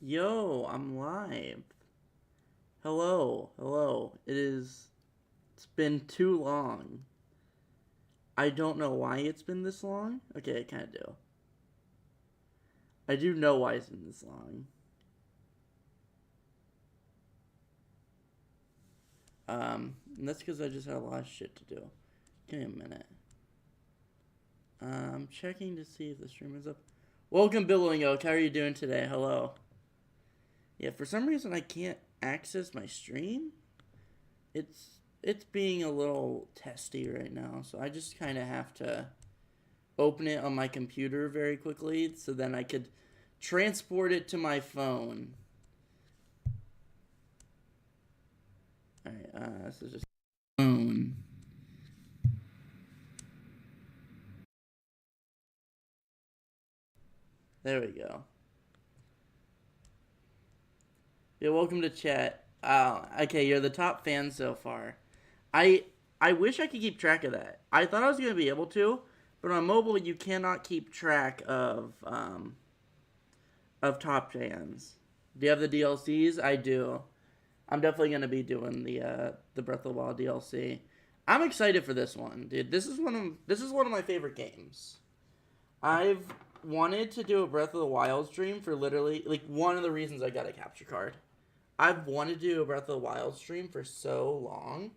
Yo, I'm live. Hello, hello. It's been too long. I don't know why it's been this long. Okay, I kind of do. I do know why it's been this long. And that's because I just had a lot of shit to do. Give me a minute. I'm checking to see if the stream is up. Welcome, Billowing Oak. How are you doing today? Hello. Yeah, for some reason I can't access my stream. It's being a little testy right now, so I just kind of have to open it on my computer very quickly so then I could transport it to my phone. Alright, this is just phone. There we go. Yeah, welcome to chat. Okay, you're the top fan so far. I I wish I could keep track of that. I thought I was gonna be able to, but on mobile you cannot keep track of top fans. Do you have the DLCs? I do. I'm definitely gonna be doing the Breath of the Wild DLC. I'm excited for this one, dude. This is one of my favorite games. I've wanted to do a Breath of the Wild stream for literally like one of the reasons I got a capture card. I've wanted to do a Breath of the Wild stream for so long.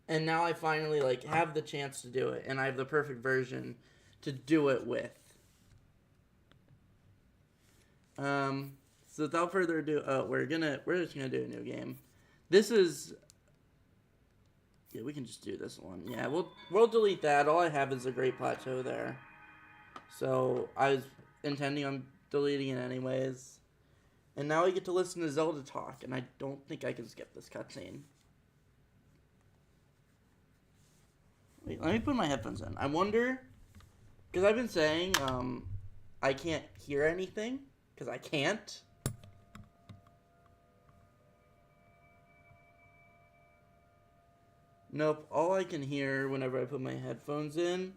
And now I finally like have the chance to do it, and I have the perfect version to do it with. So without further ado, we're just gonna do a new game. This is yeah, we can just do this one. Yeah, we'll delete that. All I have is a Great Plateau there. So I was intending on deleting it anyways. And now we get to listen to Zelda talk, and I don't think I can skip this cutscene. Wait, let me put my headphones in. I wonder, because I've been saying I can't hear anything, because I can't. Nope, all I can hear whenever I put my headphones in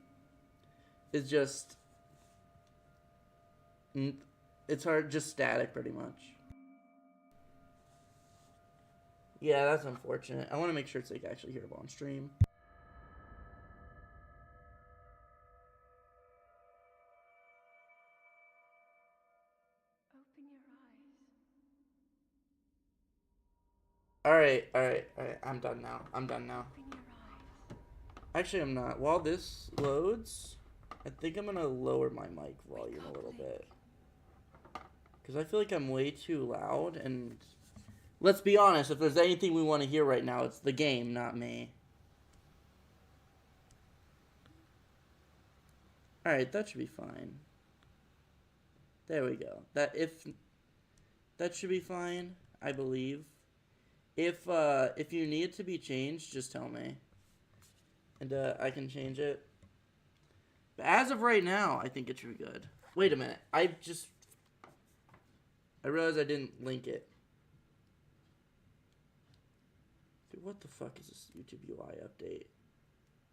is just... It's hard, just static pretty much. Yeah, that's unfortunate. I want to make sure it's like actually hearable on stream. Open your eyes. Alright. I'm done now. Open your eyes. Actually, I'm not. While this loads, I think I'm gonna lower my mic volume a little bit. Because I feel like I'm way too loud, and let's be honest, if there's anything we want to hear right now, it's the game, not me. Alright, that should be fine. There we go. That should be fine, I believe. If you need it to be changed, just tell me. And I can change it. But as of right now, I think it should be good. Wait a minute. I realized I didn't link it. Dude, what the fuck is this YouTube UI update?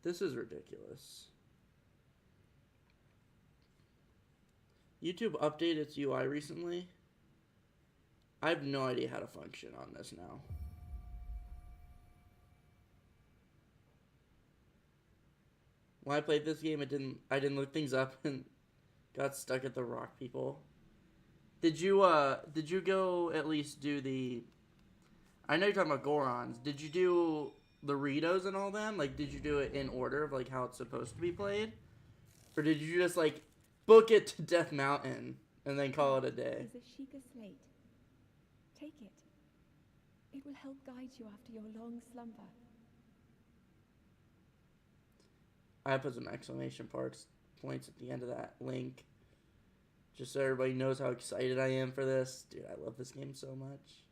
This is ridiculous. YouTube updated its UI recently. I have no idea how to function on this now. When I played this game, I didn't look things up and got stuck at the rock people. Did you go at least do the... I know you're talking about Gorons. Did you do the Ritos and all them? Like, did you do it in order of, like, how it's supposed to be played? Or did you just, like, book it to Death Mountain and then call it a day? Is a Sheikah slate. Take it. It will help guide you after your long slumber. I put some exclamation points at the end of that link. Just so everybody knows how excited I am for this. Dude, I love this game so much.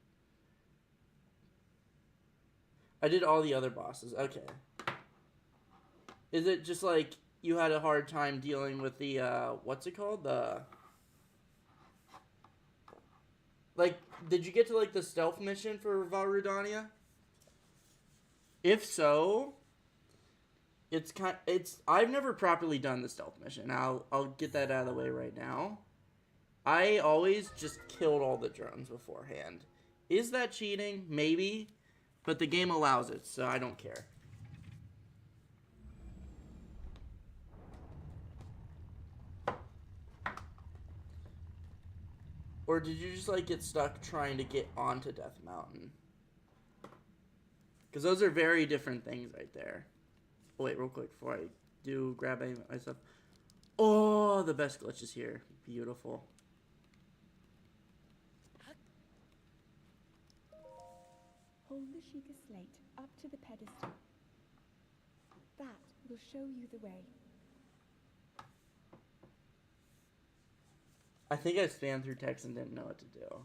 I did all the other bosses. Okay. Is it just like you had a hard time dealing with the, what's it called? Like, did you get to, like, the stealth mission for Val Rudania? If so, I've never properly done the stealth mission. I'll get that out of the way right now. I always just killed all the drones beforehand. Is that cheating? Maybe. But the game allows it, so I don't care. Or did you just, like, get stuck trying to get onto Death Mountain? Because those are very different things right there. Oh, wait, real quick, before I do grab any of my stuff. Oh, the best glitch is here. Beautiful. Hold the Sheikah slate up to the pedestal. That will show you the way. I think I spammed through text and didn't know what to do.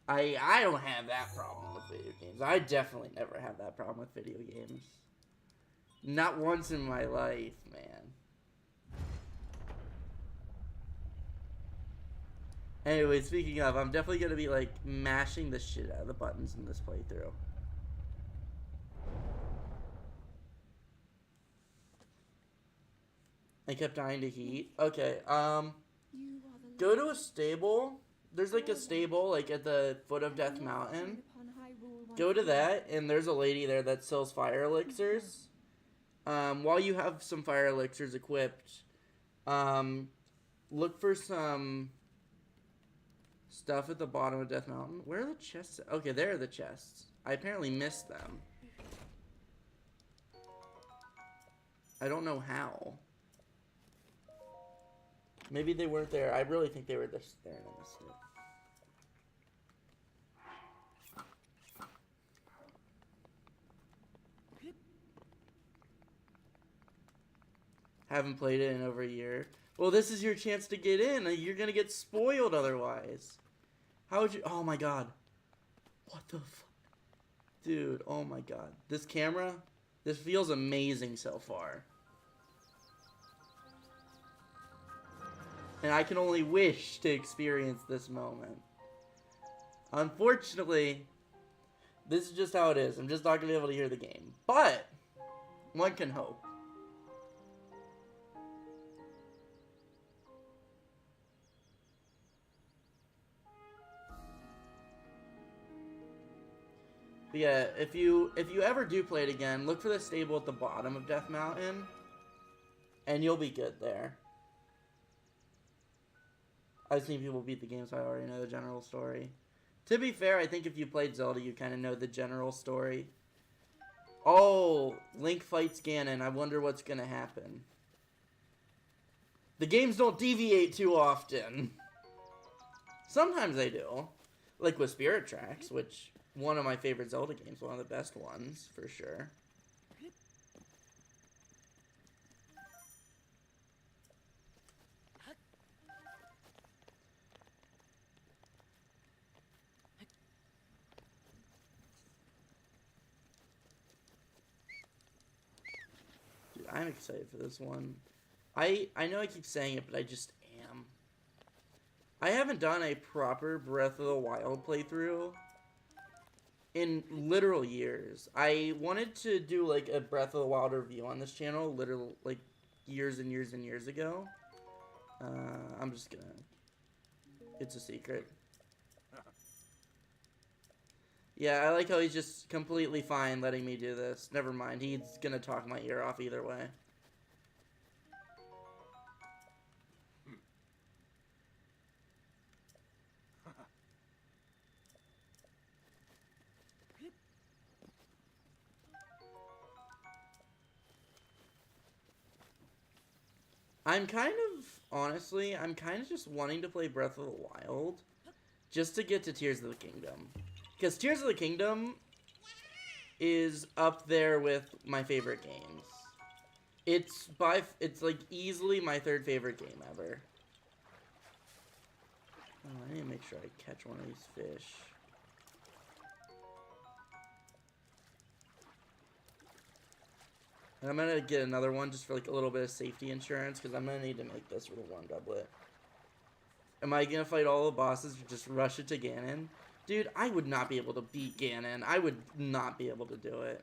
I don't have that problem with video games. I definitely never have that problem with video games. Not once in my life, man. Anyway, speaking of, I'm definitely going to be, like, mashing the shit out of the buttons in this playthrough. I kept dying to heat. Okay, go to a stable. There's, like, a stable, like, at the foot of Death Mountain. Go to that, and there's a lady there that sells fire elixirs. While you have some fire elixirs equipped, look for some stuff at the bottom of Death Mountain. Where are the chests? Okay, there are the chests. I apparently missed them. I don't know how. Maybe they weren't there. I really think they were just there and I missed it. Haven't played it in over a year. Well, this is your chance to get in. You're gonna get spoiled otherwise. How would you... Oh my god. What the fuck? Dude, oh my god. This camera, this feels amazing so far. And I can only wish to experience this moment. Unfortunately, this is just how it is. I'm just not gonna be able to hear the game. But, one can hope. But yeah, if you ever do play it again, look for the stable at the bottom of Death Mountain, and you'll be good there. I've seen people beat the game, so I already know the general story. To be fair, I think if you played Zelda, you kind of know the general story. Oh, Link fights Ganon. I wonder what's gonna happen. The games don't deviate too often. Sometimes they do. Like with Spirit Tracks, which... one of my favorite Zelda games, one of the best ones, for sure. Dude, I'm excited for this one. I know I keep saying it, but I just am. I haven't done a proper Breath of the Wild playthrough in literal years. I wanted to do like a Breath of the Wild review on this channel literal like years and years and years ago. I'm just gonna... It's a secret. Yeah, I like how he's just completely fine letting me do this. Never mind, he's gonna talk my ear off either way. I'm kind of, honestly, I'm kind of just wanting to play Breath of the Wild just to get to Tears of the Kingdom. Because Tears of the Kingdom is up there with my favorite games. It's like easily my third favorite game ever. Oh, I need to make sure I catch one of these fish. And I'm gonna get another one just for like a little bit of safety insurance because I'm gonna need to make this with a warm doublet. Am I gonna fight all the bosses or just rush it to Ganon? Dude, I would not be able to beat Ganon. I would not be able to do it.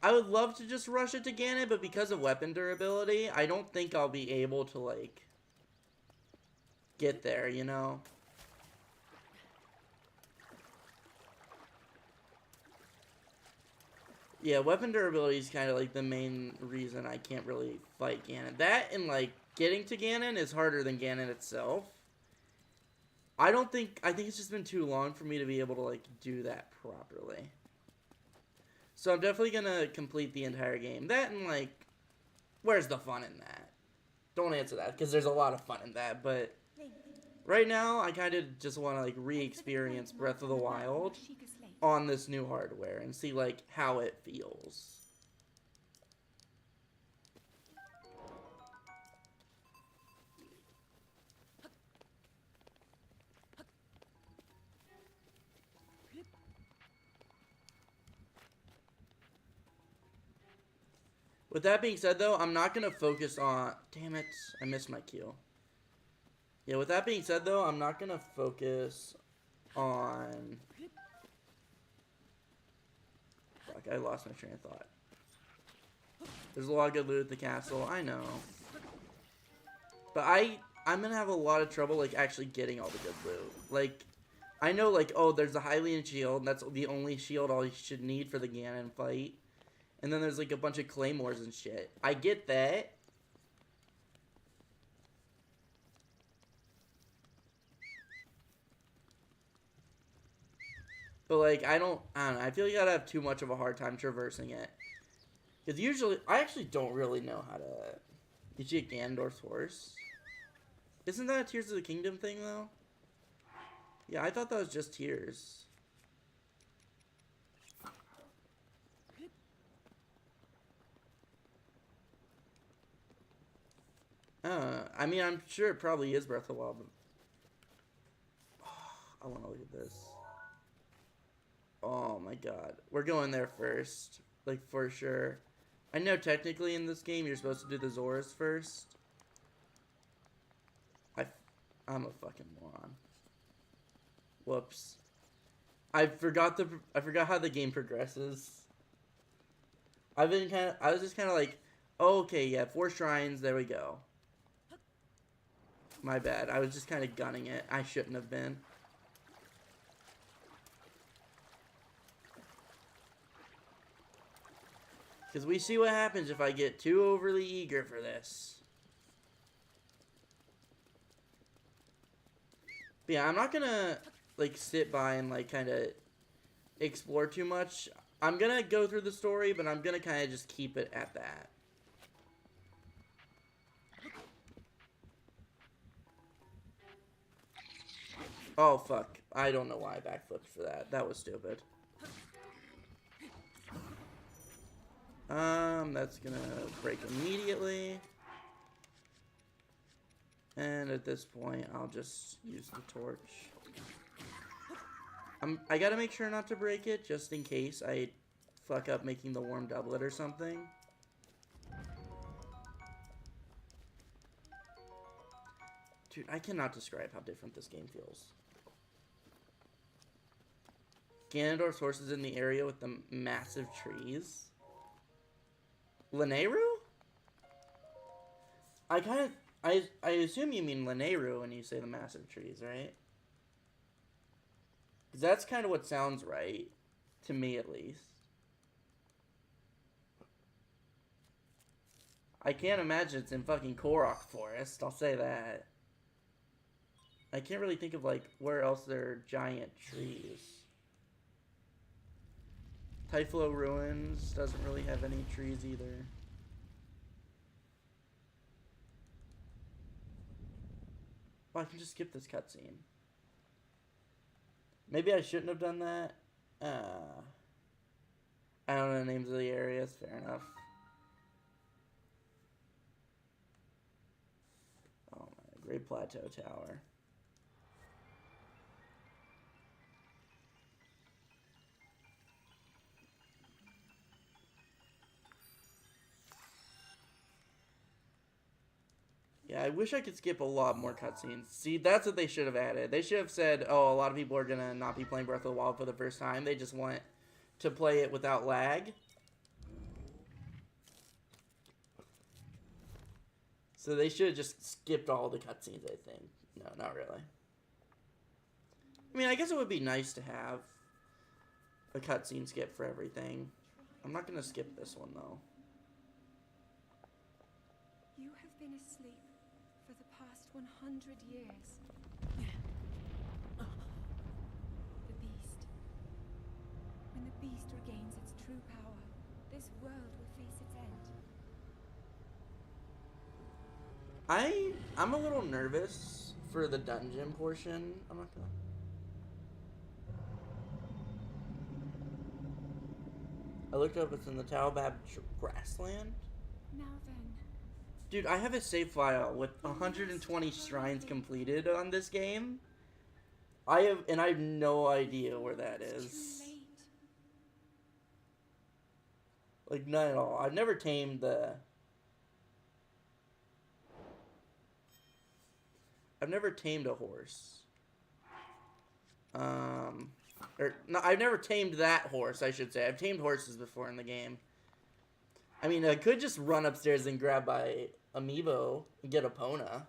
I would love to just rush it to Ganon, but because of weapon durability, I don't think I'll be able to, like, get there, you know? Yeah, weapon durability is kind of, like, the main reason I can't really fight Ganon. That and, like, getting to Ganon is harder than Ganon itself. I think it's just been too long for me to be able to, like, do that properly. So I'm definitely gonna complete the entire game. That and, like, where's the fun in that? Don't answer that, because there's a lot of fun in that, but right now, I kind of just want to, like, re-experience Breath of the Wild on this new hardware and see, like, how it feels. With that being said, though, I'm not going to focus on... Damn it, I missed my cue. Yeah, with that being said, though, I'm not going to focus on... Fuck, I lost my train of thought. There's a lot of good loot at the castle, I know. But I'm going to have a lot of trouble, like, actually getting all the good loot. Like, I know, like, oh, there's a Hylian shield, and that's the only shield all you should need for the Ganon fight. And then there's, like, a bunch of claymores and shit. I get that. But, like, I don't know. I feel like I'd have too much of a hard time traversing it. Because usually, I actually don't really know how to... Did you get Ganondorf's horse? Isn't that a Tears of the Kingdom thing, though? Yeah, I thought that was just Tears. I mean, I'm sure it probably is Breath of the Wild, but... I want to look at this. Oh my god. We're going there first. Like, for sure. I know technically in this game you're supposed to do the Zoras first. I'm a fucking moron. Whoops. I forgot how the game progresses. I was just kind of like, oh, okay, yeah, 4 shrines, there we go. My bad. I was just kind of gunning it. I shouldn't have been. Because we see what happens if I get too overly eager for this. But yeah, I'm not gonna, like, sit by and, like, kind of explore too much. I'm gonna go through the story, but I'm gonna kind of just keep it at that. Oh, fuck. I don't know why I backflipped for that. That was stupid. That's gonna break immediately. And at this point, I'll just use the torch. I gotta make sure not to break it, just in case I fuck up making the warm doublet or something. Dude, I cannot describe how different this game feels. Ganondorf's horse is in the area with the massive trees. Lanayru? I assume you mean Lanayru when you say the massive trees, right? Because that's kind of what sounds right. To me, at least. I can't imagine it's in fucking Korok Forest, I'll say that. I can't really think of, like, where else there are giant trees. Typhlo Ruins doesn't really have any trees either. Oh, I can just skip this cutscene. Maybe I shouldn't have done that. I don't know the names of the areas. Fair enough. Oh my, Great Plateau Tower. Yeah, I wish I could skip a lot more cutscenes. See, that's what they should have added. They should have said, oh, a lot of people are gonna not be playing Breath of the Wild for the first time. They just want to play it without lag. So they should have just skipped all the cutscenes, I think. No, not really. I mean, I guess it would be nice to have a cutscene skip for everything. I'm not gonna skip this one, though. You have been asleep for the past 100 years. The beast. When the beast regains its true power, this world will face its end. I'm a little nervous for the dungeon portion. I'm not gonna. I looked up, it's in the Talbab grassland. Now then, Dude, I have a save file with 120 shrines completed on this game. I have no idea where that it's is. too late. Like, none at all. I've never tamed the... I've never tamed a horse. Or, no, I've never tamed that horse, I should say. I've tamed horses before in the game. I mean, I could just run upstairs and grab my amiibo and get a Pona.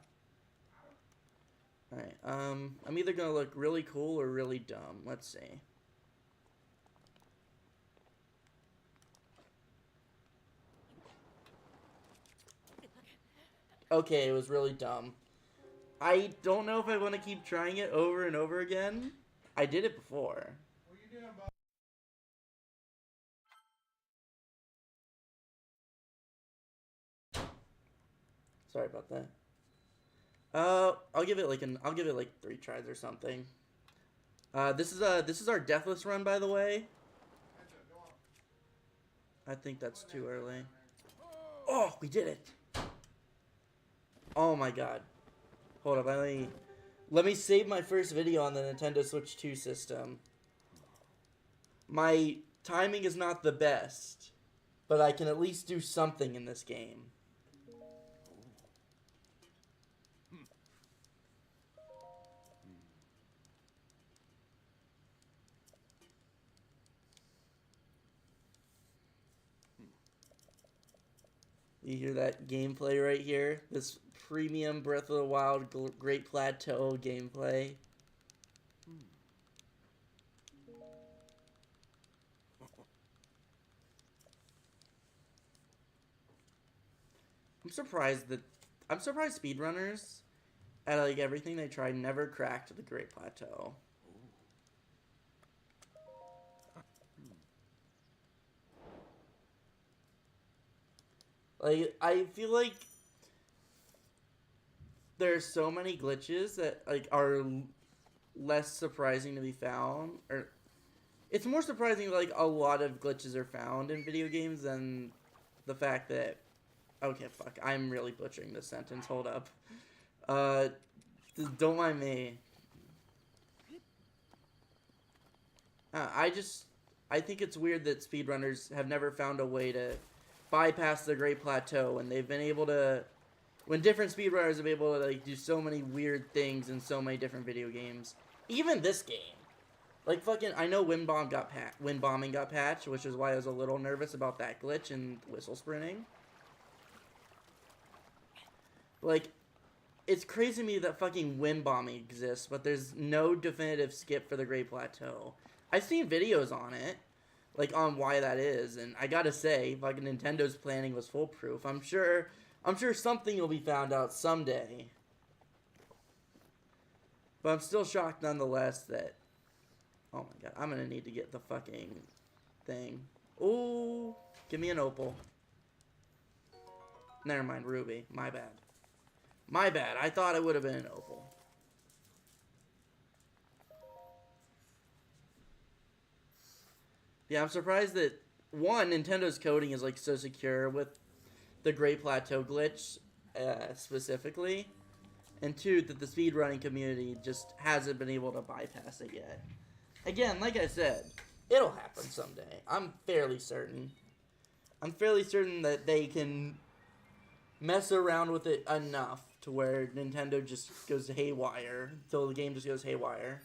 Alright, I'm either gonna look really cool or really dumb. Let's see. Okay, it was really dumb. I don't know if I want to keep trying it over and over again. I did it before. What are you doing, Bob? Sorry about that. I'll give it like 3 tries or something. This is our deathless run, by the way. I think that's too early. Oh, we did it. Oh my god. Hold up, let me save my first video on the Nintendo Switch 2 system. My timing is not the best, but I can at least do something in this game. You hear that gameplay right here? This premium Breath of the Wild Great Plateau gameplay. I'm surprised speedrunners at like everything they tried never cracked the Great Plateau. Like, I feel like there's so many glitches that like are less surprising to be found, or it's more surprising like a lot of glitches are found in video games than the fact that, okay, fuck, I'm really butchering this sentence, hold up. Don't mind me. I think it's weird that speedrunners have never found a way to bypass the Great Plateau, and they've been able to, when different speedrunners have been able to like do so many weird things in so many different video games. Even this game. Like fucking, I know wind bombing got patched, which is why I was a little nervous about that glitch in whistle sprinting. Like, it's crazy to me that fucking wind bombing exists, but there's no definitive skip for the Great Plateau. I've seen videos on it, like on why that is, and I gotta say, fucking Nintendo's planning was foolproof. I'm sure something will be found out someday. But I'm still shocked nonetheless that, oh my god, I'm gonna need to get the fucking thing. Ooh, give me an opal. Never mind, ruby. My bad. My bad. I thought it would have been an opal. Yeah, I'm surprised that, one, Nintendo's coding is like so secure with the Great Plateau glitch specifically, and two, that the speedrunning community just hasn't been able to bypass it yet. Again, like I said, it'll happen someday. I'm fairly certain. I'm fairly certain that they can mess around with it enough to where Nintendo just goes haywire, until the game just goes haywire.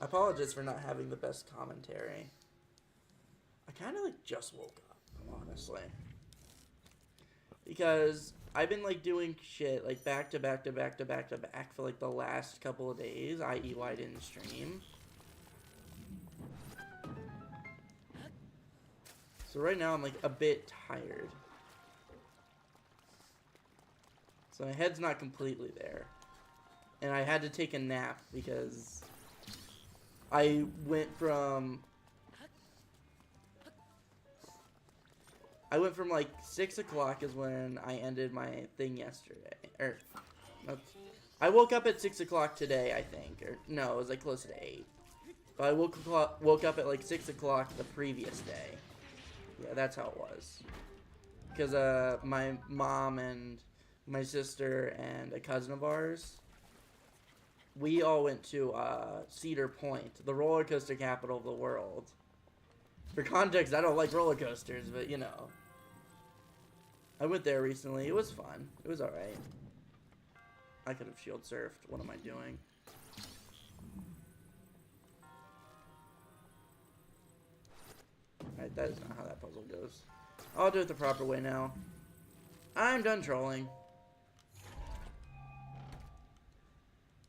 I apologize for not having the best commentary. I kind of like just woke up, honestly. Because I've been like doing shit like back to back to back to back to back for like the last couple of days, i.e. why I didn't stream. So right now I'm like a bit tired. So my head's not completely there. And I had to take a nap because I went from like 6 o'clock is when I ended my thing yesterday. I woke up at 6 o'clock today, I think. Or no, it was like close to 8. But I woke up at like 6 o'clock the previous day. Yeah, that's how it was. Because my mom and my sister and a cousin of ours, we all went to Cedar Point, the roller coaster capital of the world. For context, I don't like roller coasters, but you know. I went there recently. It was fun. It was alright. I could have shield surfed. What am I doing? Alright, that is not how that puzzle goes. I'll do it the proper way now. I'm done trolling.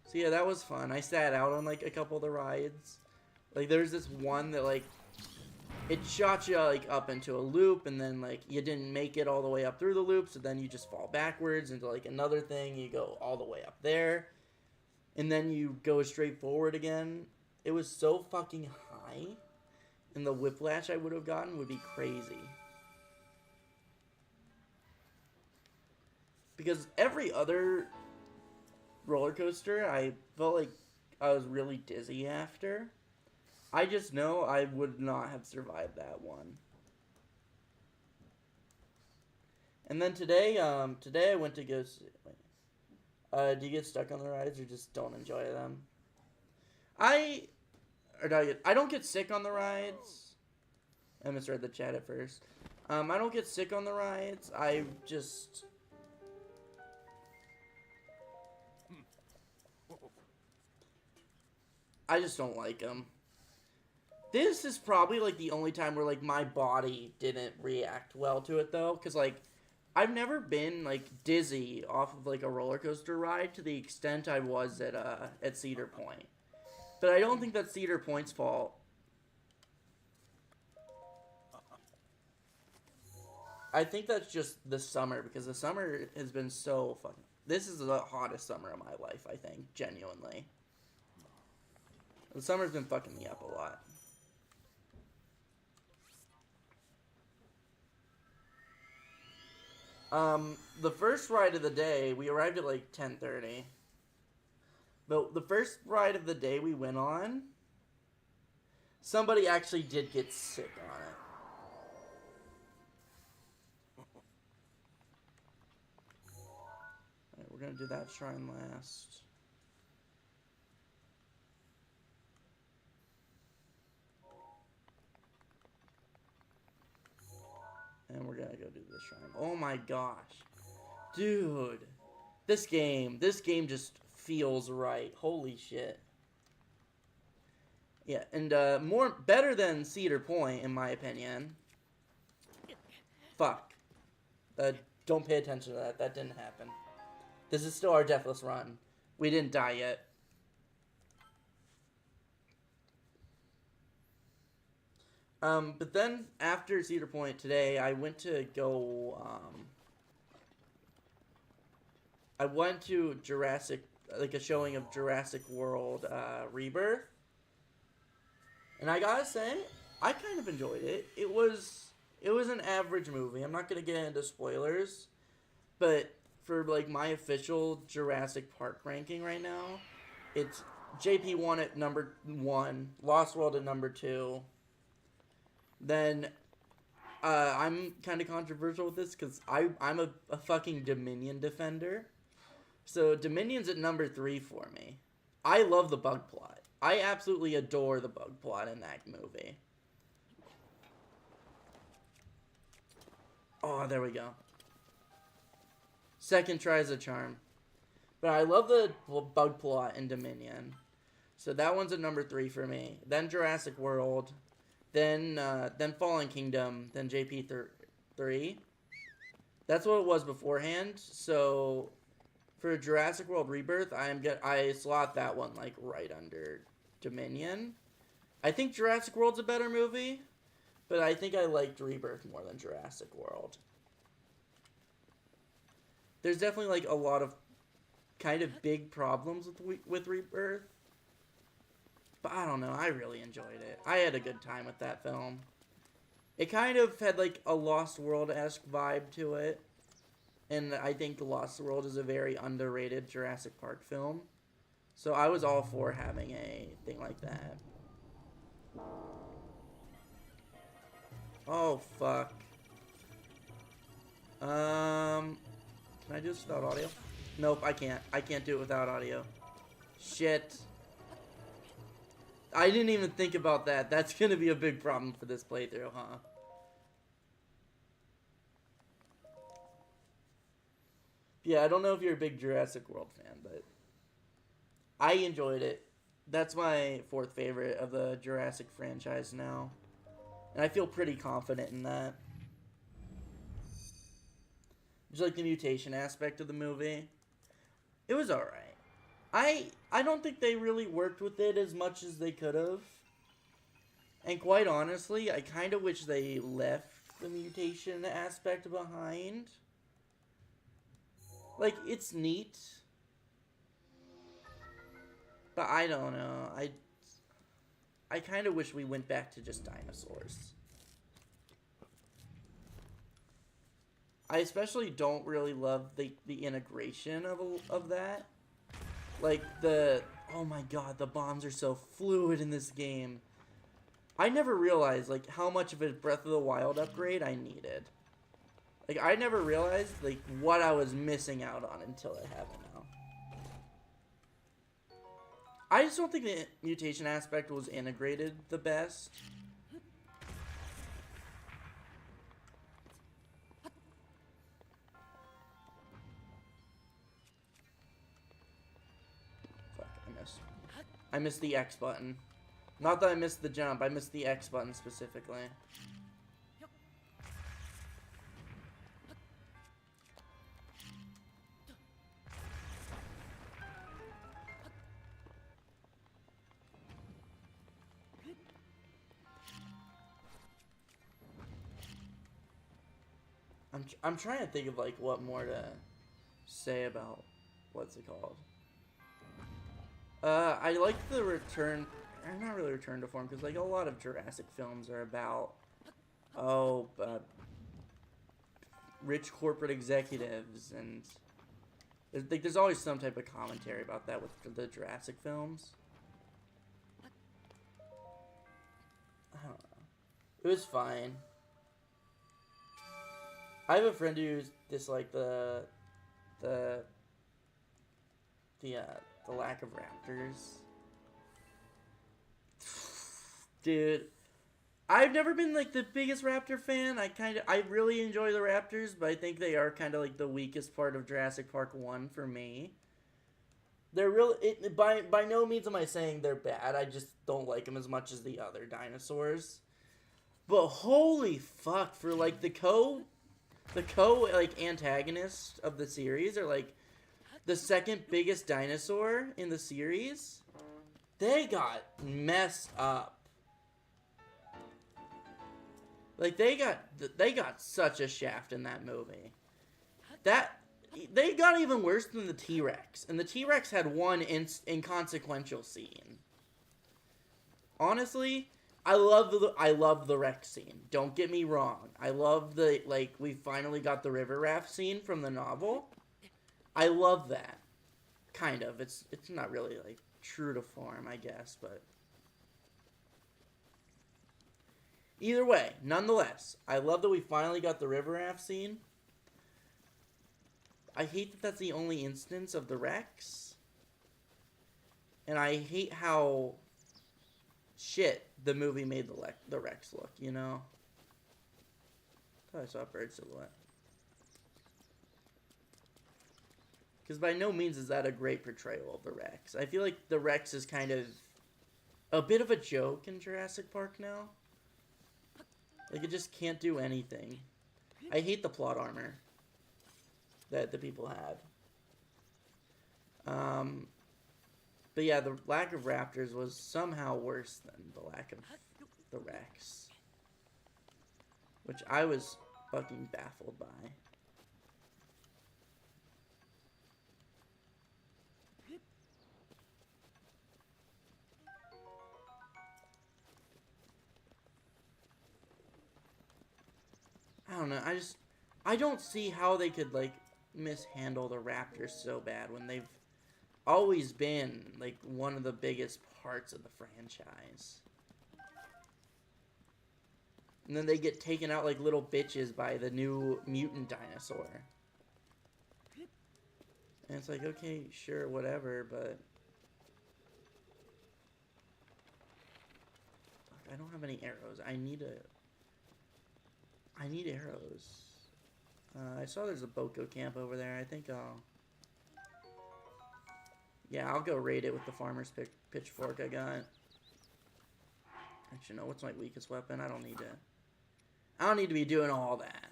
So yeah, that was fun. I sat out on like a couple of the rides. Like there's this one that like it shot you like up into a loop, and then like you didn't make it all the way up through the loop, so then you just fall backwards into like another thing. You go all the way up there, and then you go straight forward again. It was so fucking high, and the whiplash I would have gotten would be crazy. Because every other roller coaster, I felt like I was really dizzy after. I just know I would not have survived that one. And then today I went to go see... do you get stuck on the rides or just don't enjoy them? I don't get sick on the rides. I misread the chat at first. I don't get sick on the rides. I just... I just don't like them. This is probably like the only time where like my body didn't react well to it though, because like I've never been like dizzy off of like a roller coaster ride to the extent I was at Cedar Point. But I don't think that's Cedar Point's fault. I think that's just the summer, because the summer has been so fun. This is the hottest summer of my life, I think, genuinely. The summer's been fucking me up a lot. The first ride of the day, we arrived at like 10:30. But the first ride of the day we went on, somebody actually did get sick on it. Alright, we're gonna do that shrine last. And we're gonna go do this shrine. Oh my gosh. Dude. This game just feels right. Holy shit. Yeah, and better than Cedar Point, in my opinion. Fuck. Don't pay attention to that. That didn't happen. This is still our deathless run. We didn't die yet. But then after Cedar Point today, I went to go, I went to like a showing of Jurassic World, Rebirth. And I gotta say, I kind of enjoyed it. It was an average movie. I'm not gonna get into spoilers, but for like my official Jurassic Park ranking right now, it's JP1 at number 1, Lost World at number 2. Then, I'm kind of controversial with this, because I'm a fucking Dominion defender. So, Dominion's at number 3 for me. I love the bug plot. I absolutely adore the bug plot in that movie. Oh, there we go. Second try is a charm. But I love the bug plot in Dominion. So that one's at number 3 for me. Then Jurassic World. Then Fallen Kingdom. Then JP3. That's what it was beforehand. So for Jurassic World Rebirth, I slot that one like right under Dominion. I think Jurassic World's a better movie, but I think I liked Rebirth more than Jurassic World. There's definitely like a lot of kind of big problems with Rebirth. But I don't know, I really enjoyed it. I had a good time with that film. It kind of had like a Lost World-esque vibe to it. And I think The Lost World is a very underrated Jurassic Park film. So I was all for having a thing like that. Oh, fuck. Can I do this without audio? Nope, I can't. I can't do it without audio. Shit. I didn't even think about that. That's gonna be a big problem for this playthrough, huh? Yeah, I don't know if you're a big Jurassic World fan, but I enjoyed it. That's my 4th favorite of the Jurassic franchise now. And I feel pretty confident in that. Just like the mutation aspect of the movie. It was alright. I don't think they really worked with it as much as they could have. And quite honestly, I kind of wish they left the mutation aspect behind. Like, it's neat. But I don't know. I kind of wish we went back to just dinosaurs. I especially don't really love the integration of that. Like, oh my god, the bombs are so fluid in this game. I never realized, like, how much of a Breath of the Wild upgrade I needed. Like, I never realized, like, what I was missing out on until I have it now. I just don't think the mutation aspect was integrated the best. Fuck, I missed the X button. Not that I missed the jump, I missed the X button specifically. I'm trying to think of like what more to say about what's it called. I like the return, or not really return to form, because like a lot of Jurassic films are about rich corporate executives, and there's always some type of commentary about that with the Jurassic films. I don't know. It was fine. I have a friend who disliked the lack of raptors. Dude, I've never been like the biggest raptor fan. I really enjoy the raptors, but I think they are kind of like the weakest part of Jurassic Park 1 for me. They're by no means am I saying they're bad. I just don't like them as much as the other dinosaurs. But holy fuck, for like the co like antagonist of the series, or like the second biggest dinosaur in the series, they got messed up. Like they got such a shaft in that movie. They got even worse than the T-Rex, and the T-Rex had one inconsequential scene. Honestly, I love the Rex scene. Don't get me wrong. I love we finally got the river raft scene from the novel. I love that. Kind of. It's not really like true to form, I guess, but either way, nonetheless, I love that we finally got the river raft scene. I hate that that's the only instance of the Rex. And I hate how shit the movie made the Rex look, you know? I thought I saw a bird silhouette. Because by no means is that a great portrayal of the Rex. I feel like the Rex is kind of a bit of a joke in Jurassic Park now. Like, it just can't do anything. I hate the plot armor that the people had. But yeah, the lack of raptors was somehow worse than the lack of the Rex. Which I was fucking baffled by. I don't know, I don't see how they could, like, mishandle the raptors so bad when they've always been, like, one of the biggest parts of the franchise. And then they get taken out like little bitches by the new mutant dinosaur. And it's like, okay, sure, whatever, but... Fuck, I don't have any arrows. I need arrows. I saw there's a Boko camp over there. I think I'll... Yeah, I'll go raid it with the farmer's pitchfork I got. Actually, no, what's my weakest weapon? I don't need to be doing all that.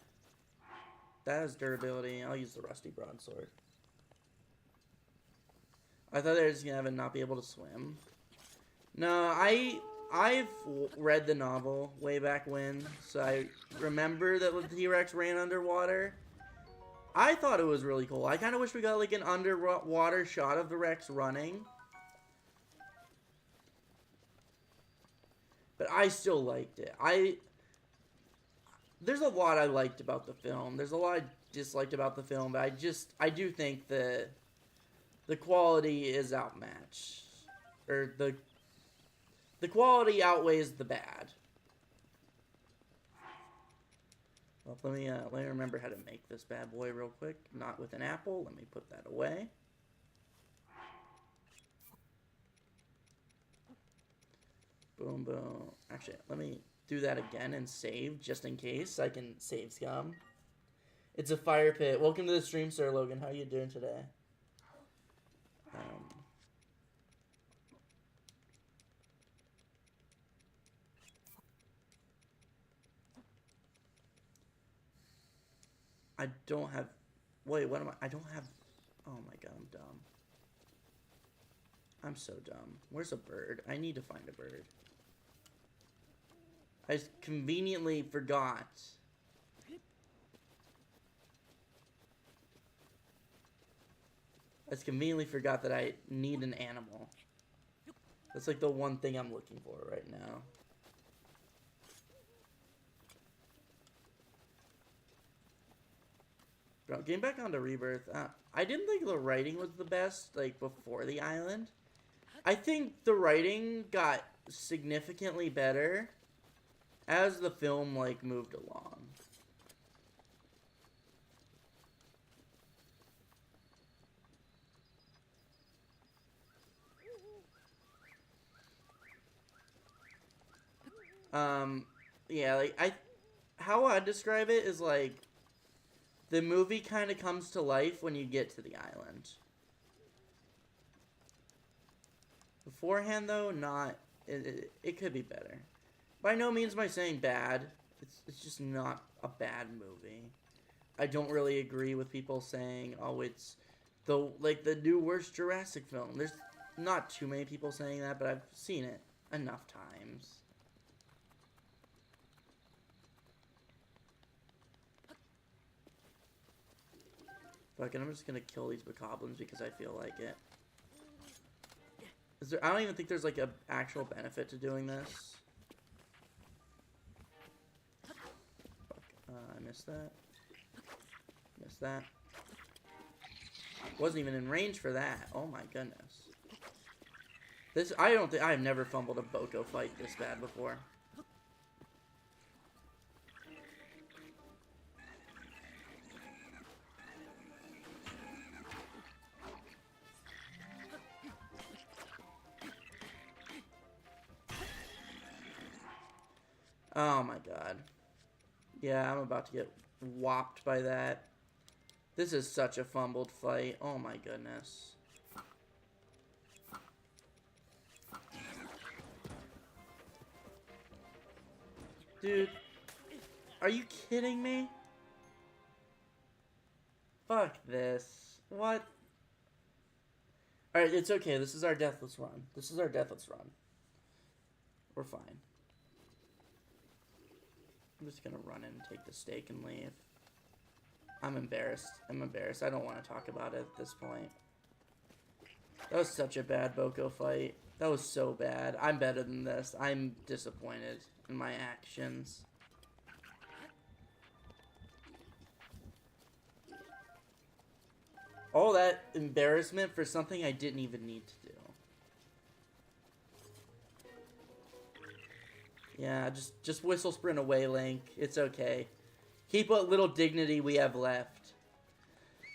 That has durability. I'll use the rusty broadsword. I thought they were just gonna have it not be able to swim. No, I've read the novel way back when, so I remember that the T-Rex ran underwater. I thought it was really cool. I kind of wish we got like an underwater shot of the Rex running. But I still liked it. There's a lot I liked about the film. There's a lot I disliked about the film, but I do think the quality is outmatched. Or the quality outweighs the bad. Well, let me remember how to make this bad boy real quick. Not with an apple. Let me put that away. Boom, boom. Actually, let me do that again and save, just in case I can save scum. It's a fire pit. Welcome to the stream, Sir Logan. How you doing today? I don't have... Wait, what am I... I don't have... Oh my god, I'm dumb. I'm so dumb. Where's a bird? I need to find a bird. I just conveniently forgot. I just conveniently forgot that I need an animal. That's like the one thing I'm looking for right now. Bro, getting back onto Rebirth, I didn't think the writing was the best, like, before the island. I think the writing got significantly better as the film, like, moved along. Yeah, like, how I'd describe it is, like, the movie kind of comes to life when you get to the island. Beforehand, though, it could be better. By no means am I saying bad. It's just not a bad movie. I don't really agree with people saying, oh, it's the new worst Jurassic film. There's not too many people saying that, but I've seen it enough times. Fucking, I'm just gonna kill these bokoblins because I feel like it. I don't even think there's like a actual benefit to doing this. Fuck, I missed that. Missed that. Wasn't even in range for that. Oh my goodness. I've never fumbled a Boko fight this bad before. Oh my god. Yeah, I'm about to get whopped by that. This is such a fumbled fight. Oh my goodness. Dude, are you kidding me? Fuck this. What? Alright, it's okay. This is our deathless run. This is our deathless run. We're fine. I'm just gonna run in and take the steak and leave. I'm embarrassed. I'm embarrassed. I don't want to talk about it at this point. That was such a bad Boko fight. That was so bad. I'm better than this. I'm disappointed in my actions. All that embarrassment for something I didn't even need to do. Yeah, just whistle sprint away, Link. It's okay. Keep what little dignity we have left.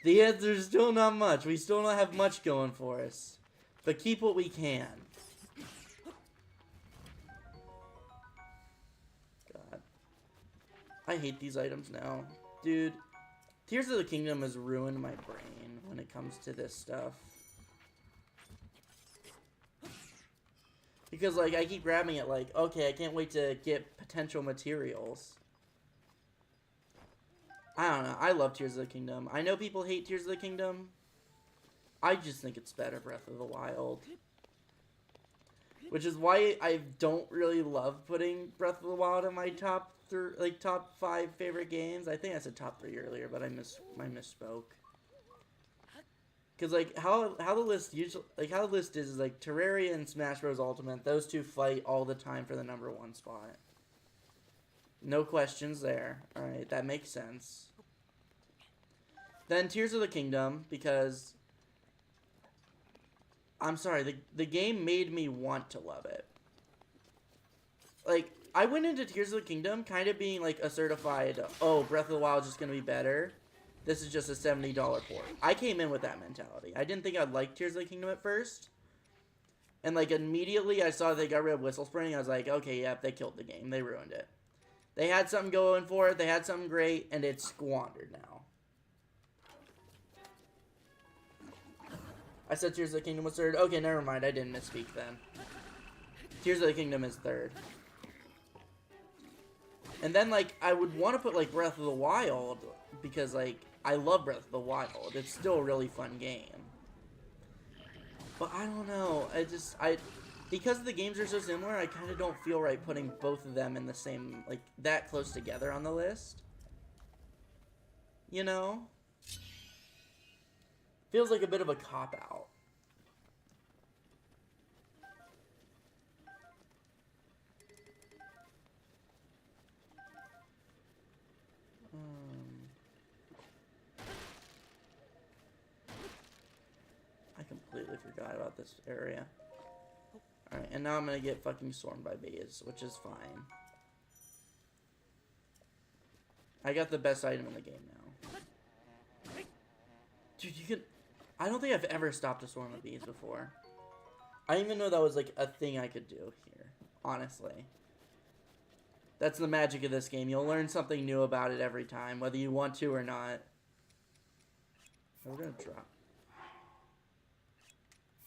The answer's still not much. We still don't have much going for us. But keep what we can. God. I hate these items now. Dude, Tears of the Kingdom has ruined my brain when it comes to this stuff. Because, like, I keep grabbing it like, okay, I can't wait to get potential materials. I don't know. I love Tears of the Kingdom. I know people hate Tears of the Kingdom. I just think it's better Breath of the Wild. Which is why I don't really love putting Breath of the Wild in my top 5 favorite games. I think I said top 3 earlier, but I misspoke. Because, like, how the list usually, like, how the list is like Terraria and Smash Bros. Ultimate, those two fight all the time for the #1 spot. No questions there. Alright, that makes sense. Then Tears of the Kingdom, because I'm sorry, the game made me want to love it. Like, I went into Tears of the Kingdom kind of being like a certified, oh, Breath of the Wild is just going to be better. This is just a $70 port. I came in with that mentality. I didn't think I'd like Tears of the Kingdom at first. And, like, immediately I saw they got rid of Whistle Sprinting. I was like, okay, yep, they killed the game. They ruined it. They had something going for it. They had something great, and it's squandered now. I said Tears of the Kingdom was third. Okay, never mind. I didn't misspeak then. Tears of the Kingdom is third. And then, like, I would want to put, like, Breath of the Wild, because, like, I love Breath of the Wild. It's still a really fun game. But I don't know. Because the games are so similar, I kind of don't feel right putting both of them in the same, like, that close together on the list. You know? Feels like a bit of a cop-out. I completely forgot about this area. Alright, and now I'm gonna get fucking swarmed by bees, which is fine. I got the best item in the game now. Dude, you can... I don't think I've ever stopped a swarm of bees before. I didn't even know that was, like, a thing I could do here. Honestly. That's the magic of this game. You'll learn something new about it every time, whether you want to or not. We're gonna drop...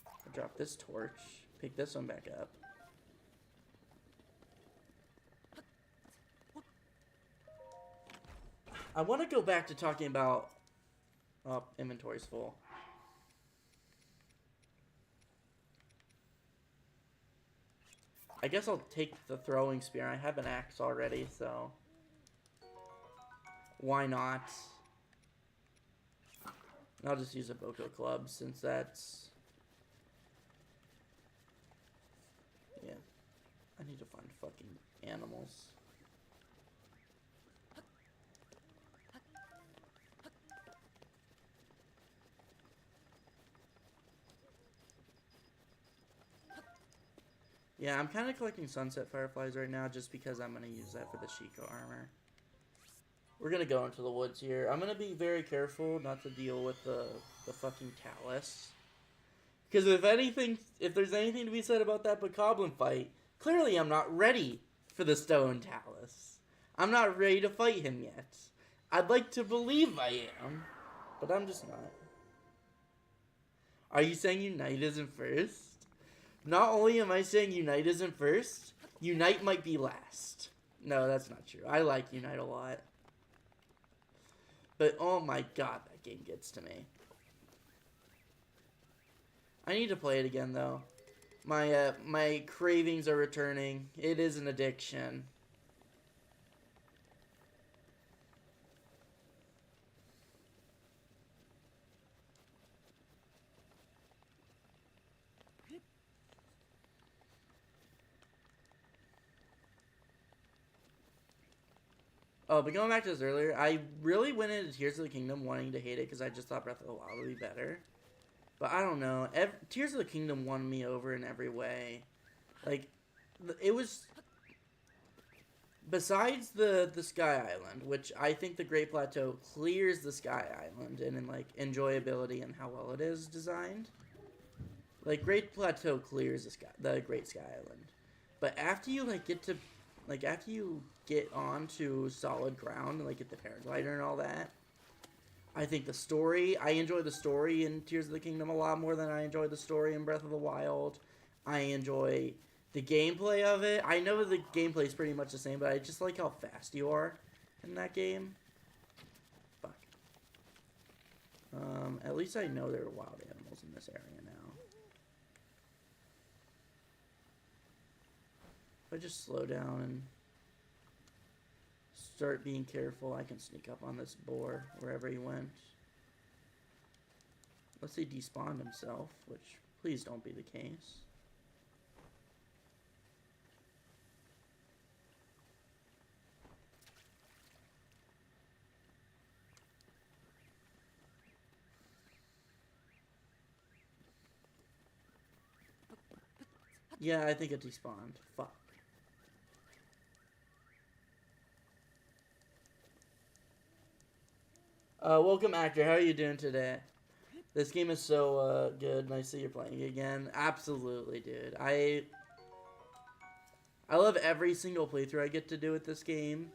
I'll drop this torch. Pick this one back up. I want to go back to talking about... Oh, inventory's full. I guess I'll take the throwing spear. I have an axe already, so... Why not? I'll just use a Boko club, since that's... Yeah. I need to find fucking animals. Yeah, I'm kind of collecting sunset fireflies right now just because I'm going to use that for the Sheikah armor. We're going to go into the woods here. I'm going to be very careful not to deal with the fucking talus. Because if there's anything to be said about that Bokoblin fight, clearly I'm not ready for the stone talus. I'm not ready to fight him yet. I'd like to believe I am, but I'm just not. Are you saying Unite isn't first? Not only am I saying Unite isn't first, Unite might be last. No, that's not true. I like Unite a lot. But oh my god, that game gets to me. I need to play it again though. My cravings are returning. It is an addiction. Oh, but going back to this earlier, I really went into Tears of the Kingdom wanting to hate it because I just thought Breath of the Wild would be better. But I don't know. Tears of the Kingdom won me over in every way. Like, it was... Besides the Sky Island, which I think the Great Plateau clears the Sky Island in like, enjoyability and how well it is designed. Like, Great Plateau clears the Great Sky Island. But after you, like, get to... Like, after you get onto solid ground and, like, get the paraglider and all that, I think the story... I enjoy the story in Tears of the Kingdom a lot more than I enjoy the story in Breath of the Wild. I enjoy the gameplay of it. I know the gameplay is pretty much the same, but I just like how fast you are in that game. Fuck. At least I know there are wild animals in this area now. If I just slow down and start being careful, I can sneak up on this boar wherever he went. Let's say despawned himself, which please don't be the case. Yeah, I think it despawned. Fuck. Welcome, actor. How are you doing today? This game is so good. Nice that you're playing again. Absolutely, dude. I love every single playthrough I get to do with this game.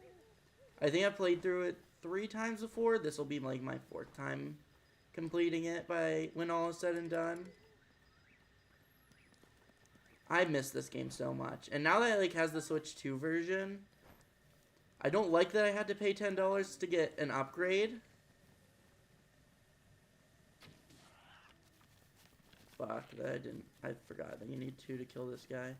I think I've played through it 3 times before. This will be like my 4th time completing it by when all is said and done. I miss this game so much. And now that it like has the Switch 2 version, I don't like that I had to pay $10 to get an upgrade. Fuck, that I didn't. I forgot that you need 2 to kill this guy.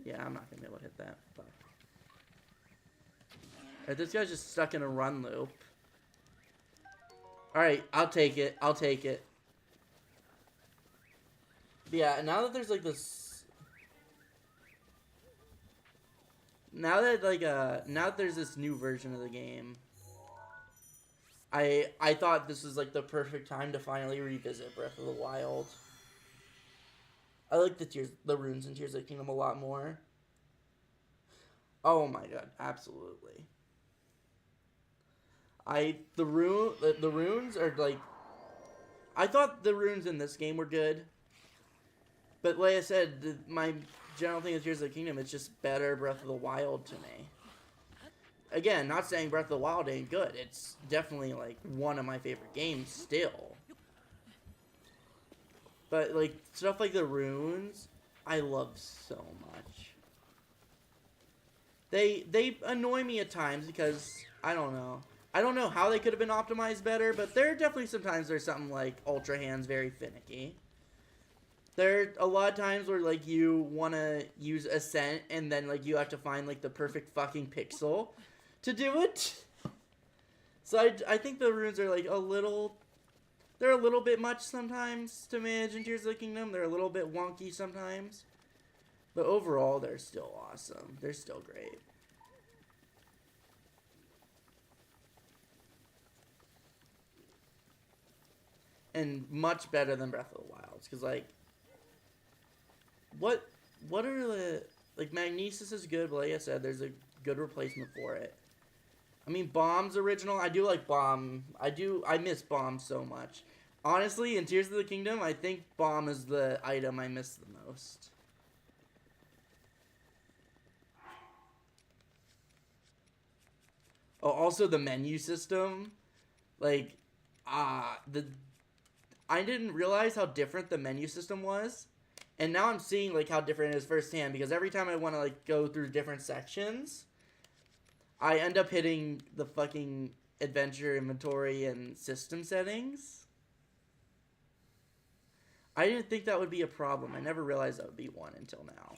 Yeah, I'm not gonna be able to hit that. Fuck. Alright, this guy's just stuck in a run loop. Alright, I'll take it. I'll take it. But yeah, now that there's like this... Now that there's this new version of the game, I thought this was like the perfect time to finally revisit Breath of the Wild. I like the runes in Tears of the Kingdom a lot more. Oh my god, absolutely. The runes are like... I thought the runes in this game were good. But like I said, my general thing with Tears of the Kingdom, it's just better Breath of the Wild to me. Again, not saying Breath of the Wild ain't good. It's definitely like one of my favorite games still. But like stuff like the runes, I love so much. They annoy me at times because I don't know. I don't know how they could have been optimized better, but there are definitely sometimes there's something like Ultra Hand's very finicky. There are a lot of times where, like, you want to use Ascent, and then, like, you have to find, like, the perfect fucking pixel to do it. So I think the runes are, like, they're a little bit much sometimes to manage in Tears of the Kingdom. They're a little bit wonky sometimes. But overall, they're still awesome. They're still great. And much better than Breath of the Wild. Because, like... What are the... Like, Magnesis is good, but like I said, there's a good replacement for it. I mean, Bomb's original. I do like Bomb. I miss Bomb so much. Honestly, in Tears of the Kingdom, I think Bomb is the item I miss the most. Oh, also the menu system. Like, the I didn't realize how different the menu system was, and now I'm seeing like how different it is firsthand, because every time I want to like go through different sections, I end up hitting the fucking adventure inventory and system settings. I didn't think that would be a problem. I never realized that would be one until now.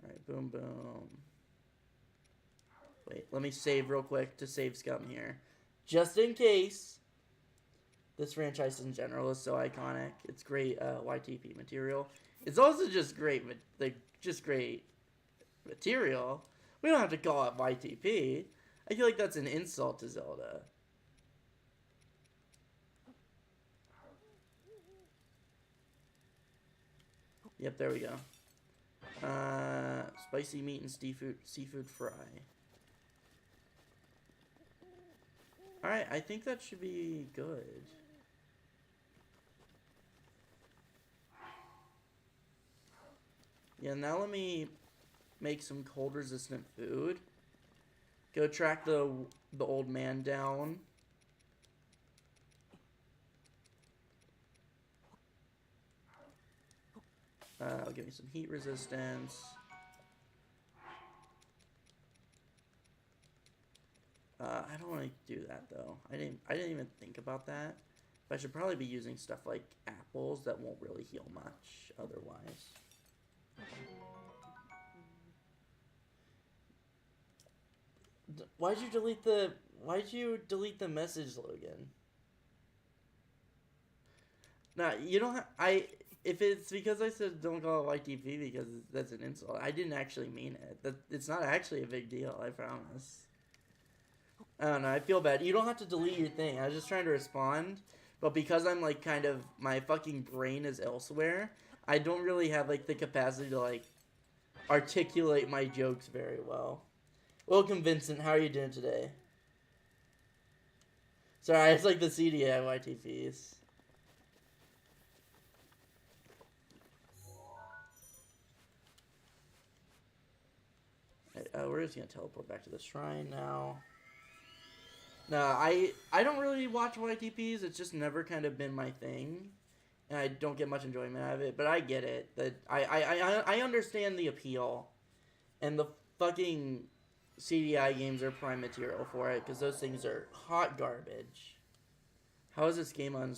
Alright, boom, boom. Wait, let me save real quick to save scum here. Just in case. This franchise in general is so iconic. It's great YTP material. It's also just great, great material. We don't have to call it YTP. I feel like that's an insult to Zelda. Yep, there we go. Spicy meat and seafood fry. Alright, I think that should be good. Yeah, now let me make some cold resistant food. Go track the old man down. I'll give me some heat resistance. I don't want to do that though. I didn't even think about that. But I should probably be using stuff like apples that won't really heal much otherwise. Why'd you delete the message, Logan? Nah, you don't if it's because I said don't call it YTP because that's an insult, I didn't actually mean it. It's not actually a big deal, I promise. I don't know, I feel bad. You don't have to delete your thing. I was just trying to respond, but because I'm like kind of, my fucking brain is elsewhere, I don't really have like the capacity to like articulate my jokes very well. Welcome, Vincent. How are you doing today? Sorry, it's like the CDI YTPs. We're just gonna teleport back to the shrine now. No, I don't really watch YTPs. It's just never kind of been my thing, and I don't get much enjoyment out of it. But I get it. That I understand the appeal, and the fucking CDI games are prime material for it because those things are hot garbage. How is this game on?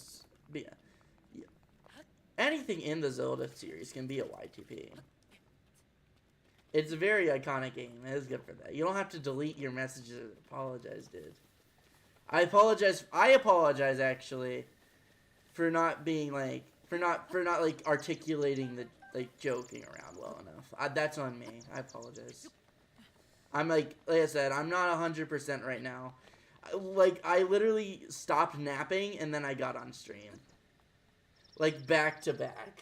Anything in the Zelda series can be a YTP. It's a very iconic game. It is good for that. You don't have to delete your messages. Apologize, dude. I apologize actually for not being like for not like articulating the like joking around well enough. That's on me. I apologize. I'm like I said, I'm not 100% right now. Like I literally stopped napping and then I got on stream. Like back to back.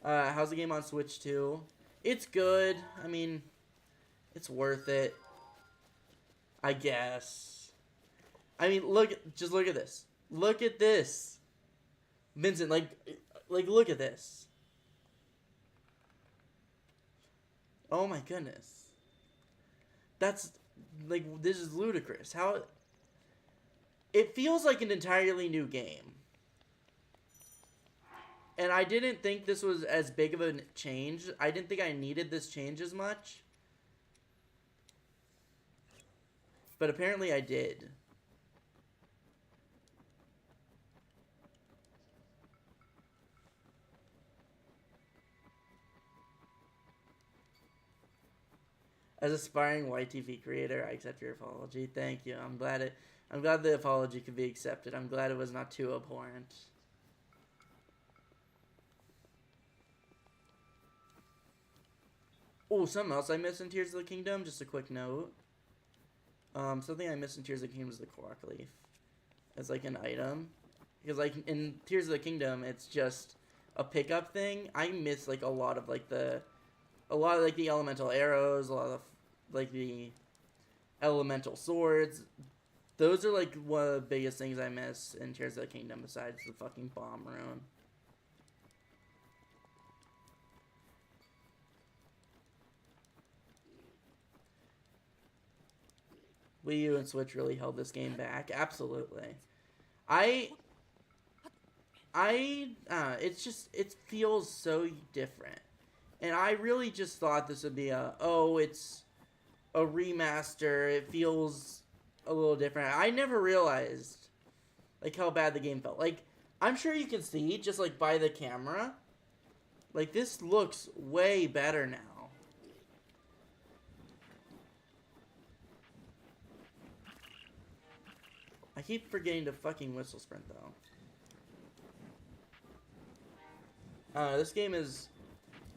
How's the game on Switch 2? It's good. I mean, it's worth it. I guess. I mean, just look at this. Look at this. Vincent, like look at this. Oh my goodness. That's, like, this is ludicrous. How... It feels like an entirely new game. And I didn't think this was as big of a change. I didn't think I needed this change as much. But apparently I did. As aspiring YTV creator, I accept your apology. Thank you. I'm glad the apology could be accepted. I'm glad it was not too abhorrent. Oh, something else I missed in Tears of the Kingdom. Just a quick note. Something I missed in Tears of the Kingdom is the Korok Leaf. As like an item. Because like in Tears of the Kingdom, it's just a pickup thing. I miss like a lot of like the elemental arrows, a lot of like the elemental swords. Those are like one of the biggest things I miss in Tears of the Kingdom besides the fucking bomb rune. Wii U and Switch really held this game back. Absolutely. It's just, it feels so different. And I really just thought this would be it's a remaster. It feels a little different. I never realized, like, how bad the game felt. Like, I'm sure you can see, just, like, by the camera, like, this looks way better now. I keep forgetting to fucking whistle sprint, though. This game is...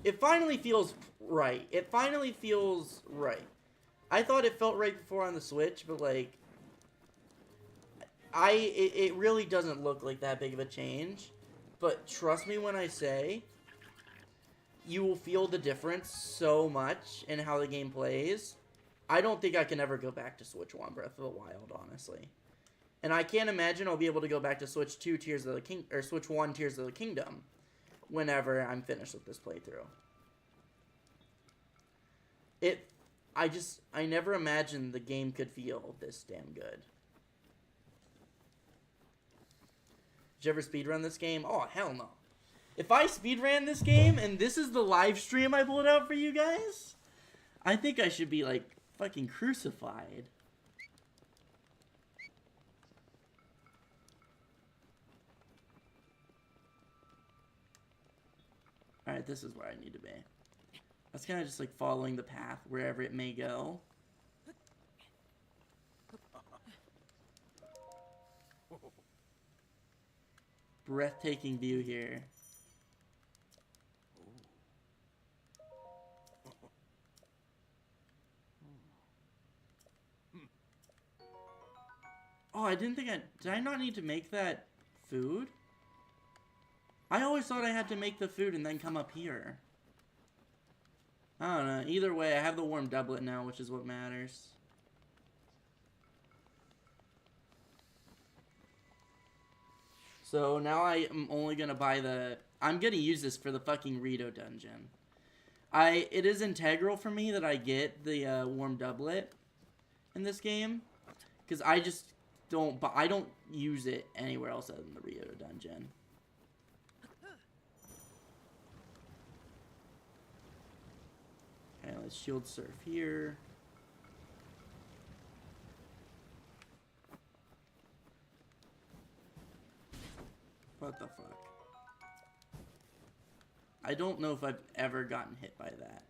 It finally feels right. It finally feels right. I thought it felt right before on the Switch, but, like... It really doesn't look like that big of a change. But trust me when I say... You will feel the difference so much in how the game plays. I don't think I can ever go back to Switch 1 Breath of the Wild, honestly. And I can't imagine I'll be able to go back to Switch 2 Tears of the King or Switch 1 Tears of the Kingdom whenever I'm finished with this playthrough. I never imagined the game could feel this damn good. Did you ever speedrun this game? Oh, hell no. If I speedran this game and this is the live stream I pulled out for you guys, I think I should be, like, fucking crucified. Alright, this is where I need to be. That's kind of just like following the path wherever it may go. Breathtaking view here. Oh, I didn't think did I not need to make that food? I always thought I had to make the food and then come up here. I don't know. Either way, I have the warm doublet now, which is what matters. So now I am only going to buy I'm going to use this for the fucking Rito dungeon. It is integral for me that I get the warm doublet in this game. Because I just I don't use it anywhere else other than the Rito dungeon. Okay, let's shield surf here. What the fuck? I don't know if I've ever gotten hit by that.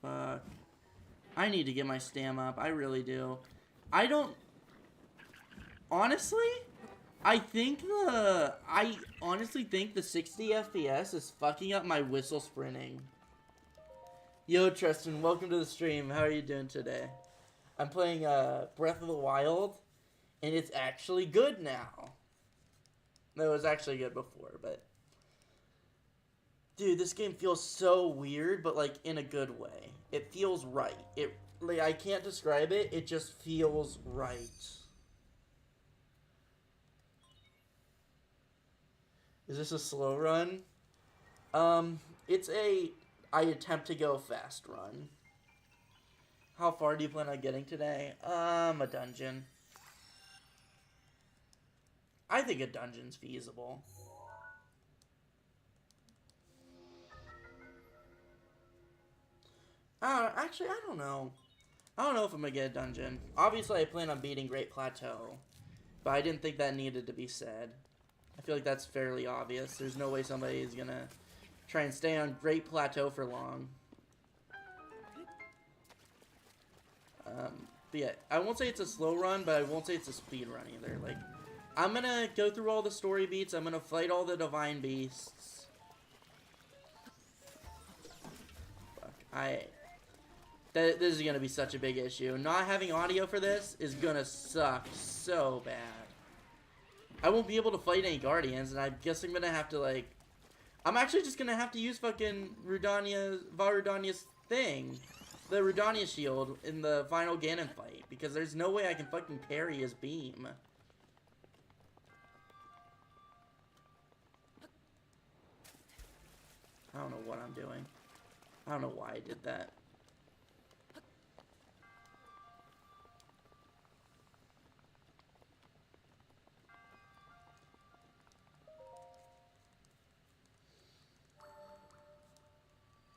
Fuck. I need to get my stam up. I really do. I don't... Honestly, I honestly think the 60 FPS is fucking up my whistle sprinting. Yo, Tristan, welcome to the stream. How are you doing today? I'm playing Breath of the Wild, and it's actually good now. No, it was actually good before, but... Dude, this game feels so weird, but, like, in a good way. It feels right. Like, I can't describe it. It just feels right. Is this a slow run? It's I attempt to go fast run. How far do you plan on getting today? A dungeon. I think a dungeon's feasible. Actually, I don't know. I don't know if I'm gonna get a dungeon. Obviously, I plan on beating Great Plateau, but I didn't think that needed to be said. I feel like that's fairly obvious. There's no way somebody is gonna try and stay on Great Plateau for long. But yeah, I won't say it's a slow run, but I won't say it's a speed run either. Like, I'm gonna go through all the story beats. I'm gonna fight all the divine beasts. Fuck, this is gonna be such a big issue. Not having audio for this is gonna suck so bad. I won't be able to fight any guardians, and I guess I'm gonna have to, like... I'm actually just gonna have to use fucking Varudania's thing. The Rudania shield in the final Ganon fight. Because there's no way I can fucking parry his beam. I don't know what I'm doing. I don't know why I did that.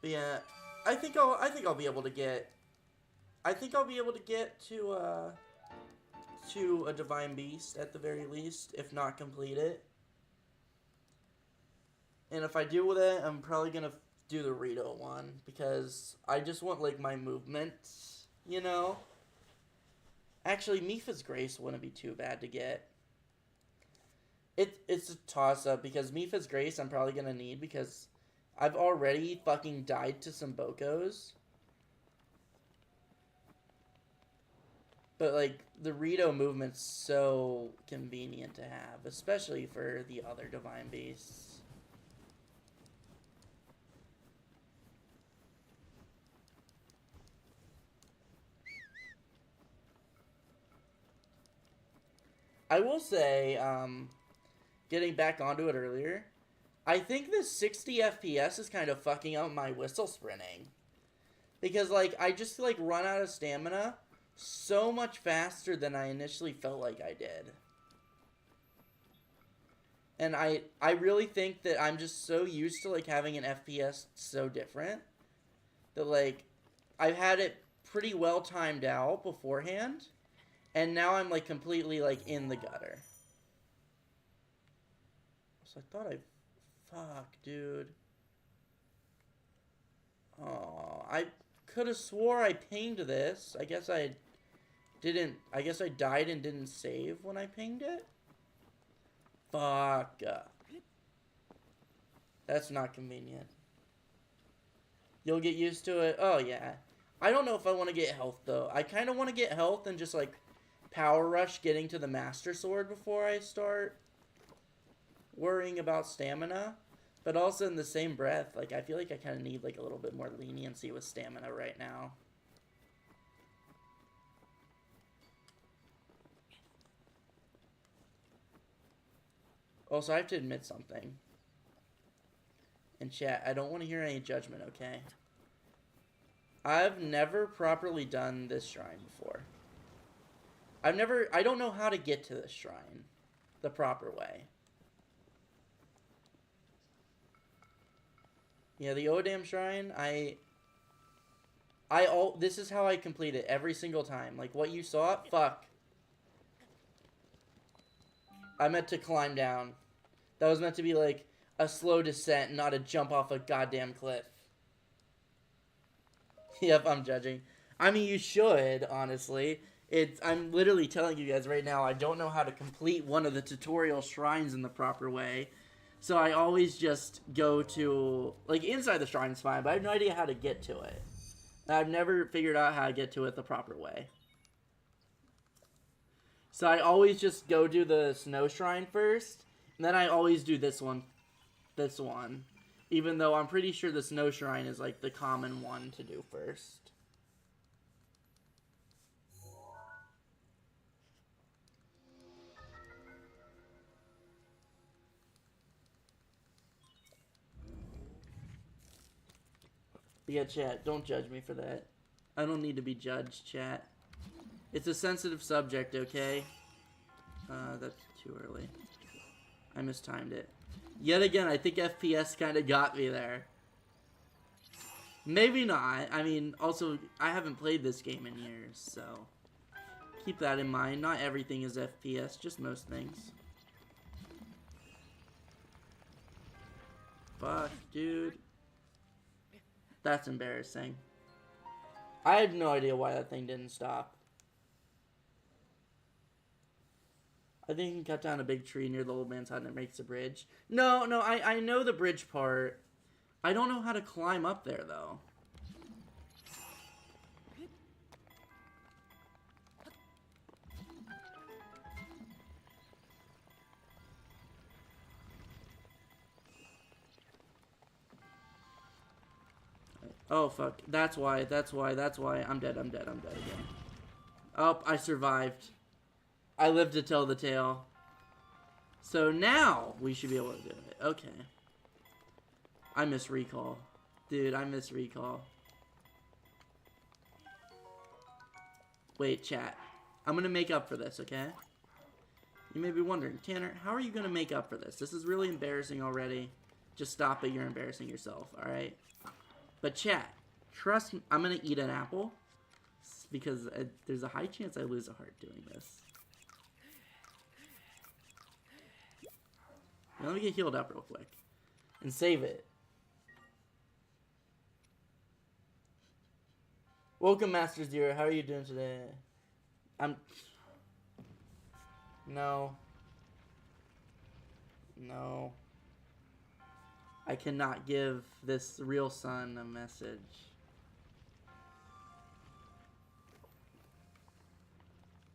But yeah, I think I'll be able to get to a divine beast at the very least, if not complete it. And if I do with it, I'm probably gonna do the Rito one because I just want like my movement, you know. Actually, Mipha's Grace wouldn't be too bad to get. It's a toss up because Mipha's Grace I'm probably gonna need because I've already fucking died to some Bokos. But like the Rito movement's so convenient to have, especially for the other divine beasts. I will say, getting back onto it earlier, I think this 60 FPS is kind of fucking up my whistle sprinting. Because, like, I just, like, run out of stamina so much faster than I initially felt like I did. And I really think that I'm just so used to, like, having an FPS so different that, like, I've had it pretty well timed out beforehand. And now I'm, like, completely, like, in the gutter. So I thought fuck, dude. Oh, I could have swore I pinged this. I guess I didn't. I guess I died and didn't save when I pinged it? Fuck. That's not convenient. You'll get used to it? Oh, yeah. I don't know if I want to get health, though. I kind of want to get health and just, like, power rush getting to the Master Sword before I start worrying about stamina. But also in the same breath, like, I feel like I kind of need, like, a little bit more leniency with stamina right now. Also, I have to admit something. And chat, I don't want to hear any judgment, okay? I've never properly done this shrine before. I don't know how to get to this shrine the proper way. Yeah, the Odam shrine, this is how I complete it every single time. Like, what you saw, fuck. I meant to climb down. That was meant to be, like, a slow descent, not a jump off a goddamn cliff. Yep, I'm judging. I mean, you should, honestly. I'm literally telling you guys right now, I don't know how to complete one of the tutorial shrines in the proper way. So I always just go to, like, inside the shrine's fine, but I have no idea how to get to it. I've never figured out how to get to it the proper way. So I always just go do the snow shrine first, and then I always do this one. Even though I'm pretty sure the snow shrine is, like, the common one to do first. But yeah, chat, don't judge me for that. I don't need to be judged, chat. It's a sensitive subject, okay? That's too early. I mistimed it. Yet again, I think FPS kind of got me there. Maybe not. I mean, also, I haven't played this game in years, so keep that in mind. Not everything is FPS, just most things. Fuck, dude. That's embarrassing. I have no idea why that thing didn't stop. I think you can cut down a big tree near the old man's hut and it makes a bridge. No, I know the bridge part. I don't know how to climb up there, though. Oh, fuck. That's why. I'm dead again. Oh, I survived. I lived to tell the tale. So now we should be able to do it. Okay. I miss Recall. Dude, I miss Recall. Wait, chat. I'm gonna make up for this, okay? You may be wondering, Tanner, how are you gonna make up for this? This is really embarrassing already. Just stop it, you're embarrassing yourself, alright? But chat, trust me, I'm gonna eat an apple. Because there's a high chance I lose a heart doing this. Now, let me get healed up real quick. And save it. Welcome, Master Zero. How are you doing today? No. No. I cannot give this real son a message.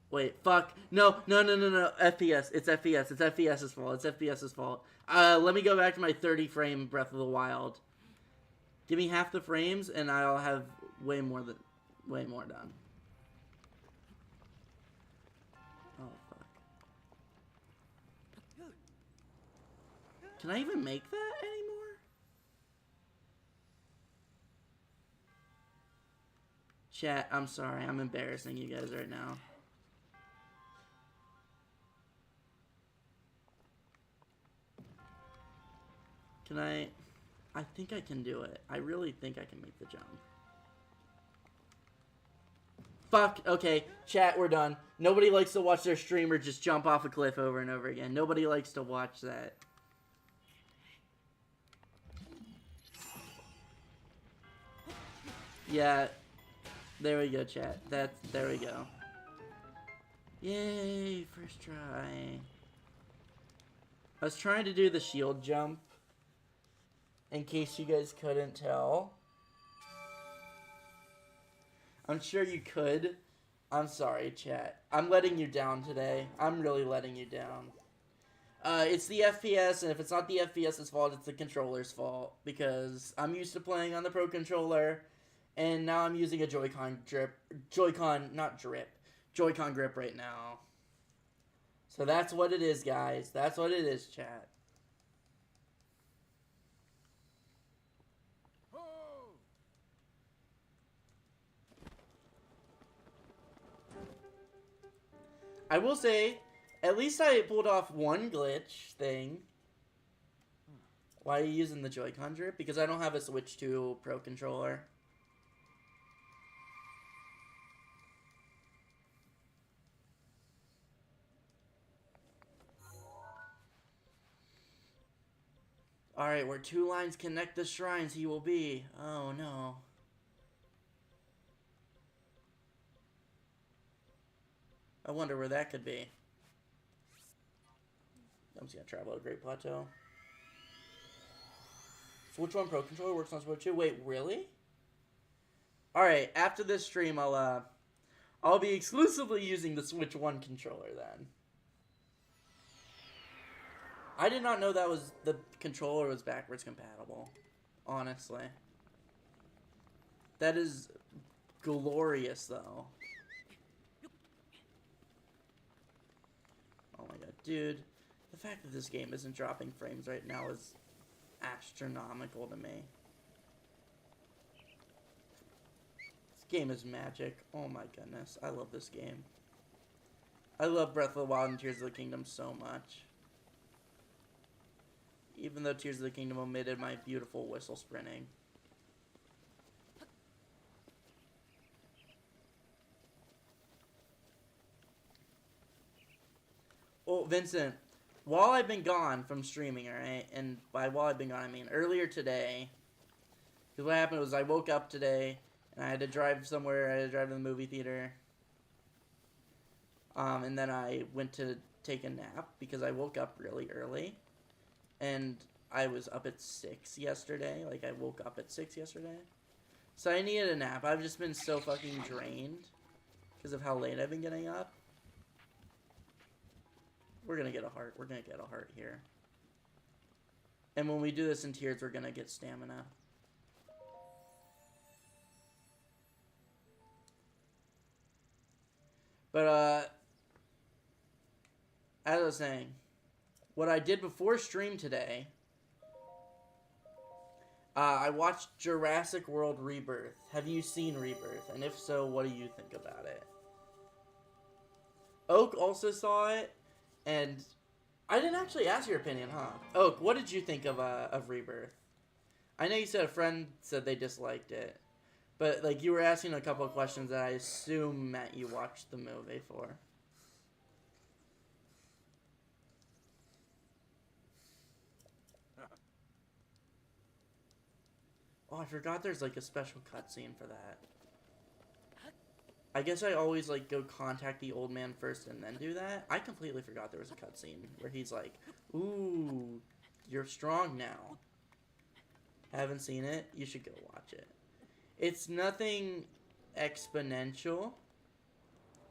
Wait, fuck. No. FPS. It's FPS. It's FPS's fault. It's FPS's fault. Let me go back to my 30 frame Breath of the Wild. Give me half the frames and I'll have way more done. Oh, fuck. Can I even make that anymore? Chat, I'm sorry. I'm embarrassing you guys right now. Can I think I can do it. I really think I can make the jump. Fuck, okay, chat, we're done. Nobody likes to watch their streamer just jump off a cliff over and over again. Nobody likes to watch that. Yeah, there we go, chat. There we go. Yay, first try. I was trying to do the shield jump. In case you guys couldn't tell. I'm sure you could. I'm sorry, chat. I'm letting you down today. I'm really letting you down. It's the FPS, and if it's not the FPS's fault, it's the controller's fault. Because I'm used to playing on the Pro Controller, and now I'm using a Joy-Con grip right now. So that's what it is, guys. That's what it is, chat. I will say, at least I pulled off one glitch thing. Why are you using the Joy-Con drip? Because I don't have a Switch 2 Pro Controller. Alright, where two lines connect the shrines, he will be. Oh no. I wonder where that could be. I'm just gonna travel to Great Plateau. Switch 1 Pro Controller works on Switch 2. Wait, really? Alright, after this stream, I'll be exclusively using the Switch 1 controller then. I did not know that the controller was backwards compatible. Honestly. That is glorious, though. Oh my god, dude. The fact that this game isn't dropping frames right now is astronomical to me. This game is magic. Oh my goodness. I love this game. I love Breath of the Wild and Tears of the Kingdom so much. Even though Tears of the Kingdom omitted my beautiful whistle sprinting. Oh, Vincent, while I've been gone from streaming, alright? And by while I've been gone, I mean earlier today. Because what happened was I woke up today, and I had to drive somewhere. I had to drive to the movie theater. And then I went to take a nap, because I woke up really early. And I was up at 6 yesterday. Like, I woke up at 6 yesterday. So I needed a nap. I've just been so fucking drained because of how late I've been getting up. We're gonna get a heart. We're gonna get a heart here. And when we do this in Tears, we're gonna get stamina. But, as I was saying, what I did before stream today I watched Jurassic World Rebirth. Have you seen Rebirth? And if so, what do you think about it? Oak also saw it, and I didn't actually ask your opinion, huh? Oak, what did you think of Rebirth? I know you said a friend said they disliked it, but like you were asking a couple of questions that I assume Matt you watched the movie for. Oh, I forgot there's like a special cutscene for that. I guess I always like go contact the old man first and then do that. I completely forgot there was a cutscene where he's like, "Ooh, you're strong now." Haven't seen it? You should go watch it. It's nothing exponential.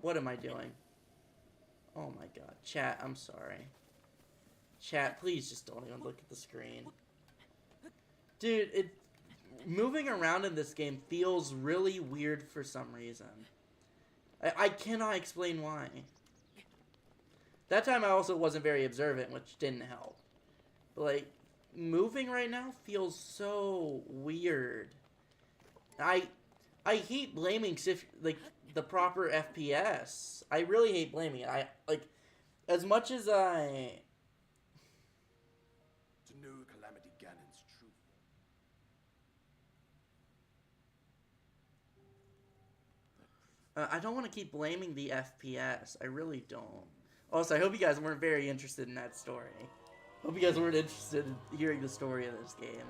What am I doing? Oh my god. Chat, I'm sorry. Chat, please just don't even look at the screen. Dude, moving around in this game feels really weird for some reason. I cannot explain why. That time I also wasn't very observant, which didn't help. But like, moving right now feels so weird. I hate blaming like the proper FPS. I really hate blaming it. I like as much as I To know Calamity Ganon's truth. I don't want to keep blaming the FPS. I really don't. Also, I hope you guys weren't very interested in that story. Hope you guys weren't interested in hearing the story of this game.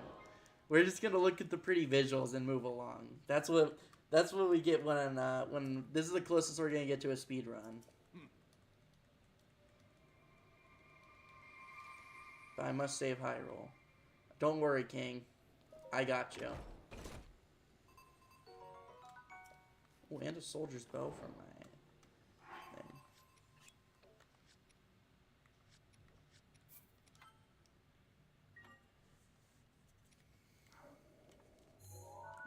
We're just gonna look at the pretty visuals and move along. That's what we get when this is the closest we're gonna get to a speed run. But I must save Hyrule. Don't worry, King. I got you. Oh, and a soldier's bow for my thing.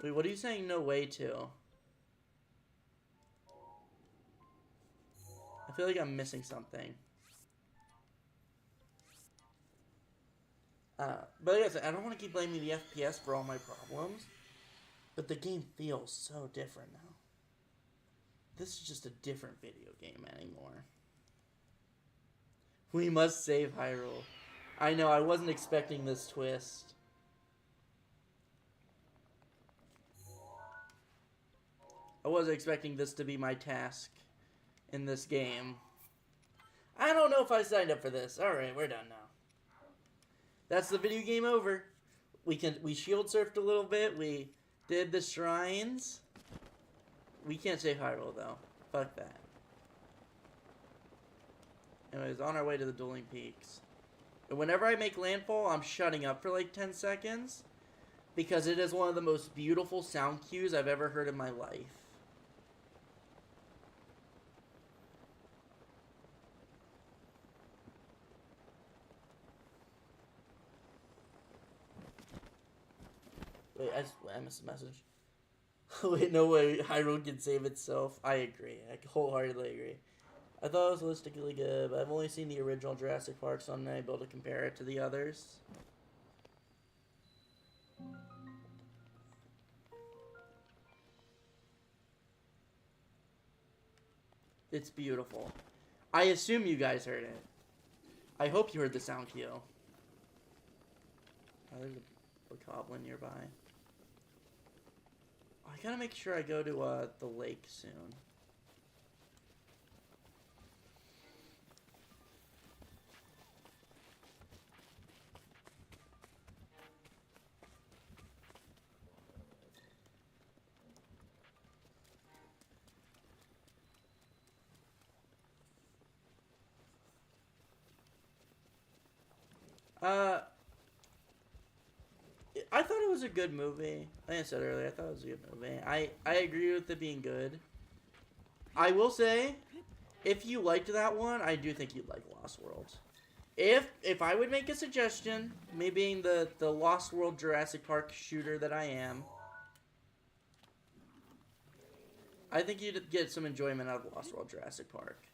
Wait, what are you saying no way to? I feel like I'm missing something. But like I said, I don't want to keep blaming the FPS for all my problems. But the game feels so different now. This is just a different video game anymore. We must save Hyrule. I know, I wasn't expecting this twist. I wasn't expecting this to be my task in this game. I don't know if I signed up for this. Alright, we're done now. That's the video game over. We shield surfed a little bit. We did the shrines. We can't save Hyrule though. Fuck that. Anyways, on our way to the Dueling Peaks. And whenever I make landfall, I'm shutting up for like 10 seconds. Because it is one of the most beautiful sound cues I've ever heard in my life. Wait, I missed a message. Wait, no way Hyrule can save itself. I agree. I wholeheartedly agree. I thought it was holistically good, but I've only seen the original Jurassic Park, so I'm not able to compare it to the others. It's beautiful. I assume you guys heard it. I hope you heard the sound cue. Oh, there's a goblin nearby. I gotta make sure I go to the lake soon. I thought it was a good movie. Like I said earlier, I thought it was a good movie. I agree with it being good. I will say, if you liked that one, I do think you'd like Lost World. If I would make a suggestion, me being the Lost World Jurassic Park shooter that I am, I think you'd get some enjoyment out of Lost World Jurassic Park.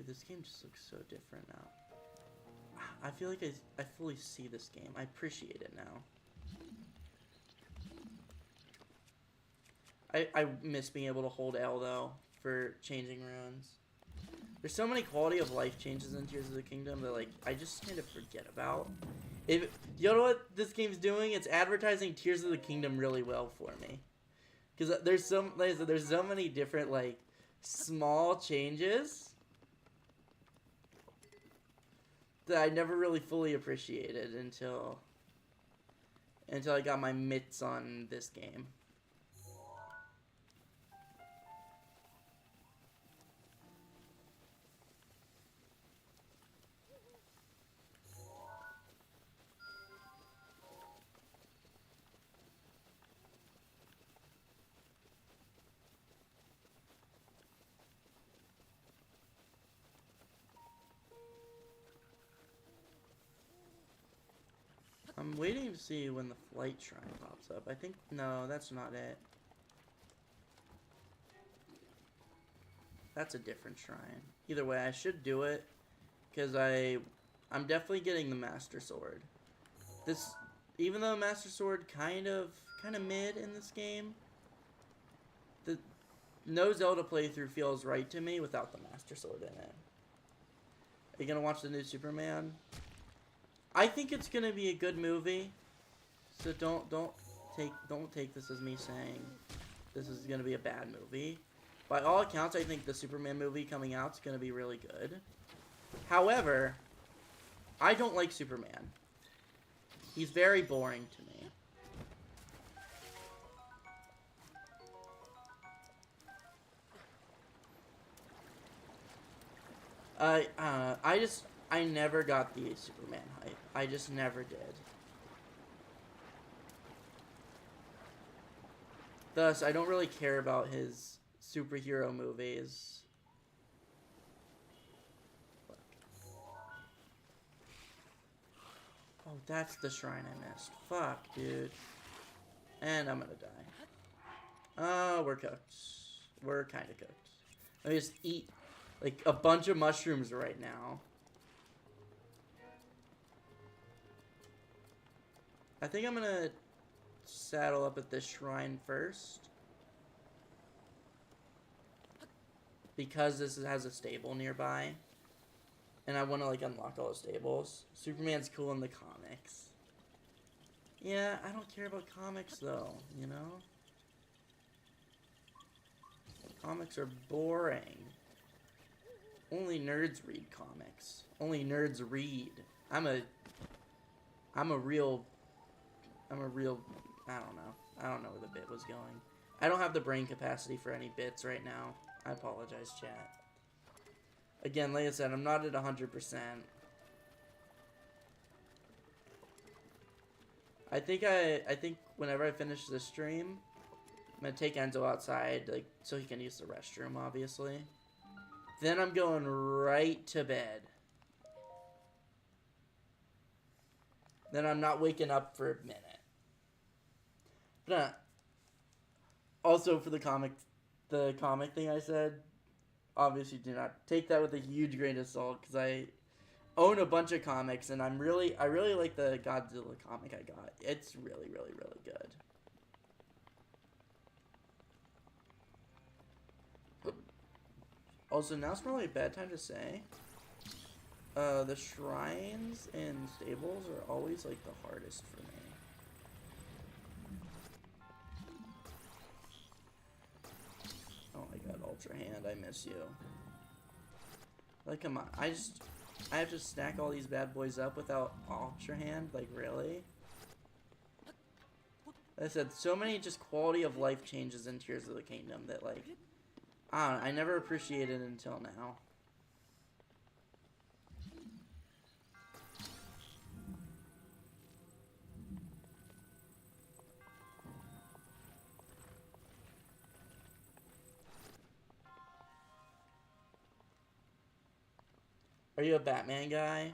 Dude, this game just looks so different now. I feel like I fully see this game. I appreciate it now. I miss being able to hold L, though, for changing runes. There's so many quality of life changes in Tears of the Kingdom that, like, I just kind of forget about. If you know what this game's doing? It's advertising Tears of the Kingdom really well for me. Because there's there's so many different, like, small changes that I never really fully appreciated until I got my mitts on this game. I'm waiting to see when the flight shrine pops up. I think, no, that's not it. That's a different shrine. Either way, I should do it, because I'm definitely getting the Master Sword. This, even though Master Sword kind of mid in this game, the no Zelda playthrough feels right to me without the Master Sword in it. Are you gonna watch the new Superman? I think it's gonna be a good movie, so don't take this as me saying this is gonna be a bad movie. By all accounts, I think the Superman movie coming out is gonna be really good. However, I don't like Superman. He's very boring to me. I never got the Superman hype. I just never did. Thus, I don't really care about his superhero movies. Look. Oh, that's the shrine I missed. Fuck, dude. And I'm gonna die. We're cooked. We're kinda cooked. Let me just eat, like, a bunch of mushrooms right now. I think I'm gonna saddle up at this shrine first, because this has a stable nearby, and I want to, like, unlock all the stables. Superman's cool in the comics. Yeah, I don't care about comics though, you know? Comics are boring. Only nerds read comics. Only nerds read. I'm a real, I don't know. I don't know where the bit was going. I don't have the brain capacity for any bits right now. I apologize, chat. Again, like I said, I'm not at 100%. I think whenever I finish this stream, I'm gonna take Enzo outside, like, so he can use the restroom, obviously. Then I'm going right to bed. Then I'm not waking up for a minute. But also for the comic thing I said, obviously do not take that with a huge grain of salt, because I own a bunch of comics, and I really like the Godzilla comic I got. It's really, really, really good. Also, now's probably a bad time to say, the shrines and stables are always, like, the hardest for me. Oh my god, Ultra Hand, I miss you. Like, come on, I have to stack all these bad boys up without Ultra Hand? Like, really? Like I said, so many just quality of life changes in Tears of the Kingdom that, like, I don't know, I never appreciated until now. Are you a Batman guy?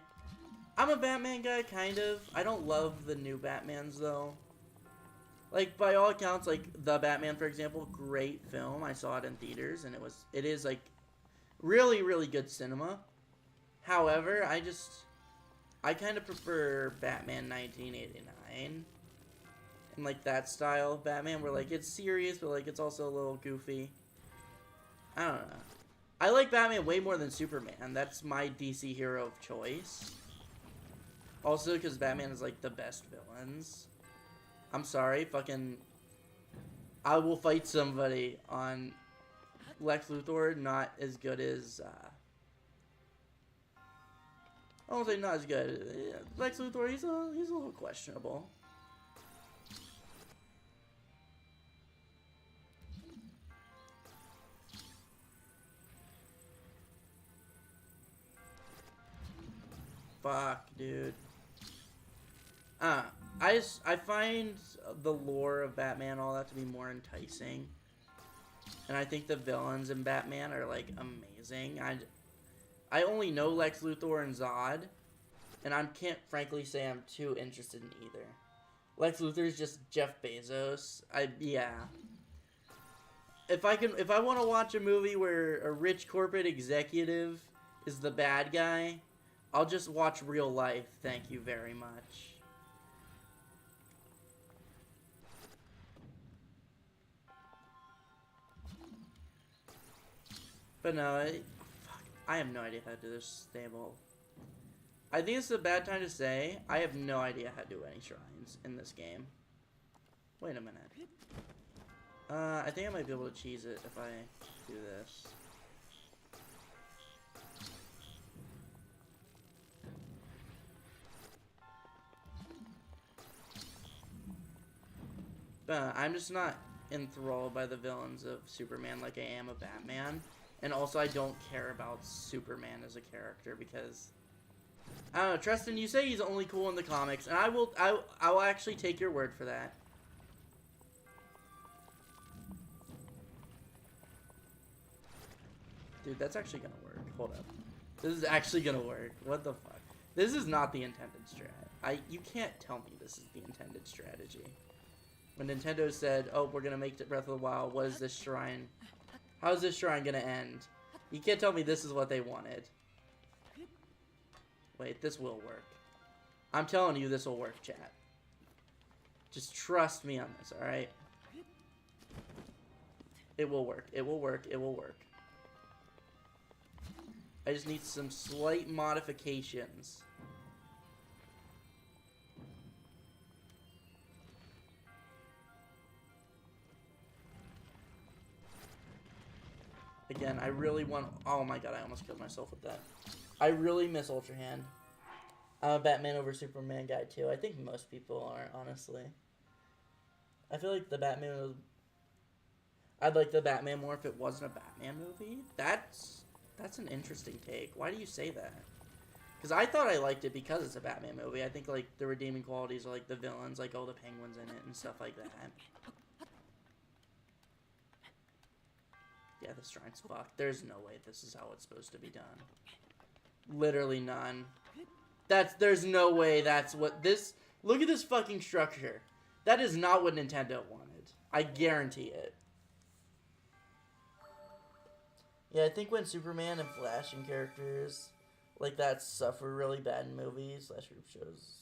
I'm a Batman guy, kind of. I don't love the new Batmans, though. Like, by all accounts, like, The Batman, for example, great film. I saw it in theaters, and it is, like, Really, really good cinema. However, I kind of prefer Batman 1989. And like that style of Batman where like it's serious, but like it's also a little goofy. I don't know. I like Batman way more than Superman. That's my DC hero of choice. Also, because Batman is like the best villains. I'm sorry, fucking... I will fight somebody on Lex Luthor, not as good as... I won't say not as good. Lex Luthor, he's a little questionable. Fuck, dude. I find the lore of Batman, all that, to be more enticing. And I think the villains in Batman are, like, amazing. I only know Lex Luthor and Zod, and I can't frankly say I'm too interested in either. Lex Luthor's just Jeff Bezos. Yeah. If I want to watch a movie where a rich corporate executive is the bad guy, I'll just watch Real Life, thank you very much. But no, fuck, I have no idea how to do this stable. I think it's a bad time to say, I have no idea how to do any shrines in this game. Wait a minute. I think I might be able to cheese it if I do this. But I'm just not enthralled by the villains of Superman like I am of Batman. And also I don't care about Superman as a character because... I don't know, Tristan, you say he's only cool in the comics, and I will actually take your word for that. Dude, that's actually gonna work. Hold up. This is actually gonna work. What the fuck? This is not the intended strat. You can't tell me this is the intended strategy. When Nintendo said, oh, we're gonna make Breath of the Wild, what is this shrine? How is this shrine gonna end? You can't tell me this is what they wanted. Wait, this will work. I'm telling you this will work, chat. Just trust me on this, alright? It will work. It will work. It will work. I just need some slight modifications. Again, I really want... Oh my god, I almost killed myself with that. I really miss Ultra Hand. I'm a Batman over Superman guy too. I think most people are, honestly. I feel like the Batman was... I'd like the Batman more if it wasn't a Batman movie. That's an interesting take. Why do you say that? Because I thought I liked it because it's a Batman movie. I think like the redeeming qualities are like the villains, like all the penguins in it and stuff like that. Yeah, the shrine's fucked. There's no way this is how it's supposed to be done. Literally none. There's no way that's what this... Look at this fucking structure. That is not what Nintendo wanted. I guarantee it. Yeah, I think when Superman and Flash and characters like that suffer really bad in movies / group shows...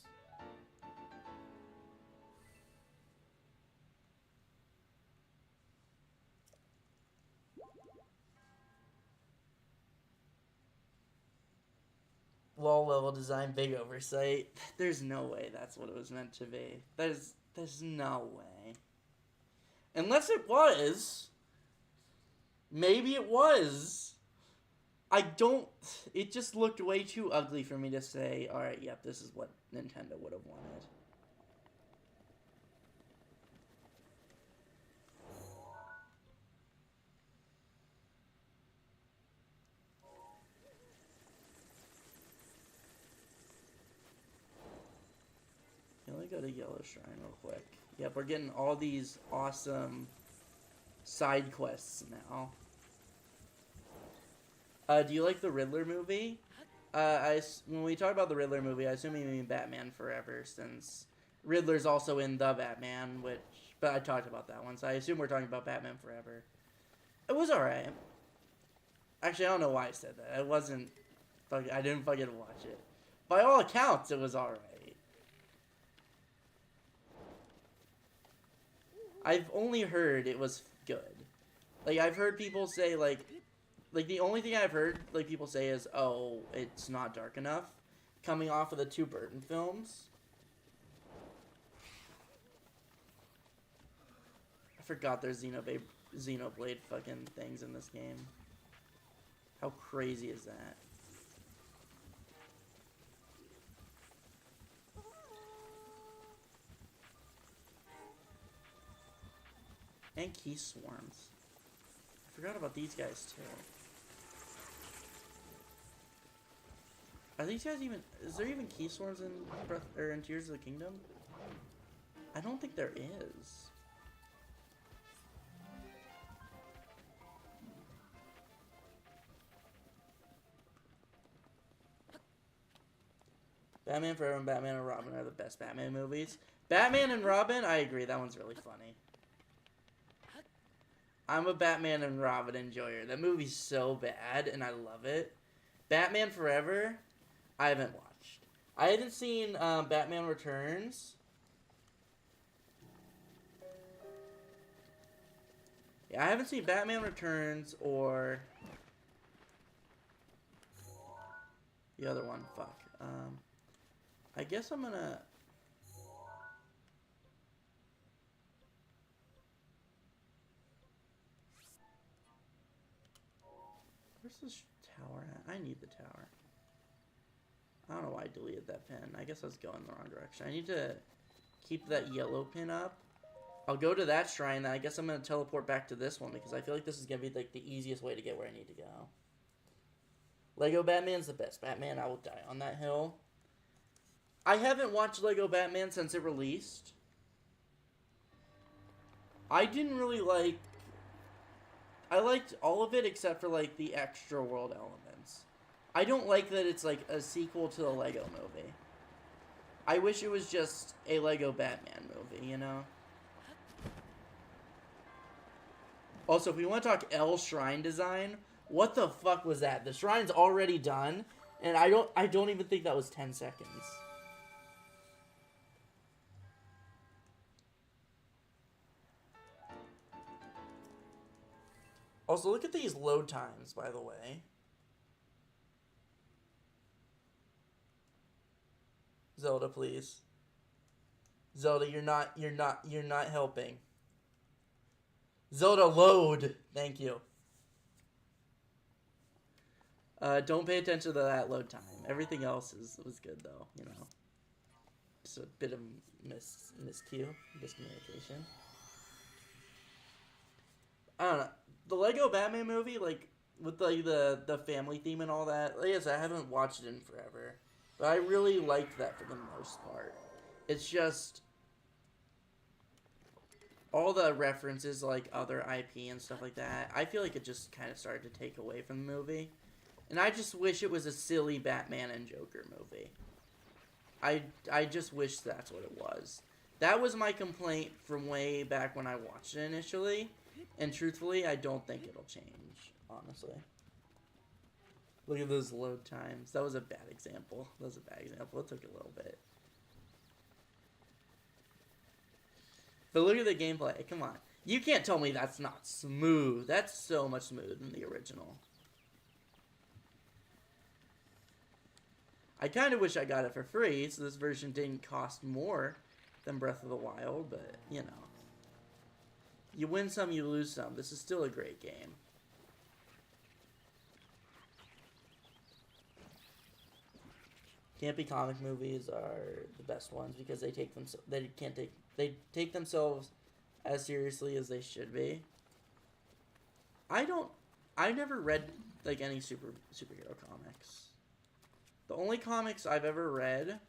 Wall level design, big oversight. There's no way that's what it was meant to be. There's no way. Unless it was. Maybe it was. I don't... It just looked way too ugly for me to say, alright, yep, this is what Nintendo would have wanted. Let me go to Yellow Shrine real quick. Yep, we're getting all these awesome side quests now. Do you like the Riddler movie? When we talk about the Riddler movie, I assume you mean Batman Forever, since Riddler's also in The Batman, but I talked about that one, so I assume we're talking about Batman Forever. It was alright. Actually, I don't know why I said that. It wasn't. I didn't fucking watch it. By all accounts, it was alright. I've only heard it was good. Like, I've heard people say, like the only thing I've heard, like, people say is, oh, it's not dark enough. Coming off of the two Burton films. I forgot there's Xenoblade fucking things in this game. How crazy is that? And key swarms. I forgot about these guys too. Are these guys even? Is there even key swarms in in Tears of the Kingdom? I don't think there is. Batman Forever and Batman and Robin are the best Batman movies. Batman and Robin, I agree. That one's really funny. I'm a Batman and Robin enjoyer. That movie's so bad, and I love it. Batman Forever, I haven't watched. I haven't seen Batman Returns. Yeah, I haven't seen Batman Returns or the other one. Fuck. I guess I'm gonna. Where's this tower at? I need the tower. I don't know why I deleted that pin. I guess I was going the wrong direction. I need to keep that yellow pin up. I'll go to that shrine, then I guess I'm going to teleport back to this one because I feel like this is going to be like the easiest way to get where I need to go. Lego Batman's the best Batman. I will die on that hill. I haven't watched Lego Batman since it released. I didn't really like... I liked all of it except for like the extra world elements. I don't like that it's like a sequel to the Lego movie. I wish it was just a Lego Batman movie, you know? Also, if we want to talk L shrine design, what the fuck was that? The shrine's already done, and I don't even think that was 10 seconds. Also, look at these load times, by the way. Zelda, please. Zelda, you're not helping. Zelda, load. Thank you. Don't pay attention to that load time. Everything else was good though, you know. Just a bit of miscommunication. I don't know. The Lego Batman movie, like with like the family theme and all that. Like I said, I haven't watched it in forever, but I really liked that for the most part. It's just all the references, like other IP and stuff like that. I feel like it just kind of started to take away from the movie, and I just wish it was a silly Batman and Joker movie. I just wish that's what it was. That was my complaint from way back when I watched it initially. And truthfully, I don't think it'll change, honestly. Look at those load times. That was a bad example. That was a bad example. It took a little bit. But look at the gameplay. Come on. You can't tell me that's not smooth. That's so much smoother than the original. I kind of wish I got it for free, so this version didn't cost more than Breath of the Wild, but, you know. You win some, you lose some. This is still a great game. Campy comic movies are the best ones because they take themselves as seriously as they should be. I never read like any superhero comics. The only comics I've ever read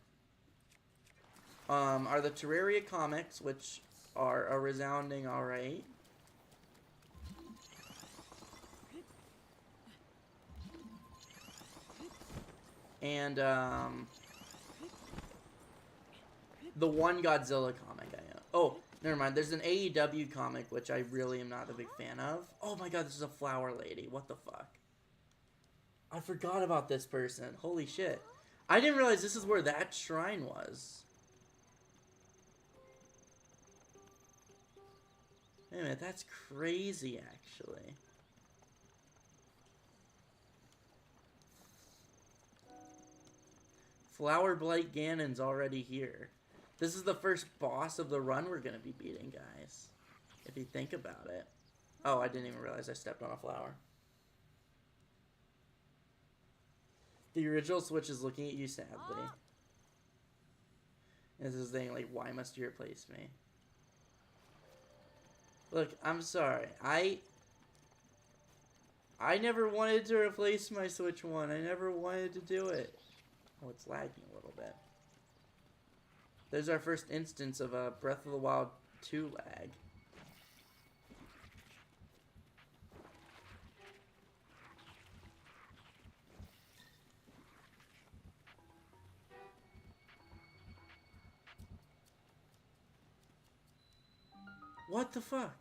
are the Terraria comics, which are a resounding alright. And the one Godzilla comic I own. Oh, never mind. There's an AEW comic which I really am not a big fan of. Oh my god, this is a flower lady. What the fuck? I forgot about this person. Holy shit. I didn't realize this is where that shrine was. Wait a minute, that's crazy, actually. Flower Blight Ganon's already here. This is the first boss of the run we're gonna be beating, guys. If you think about it. Oh, I didn't even realize I stepped on a flower. The original Switch is looking at you sadly. This is saying, like, why must you replace me? Look, I'm sorry. I never wanted to replace my Switch 1. I never wanted to do it. Oh, it's lagging a little bit. There's our first instance of a Breath of the Wild 2 lag. What the fuck?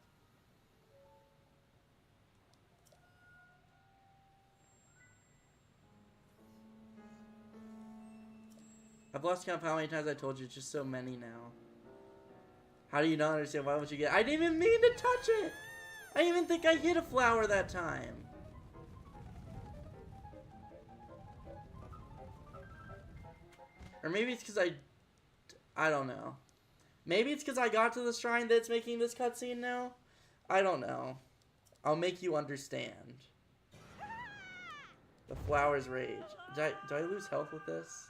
I've lost count of how many times I told you, it's just so many now. How do you not understand? Why would you get... I didn't even mean to touch it! I didn't even think I hit a flower that time. Or maybe it's because I don't know. Maybe it's because I got to the shrine that's making this cutscene now? I don't know. I'll make you understand. The flower's rage. Do I lose health with this?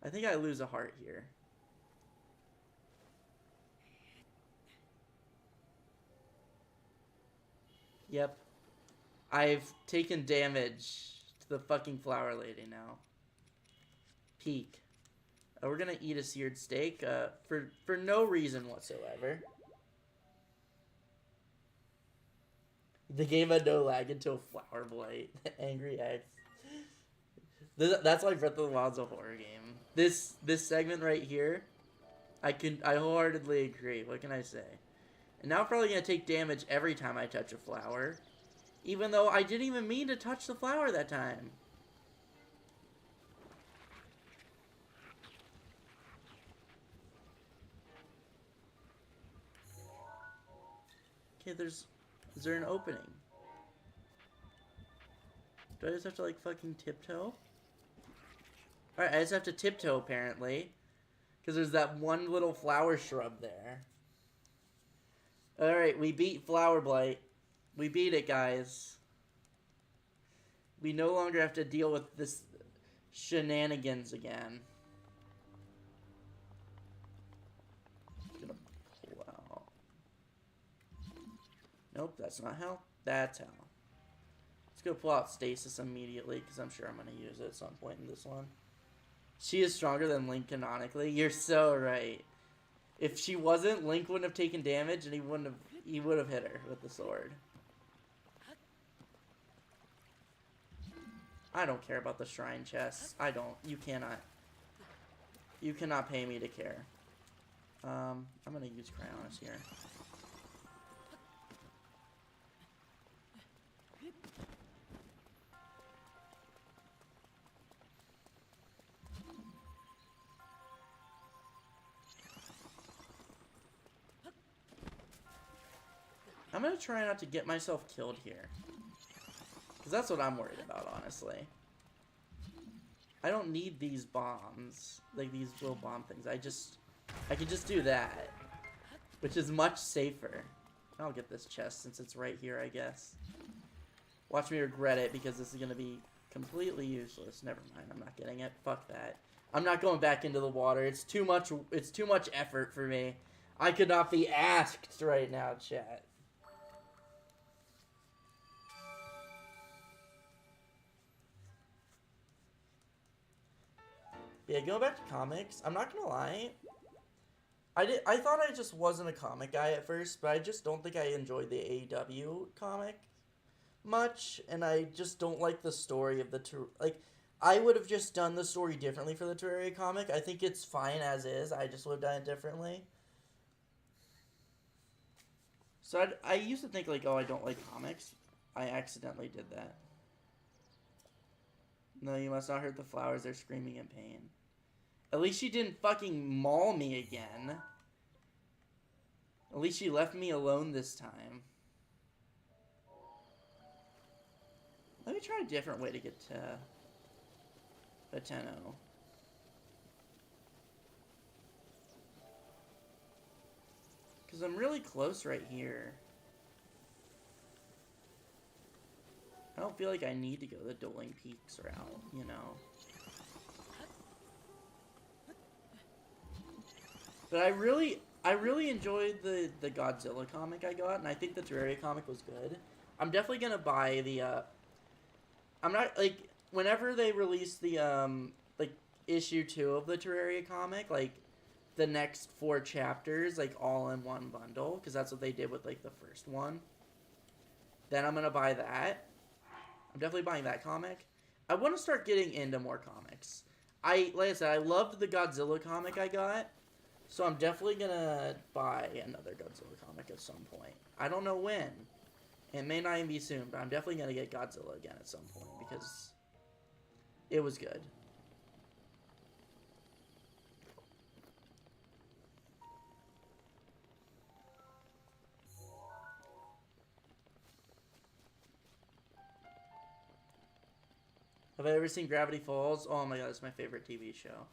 I think I lose a heart here. Yep. I've taken damage to the fucking flower lady now. Peak. We're gonna eat a seared steak for no reason whatsoever. The game had no lag until Flower Blight. Angry X. That's why Breath of the Wild's a horror game. This segment right here, I wholeheartedly agree. What can I say? And now I'm probably gonna take damage every time I touch a flower, even though I didn't even mean to touch the flower that time. Okay, is there an opening? Do I just have to, like, fucking tiptoe? Alright, I just have to tiptoe, apparently. Because there's that one little flower shrub there. Alright, we beat Flower Blight. We beat it, guys. We no longer have to deal with this shenanigans again. Nope, that's not hell. That's hell. Let's go pull out Stasis immediately, because I'm sure I'm going to use it at some point in this one. She is stronger than Link canonically. You're so right. If she wasn't, Link wouldn't have taken damage, and he would have hit her with the sword. I don't care about the shrine chests. I don't. You cannot. You cannot pay me to care. I'm going to use Cryonis here. I'm gonna try not to get myself killed here. Because that's what I'm worried about, honestly. I don't need these bombs. Like, these will bomb things. I could just do that. Which is much safer. I'll get this chest since it's right here, I guess. Watch me regret it because this is gonna be completely useless. Never mind, I'm not getting it. Fuck that. I'm not going back into the water. It's too much effort for me. I could not be asked right now, chat. Yeah, going back to comics, I'm not gonna lie. I thought I just wasn't a comic guy at first, but I just don't think I enjoyed the AEW comic much, and I just don't like the story of the like. I would have just done the story differently for the Terraria comic. I think it's fine as is. I just would have done it differently. So I used to think, like, oh, I don't like comics. I accidentally did that. No, you must not hurt the flowers. They're screaming in pain. At least she didn't fucking maul me again. At least she left me alone this time. Let me try a different way to get to Pateno. Because I'm really close right here. I don't feel like I need to go the Dueling Peaks route, you know. But I really enjoyed the Godzilla comic I got, and I think the Terraria comic was good. I'm definitely gonna buy the, I'm not, like, whenever they release the, like, issue 2 of the Terraria comic, like, the next 4 chapters, like, all in one bundle, because that's what they did with, like, the first one. Then I'm gonna buy that. I'm definitely buying that comic. I want to start getting into more comics. Like I said, I loved the Godzilla comic I got, so I'm definitely gonna buy another Godzilla comic at some point. I don't know when. It may not even be soon, but I'm definitely gonna get Godzilla again at some point because it was good. Have I ever seen Gravity Falls? Oh my god, it's my favorite TV show.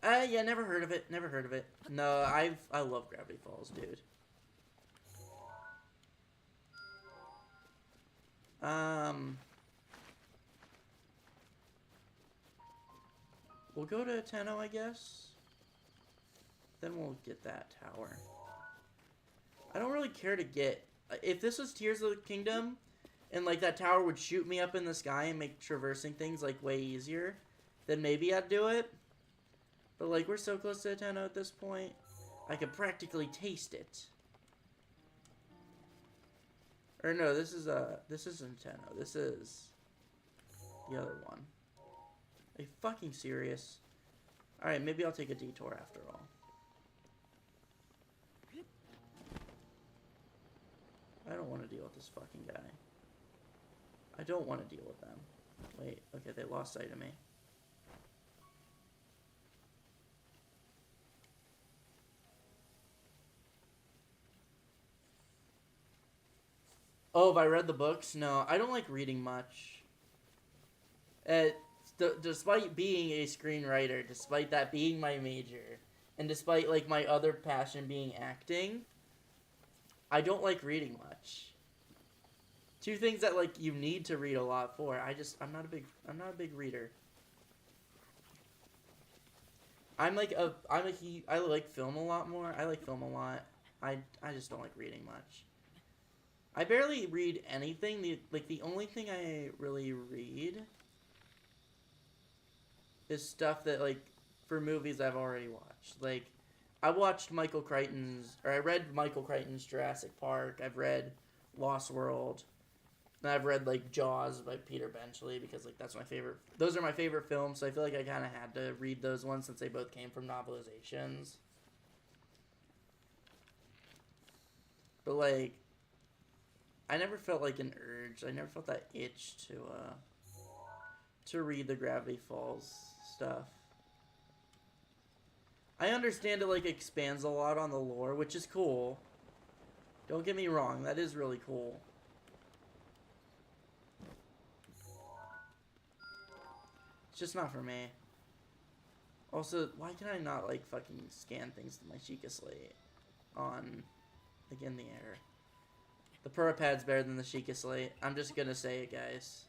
Yeah, never heard of it. Never heard of it. No, I love Gravity Falls, dude. We'll go to Tenno, I guess. Then we'll get that tower. I don't really care to get... If this was Tears of the Kingdom, and, like, that tower would shoot me up in the sky and make traversing things, like, way easier, then maybe I'd do it. But, like, we're so close to Tenno at this point, I could practically taste it. Or no, this isn't Tenno. This is the other one. Are you fucking serious? Alright, maybe I'll take a detour after all. I don't want to deal with this fucking guy. I don't want to deal with them. Wait, okay, they lost sight of me. Oh, have I read the books? No, I don't like reading much. Despite being a screenwriter, despite that being my major, and despite, like, my other passion being acting, I don't like reading much. Two things that, like, you need to read a lot for. I'm not a big reader. I like film a lot more. I like film a lot. I just don't like reading much. I barely read anything. The only thing I really read is stuff that, like, for movies I've already watched. Like, I read Michael Crichton's Jurassic Park. I've read Lost World. And I've read, like, Jaws by Peter Benchley because, like, those are my favorite films, so I feel like I kind of had to read those ones since they both came from novelizations. But, like, I never felt, like, an urge. I never felt that itch to read the Gravity Falls stuff. I understand it, like, expands a lot on the lore, which is cool. Don't get me wrong, that is really cool. It's just not for me. Also, why can I not, like, fucking scan things to my Sheikah Slate on, like, in the air? The Purapad's better than the Sheikah Slate. I'm just gonna say it, guys.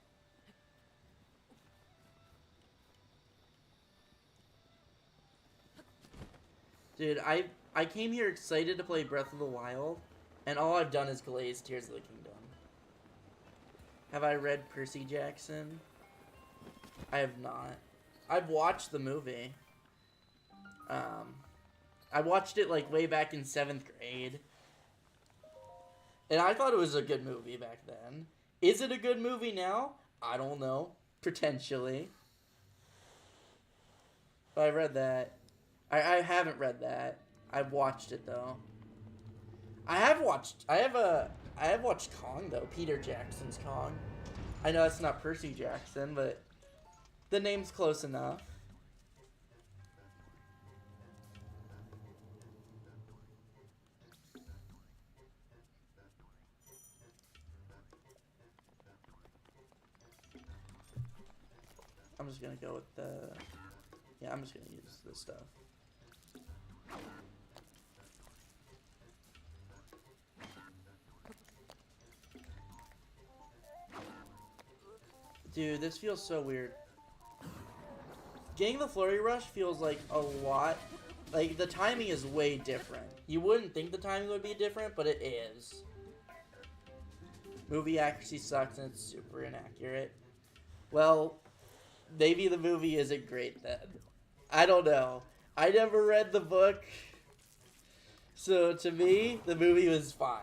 Dude, I came here excited to play Breath of the Wild, and all I've done is glaze Tears of the Kingdom. Have I read Percy Jackson? I have not. I've watched the movie. I watched it, like, way back in 7th grade. And I thought it was a good movie back then. Is it a good movie now? I don't know. Potentially. But I read that. I haven't read that. I've watched it, though. I have watched Kong though. Peter Jackson's Kong. I know it's not Percy Jackson, but the name's close enough. I'm just gonna go with the... Yeah, I'm just gonna use this stuff. Dude, this feels so weird. Getting the Flurry Rush feels like a lot... Like, the timing is way different. You wouldn't think the timing would be different, but it is. Movie accuracy sucks and it's super inaccurate. Well, maybe the movie isn't great then. I don't know. I never read the book. So to me, the movie was fine.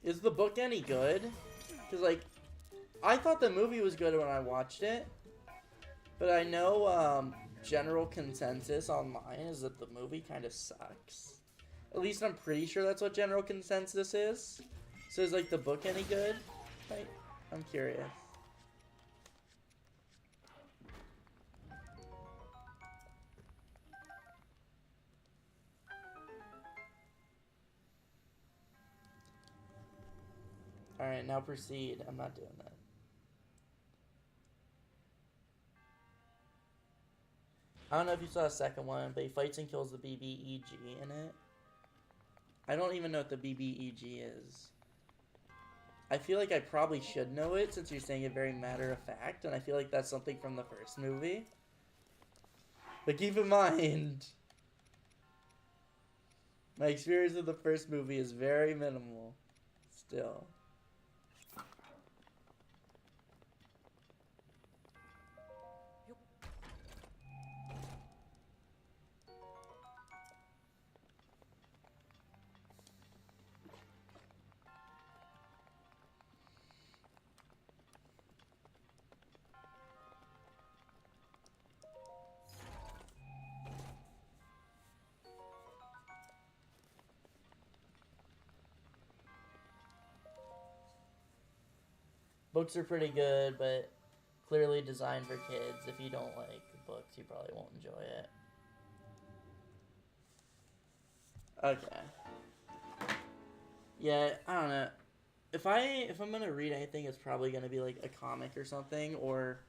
Is the book any good? Because, like, I thought the movie was good when I watched it. But I know, general consensus online is that the movie kind of sucks. At least I'm pretty sure that's what general consensus is. So is, like, the book any good? Like, I'm curious. Alright, now proceed. I'm not doing that. I don't know if you saw the second one, but he fights and kills the BBEG in it. I don't even know what the BBEG is. I feel like I probably should know it since you're saying it very matter of fact, and I feel like that's something from the first movie. But keep in mind, my experience with the first movie is very minimal. Still. Books are pretty good, but clearly designed for kids. If you don't like books, you probably won't enjoy it. Okay. Yeah, I don't know. If I'm gonna read anything, it's probably gonna be like a comic or something, or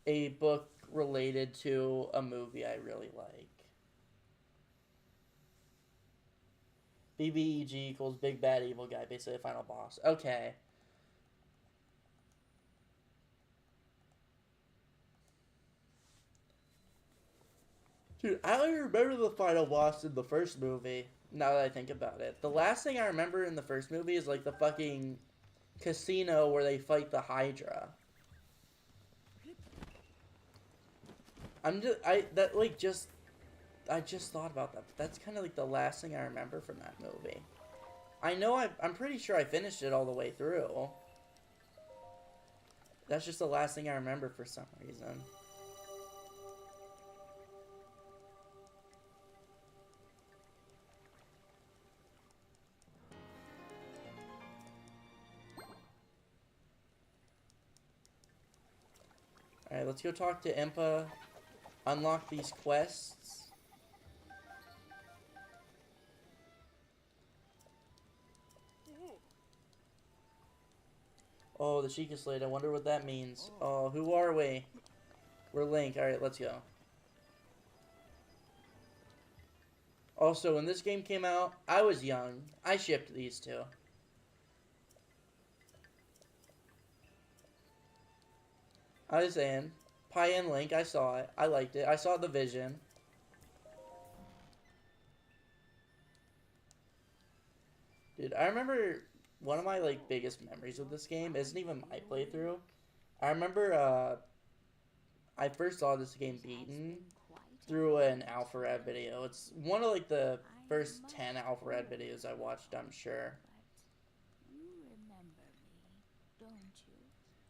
a book related to a movie I really like. BBEG equals Big Bad Evil Guy, basically a final boss. Okay. Dude, I don't even remember the final boss in the first movie, now that I think about it. The last thing I remember in the first movie is, like, the fucking casino where they fight the Hydra. I just thought about that, but that's kind of, like, the last thing I remember from that movie. I know I'm pretty sure I finished it all the way through. That's just the last thing I remember for some reason. Alright, let's go talk to Impa. Unlock these quests. Oh, the Sheikah Slate. I wonder what that means. Oh, who are we? We're Link. Alright, let's go. Also, when this game came out, I was young. I shipped these two. I was saying, Pi and Link, I saw it. I liked it. I saw the vision. Dude, I remember one of my, like, biggest memories of this game isn't even my playthrough. I remember, I first saw this game beaten through an Alpharad video. It's one of like the first 10 Alpharad videos I watched, I'm sure. But you remember me,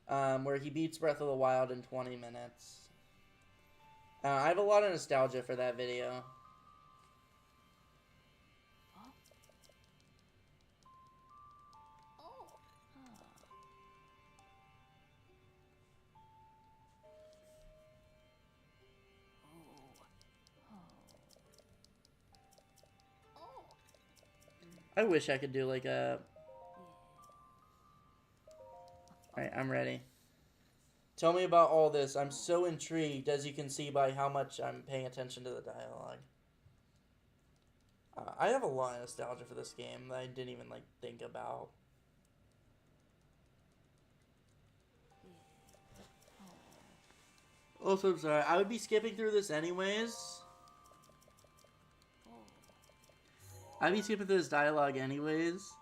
don't you? Where he beats Breath of the Wild in 20 minutes. I have a lot of nostalgia for that video. I wish I could do like a... Alright, I'm ready. Tell me about all this. I'm so intrigued, as you can see by how much I'm paying attention to the dialogue. I have a lot of nostalgia for this game that I didn't even like think about. Also, I'm sorry. I would be skipping through this anyways. I'd be skipping through this dialogue anyways.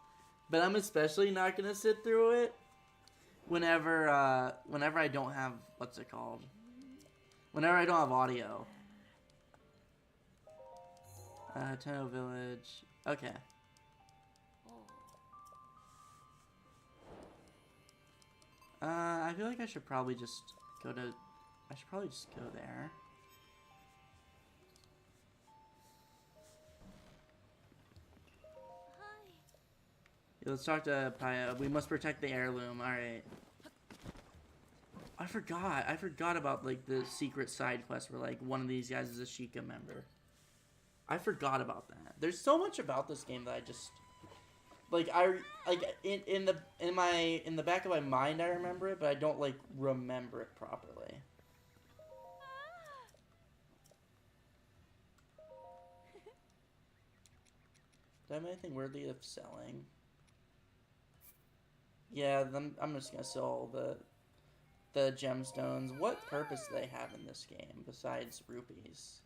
But I'm especially not going to sit through it whenever I don't have... What's it called? Whenever I don't have audio. Tenno Village. Okay. I feel like I should probably just go to... I should probably just go there. Hi. Yeah, let's talk to Paya. We must protect the heirloom. Alright. I forgot about, like, the secret side quest where, like, one of these guys is a Sheikah member. I forgot about that. There's so much about this game that I just... Like, in the back of my mind I remember it, but I don't, like, remember it properly. Do I have anything worthy of selling? Yeah, I'm just gonna sell all the gemstones. What purpose do they have in this game besides rupees?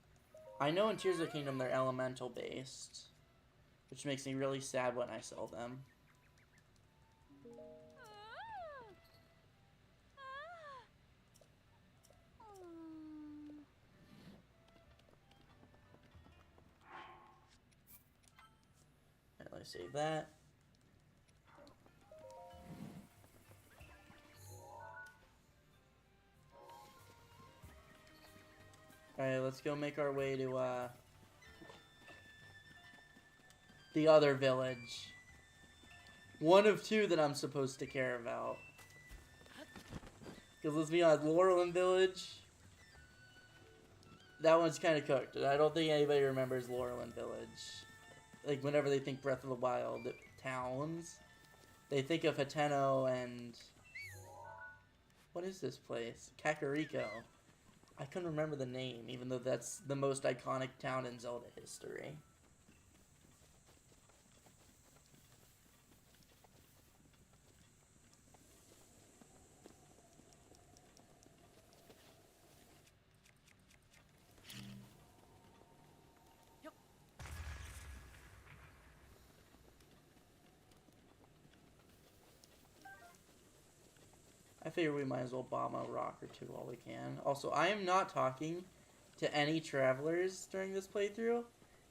I know in Tears of the Kingdom they're elemental based, which makes me really sad when I sell them. Alright, let me save that. Alright, let's go make our way to, the other village. One of two that I'm supposed to care about. Because let's be honest, Laurelin Village, that one's kind of cooked. And I don't think anybody remembers Laurelin Village. Like, whenever they think Breath of the Wild towns, they think of Hateno and... What is this place? Kakariko. I couldn't remember the name, even though that's the most iconic town in Zelda history. I figure we might as well bomb a rock or two while we can. Also, I am not talking to any travelers during this playthrough,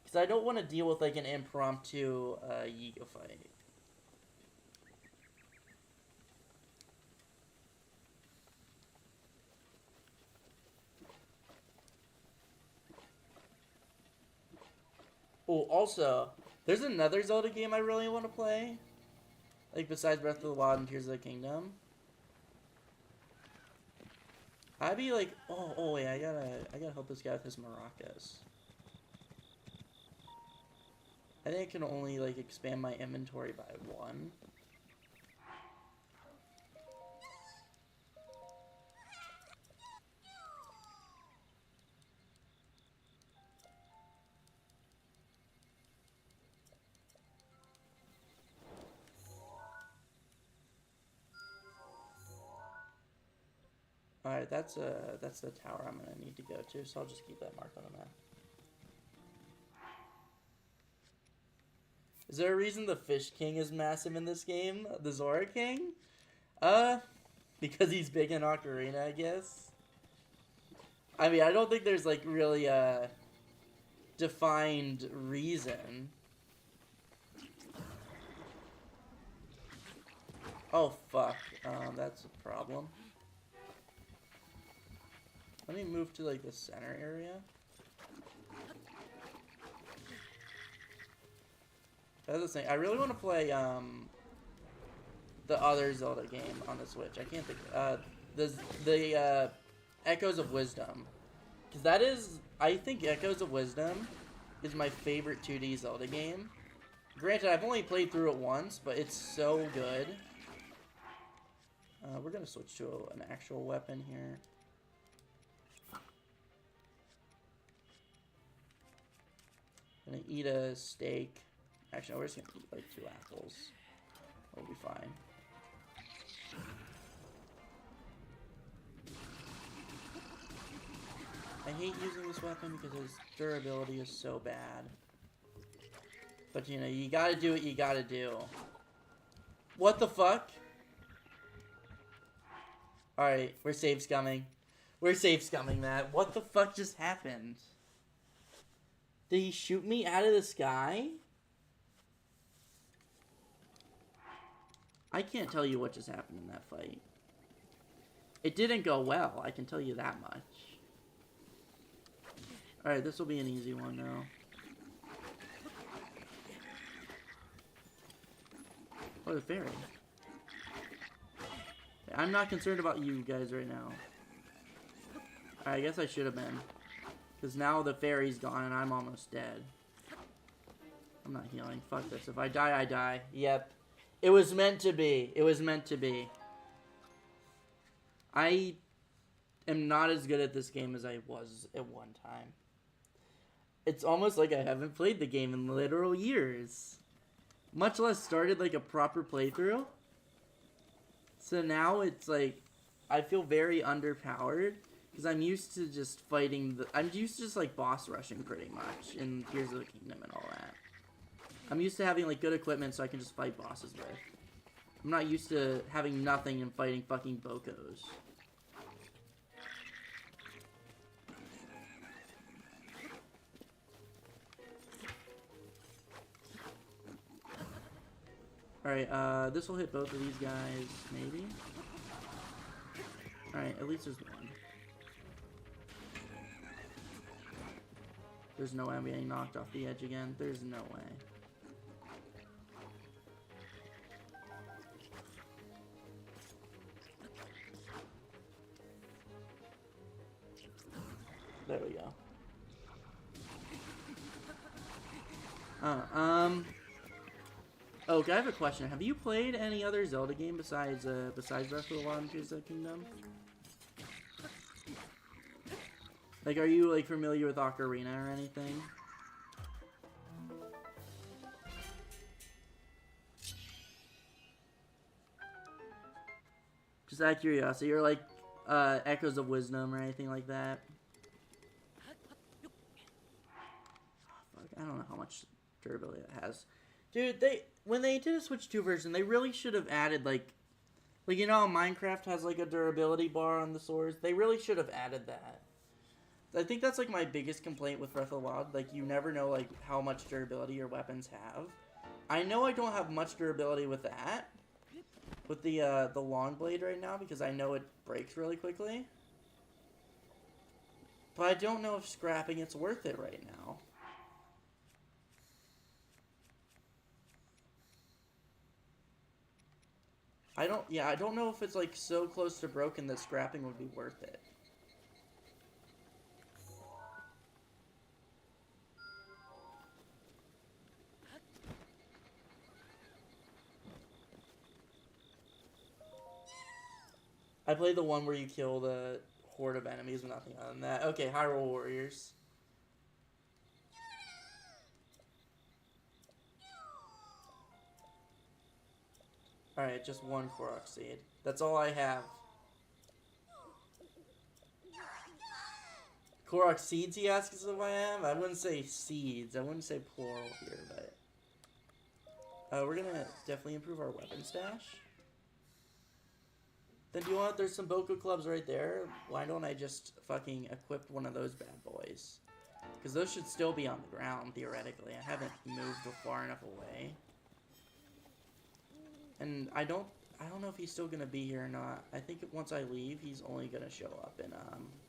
because I don't want to deal with, like, an impromptu Yiga fight. Oh, also, there's another Zelda game I really want to play, like, besides Breath of the Wild and Tears of the Kingdom. I'd be like, oh wait, I gotta help this guy with his maracas. I think I can only, like, expand my inventory by one. Alright, that's the tower I'm gonna need to go to, so I'll just keep that marked on the map. Is there a reason the Fish King is massive in this game? The Zora King? Because he's big in Ocarina, I guess. I mean, I don't think there's like really a defined reason. Oh fuck, that's a problem. Let me move to like the center area. That's the thing. I really want to play the other Zelda game on the Switch. I can't think. The Echoes of Wisdom, because that is, I think Echoes of Wisdom is my favorite 2D Zelda game. Granted, I've only played through it once, but it's so good. We're gonna switch to an actual weapon here. Gonna eat a steak. Actually, no, we're just gonna eat like 2 apples. We'll be fine. I hate using this weapon because its durability is so bad. But you know, you gotta do what you gotta do. What the fuck? Alright, we're safe scumming. We're safe scumming, Matt. What the fuck just happened? Did he shoot me out of the sky? I can't tell you what just happened in that fight. It didn't go well, I can tell you that much. Alright, this will be an easy one now. Oh, the fairy. I'm not concerned about you guys right now. I guess I should have been. Because now the fairy's gone and I'm almost dead. I'm not healing. Fuck this. If I die, I die. Yep. It was meant to be. It was meant to be. I am not as good at this game as I was at one time. It's almost like I haven't played the game in literal years. Much less started like a proper playthrough. So now it's like, I feel very underpowered. Because I'm used to just fighting I'm used to just like boss rushing pretty much. In Tears of the Kingdom and all that. I'm used to having like good equipment so I can just fight bosses with. I'm not used to having nothing and fighting fucking Bokos. Alright, this will hit both of these guys, maybe? Alright, at least there's one. There's no way I'm getting knocked off the edge again. There's no way. There we go. Oh, I have a question. Have you played any other Zelda game besides Breath of the Wild and Tears of the Kingdom? Like, are you like familiar with Ocarina or anything? Just out of curiosity, or like Echoes of Wisdom or anything like that? Fuck, I don't know how much durability it has. Dude, when they did a Switch 2 version, they really should have added like you know how Minecraft has like a durability bar on the swords? They really should have added that. I think that's like my biggest complaint with Breath of the Wild. Like, you never know like how much durability your weapons have. I know I don't have much durability with that, with the long blade right now, because I know it breaks really quickly. But I don't know if scrapping it's worth it right now. I don't know if it's like so close to broken that scrapping would be worth it. I played the one where you kill the horde of enemies with nothing other than that. Okay, Hyrule Warriors. Alright, just one Korok seed. That's all I have. Korok seeds, he asks if I am? I wouldn't say seeds. I wouldn't say plural here, but... we're gonna definitely improve our weapon stash. Then do you want, there's some Boku clubs right there. Why don't I just fucking equip one of those bad boys? Because those should still be on the ground, theoretically. I haven't moved far enough away. And I don't know if he's still going to be here or not. I think once I leave, he's only going to show up in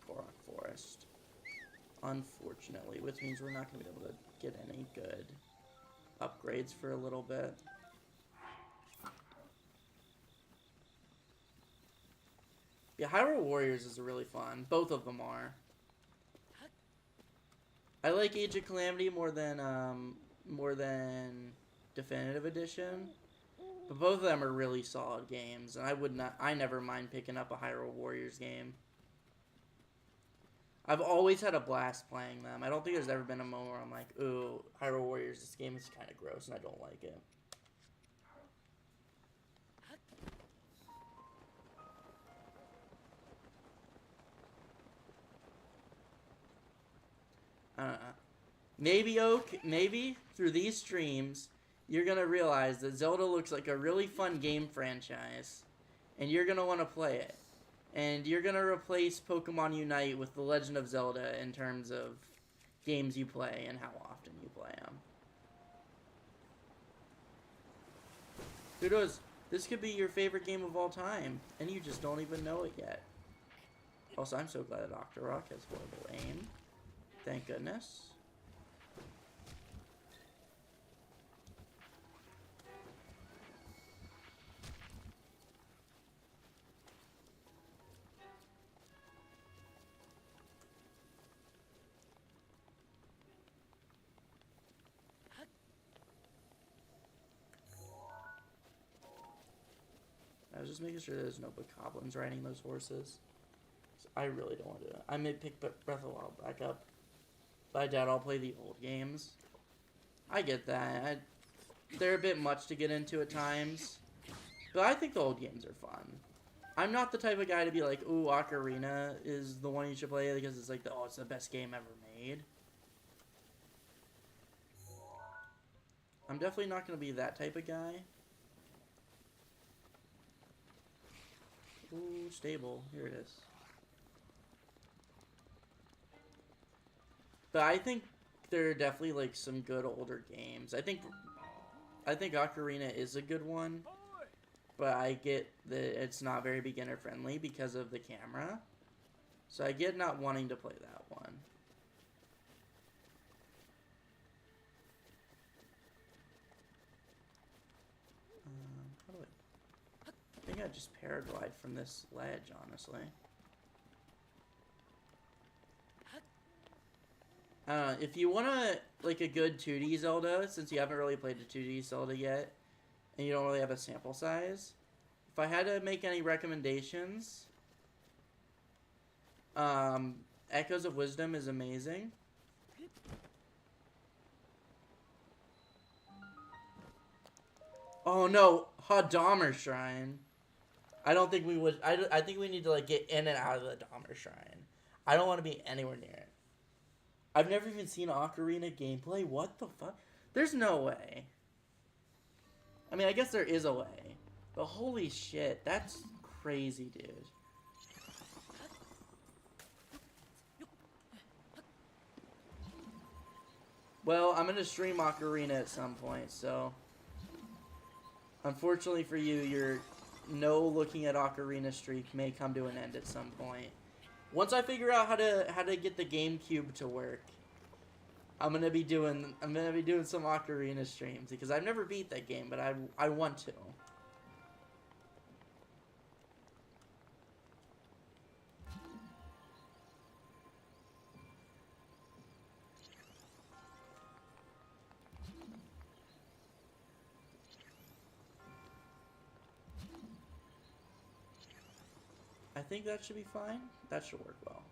Korok Forest. Unfortunately, which means we're not going to be able to get any good upgrades for a little bit. Yeah, Hyrule Warriors is really fun. Both of them are. I like Age of Calamity more than Definitive Edition, but both of them are really solid games, and I never mind picking up a Hyrule Warriors game. I've always had a blast playing them. I don't think there's ever been a moment where I'm like, ooh, Hyrule Warriors, this game is kind of gross and I don't like it. Maybe, Oak, maybe through these streams, you're going to realize that Zelda looks like a really fun game franchise, and you're going to want to play it. And you're going to replace Pokemon Unite with The Legend of Zelda in terms of games you play and how often you play them. Who knows? This could be your favorite game of all time, and you just don't even know it yet. Also, I'm so glad that Octorok has horrible aim. Thank goodness. I was just making sure there's no bokoblins riding those horses. I really don't want to do it. I may pick Breath of the Wild back up, but I doubt I'll play the old games. I get that. They're a bit much to get into at times, but I think the old games are fun. I'm not the type of guy to be like, ooh, Ocarina is the one you should play because it's like, it's the best game ever made. I'm definitely not going to be that type of guy. Ooh, stable. Here it is. But I think there are definitely like some good older games. I think Ocarina is a good one, but I get that it's not very beginner friendly because of the camera. So I get not wanting to play that one. How do I think I just paraglide from this ledge, honestly. If you want like a good 2D Zelda, since you haven't really played a 2D Zelda yet, and you don't really have a sample size, if I had to make any recommendations, Echoes of Wisdom is amazing. Oh no, Dahmer Shrine. I don't think we would. I think we need to like get in and out of the Dahmer Shrine. I don't want to be anywhere near it. I've never even seen Ocarina gameplay. What the fuck? There's no way. I mean, I guess there is a way. But holy shit, that's crazy, dude. Well, I'm gonna stream Ocarina at some point, so... Unfortunately for you, your no looking at Ocarina streak may come to an end at some point. Once I figure out how to get the GameCube to work, I'm gonna be doing some Ocarina streams because I've never beat that game, but I want to. I think that should be fine. That should work well.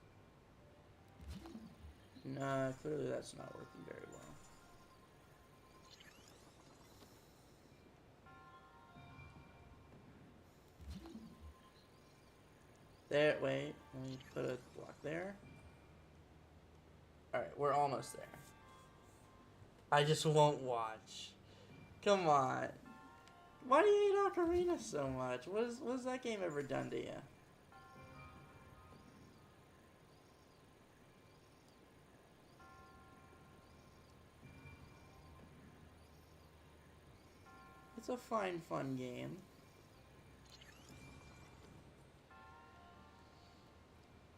Nah, clearly that's not working very well. There, wait, let me put a block there. Alright, we're almost there. I just won't watch. Come on. Why do you hate Ocarina so much? What has that game ever done to you? It's a fine, fun game.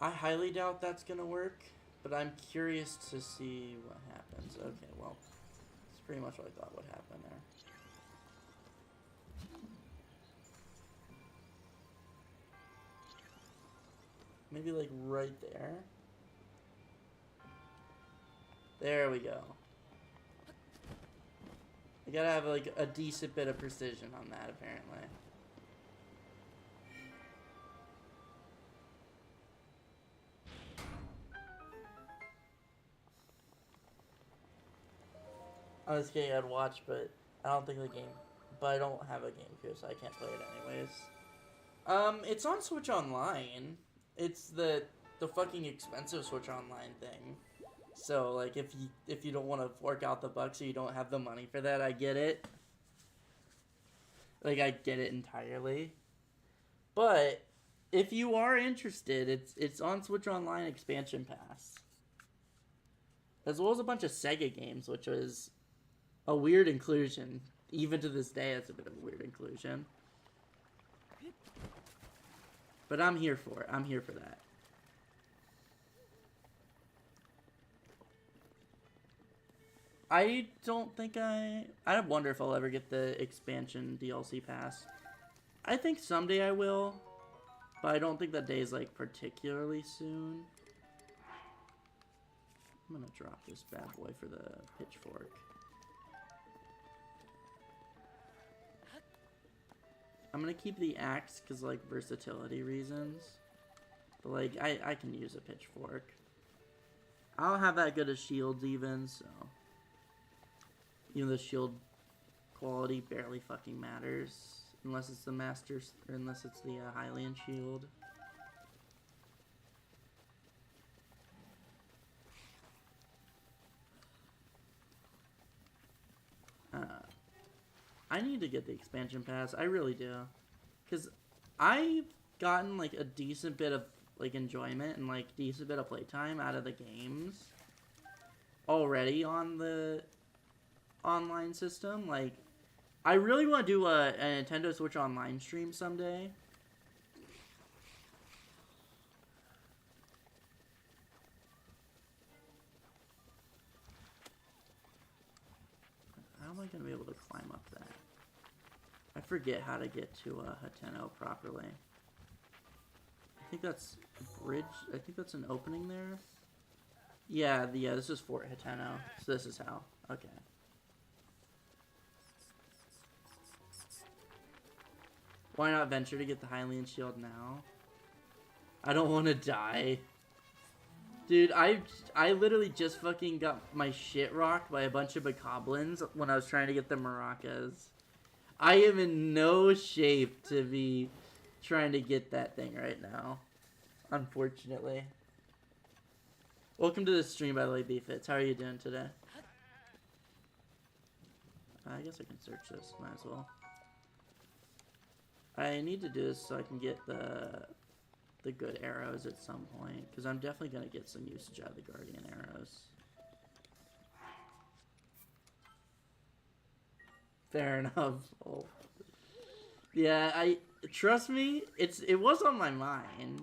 I highly doubt that's gonna work, but I'm curious to see what happens. Okay, well, that's pretty much what I thought would happen there. Maybe like right there. There we go. You gotta have like a decent bit of precision on that, apparently. I was kidding, I'd watch, but I don't think the game. But I don't have a GameCube, so I can't play it anyways. It's on Switch Online. It's the fucking expensive Switch Online thing. So like, if you don't want to fork out the bucks or you don't have the money for that, I get it. Like, I get it entirely. But if you are interested, it's on Switch Online Expansion Pass, as well as a bunch of Sega games, which was a weird inclusion. Even to this day, it's a bit of a weird inclusion. But I'm here for it. I'm here for that. I don't think I wonder if I'll ever get the expansion DLC pass. I think someday I will, but I don't think that day is like particularly soon. I'm gonna drop this bad boy for the pitchfork. I'm gonna keep the axe because like versatility reasons, but like I can use a pitchfork. I don't have that good of shields even, so. You know, the shield quality barely fucking matters unless it's the Masters or unless it's the Hylian shield. I need to get the expansion pass. I really do, because I've gotten like a decent bit of like enjoyment and like decent bit of playtime out of the games already on the online system. Like, I really want to do a Nintendo Switch Online stream someday. How am I going to be able to climb up that? I forget how to get to Hateno properly. I think that's a bridge. I think that's an opening there. Yeah, this is Fort Hateno. So this is how. Okay. Why not venture to get the Hylian shield now? I don't want to die. Dude, I literally just fucking got my shit rocked by a bunch of bokoblins when I was trying to get the maracas. I am in no shape to be trying to get that thing right now. Unfortunately. Welcome to the stream, by the way, B-Fits. How are you doing today? I guess I can search this. Might as well. I need to do this so I can get the good arrows at some point, because I'm definitely going to get some usage out of the Guardian arrows. Fair enough. Oh. Yeah, trust me, it was on my mind.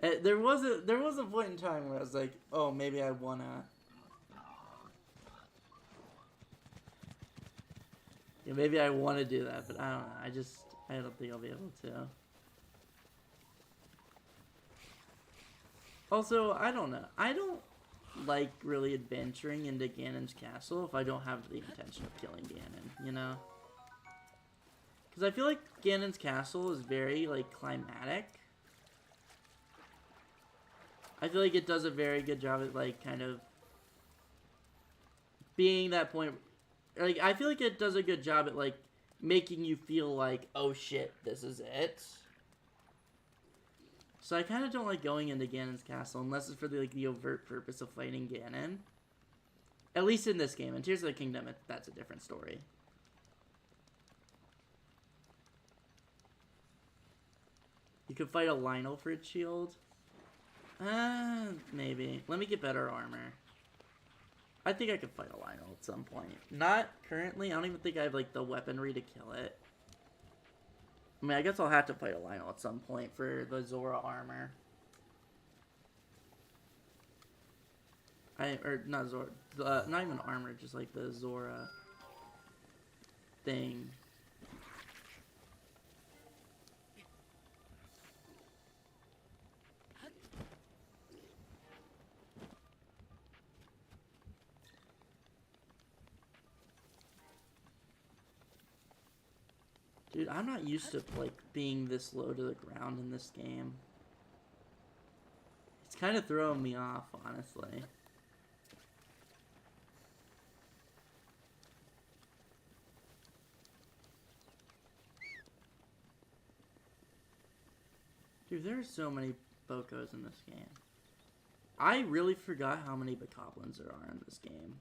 There was a point in time where I was like, oh, maybe I wanna. Yeah, maybe I want to do that, but I don't know. I don't think I'll be able to. Also, I don't know. I don't like really adventuring into Ganon's castle if I don't have the intention of killing Ganon, you know? Because I feel like Ganon's castle is very, like, climatic. I feel like it does a very good job at, like, kind of being that point. Like, I feel like it does a good job at, like, making you feel like, oh shit, this is it. So I kind of don't like going into Ganon's castle unless it's for the, like, the overt purpose of fighting Ganon. At least in this game. In Tears of the Kingdom, that's a different story. You could fight a Lionel for its shield. Maybe. Let me get better armor. I think I could fight a Lionel at some point. Not currently. I don't even think I have, like, the weaponry to kill it. I mean, I guess I'll have to fight a Lionel at some point for the Zora armor. Or not Zora, not even armor, just like the Zora thing. Dude, I'm not used to, like, being this low to the ground in this game. It's kind of throwing me off, honestly. Dude, there are so many Bokos in this game. I really forgot how many Bokoblins there are in this game.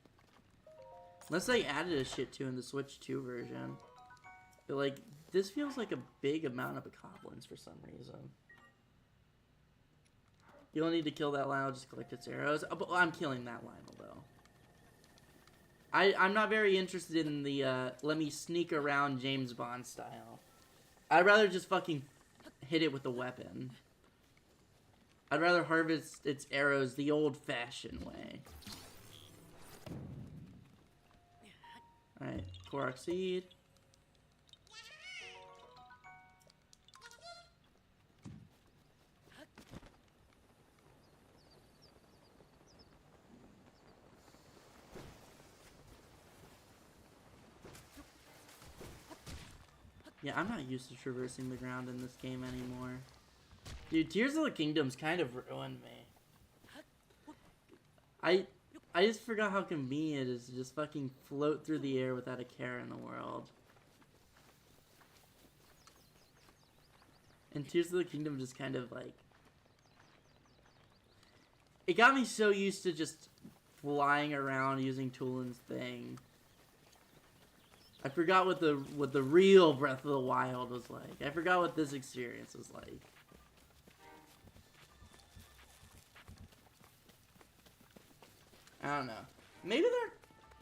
Unless they added a shit to in the Switch 2 version. But, like, this feels like a big amount of Bokoblins for some reason. You don't need to kill that Lionel, just collect its arrows. Oh, but I'm killing that Lionel, though. I'm not very interested in the, let me sneak around James Bond style. I'd rather just fucking hit it with a weapon. I'd rather harvest its arrows the old-fashioned way. Alright, Korok Seed. Yeah, I'm not used to traversing the ground in this game anymore. Dude, Tears of the Kingdom's kind of ruined me. I just forgot how convenient it is to just fucking float through the air without a care in the world. And Tears of the Kingdom just kind of like... It got me so used to just flying around using Tulin's thing. I forgot what the real Breath of the Wild was like. I forgot what this experience was like. I don't know. Maybe they're...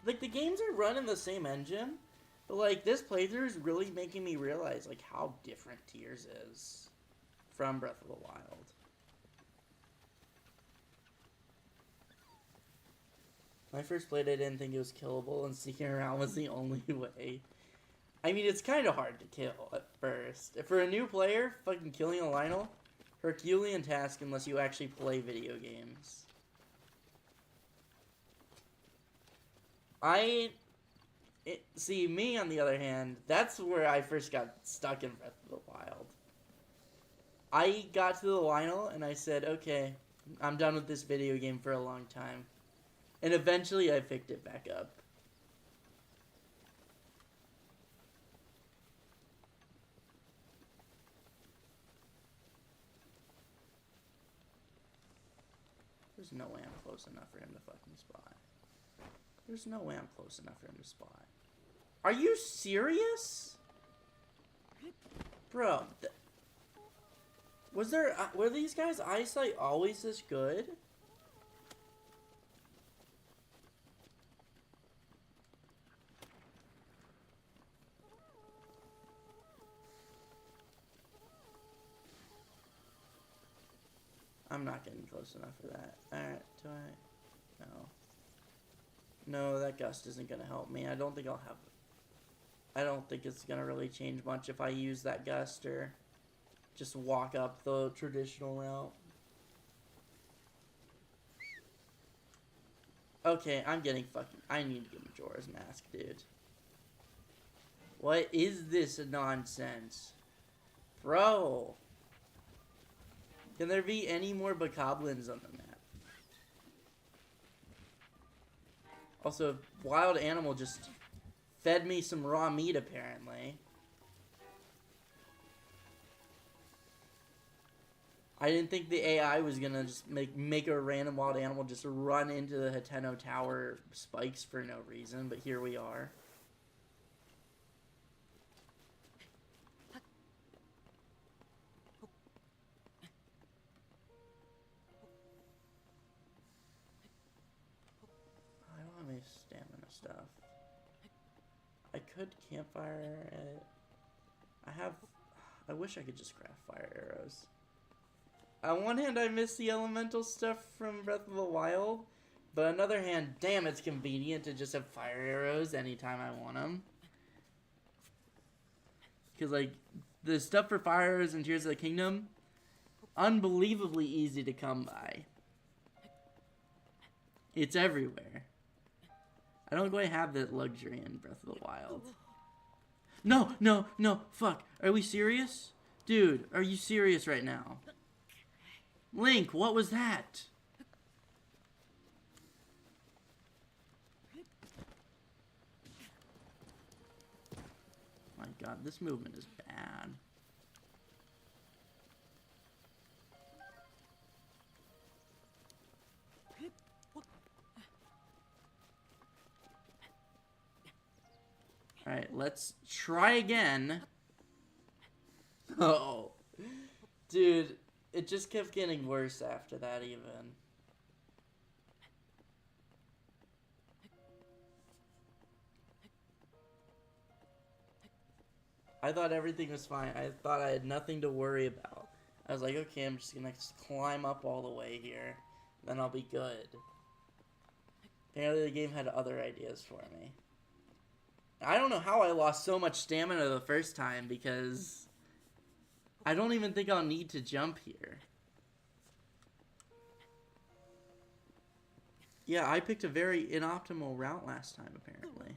Like, the games are run in the same engine. But, like, this playthrough is really making me realize, like, how different Tears is from Breath of the Wild. When I first played it, I didn't think it was killable, and sneaking around was the only way. I mean, it's kind of hard to kill at first. For a new player, fucking killing a Lionel, Herculean task unless you actually play video games. See, me on the other hand, that's where I first got stuck in Breath of the Wild. I got to the Lionel, and I said, okay, I'm done with this video game for a long time. And eventually I picked it back up. There's no way I'm close enough for him to fucking spot. There's no way I'm close enough for him to spot. Are you serious? Bro, were these guys' eyesight always this good? I'm not getting close enough for that. Alright, do I? No. No, that gust isn't gonna help me. I don't think I'll have... I don't think it's gonna really change much if I use that gust or just walk up the traditional route. Okay, I'm getting fucking... I need to get Majora's Mask, dude. What is this nonsense? Bro! Can there be any more Bokoblins on the map? Also, wild animal just fed me some raw meat, apparently. I didn't think the AI was gonna just make a random wild animal just run into the Hateno Tower spikes for no reason, but here we are. I don't have any stamina stuff. I could campfire it. I wish I could just craft fire arrows. On one hand, I miss the elemental stuff from Breath of the Wild, but on the other hand, damn, it's convenient to just have fire arrows anytime I want them. Because, like, the stuff for fire arrows in Tears of the Kingdom, unbelievably easy to come by. It's everywhere. I don't quite have that luxury in Breath of the Wild. No, no, no, fuck. Are we serious? Dude, are you serious right now? Link, what was that? My god, this movement is bad. Alright, let's try again. Oh. Dude, it just kept getting worse after that even. I thought everything was fine. I thought I had nothing to worry about. I was like, okay, I'm just gonna climb up all the way here. Then I'll be good. Apparently the game had other ideas for me. I don't know how I lost so much stamina the first time, because I don't even think I'll need to jump here. Yeah, I picked a very inoptimal route last time, apparently.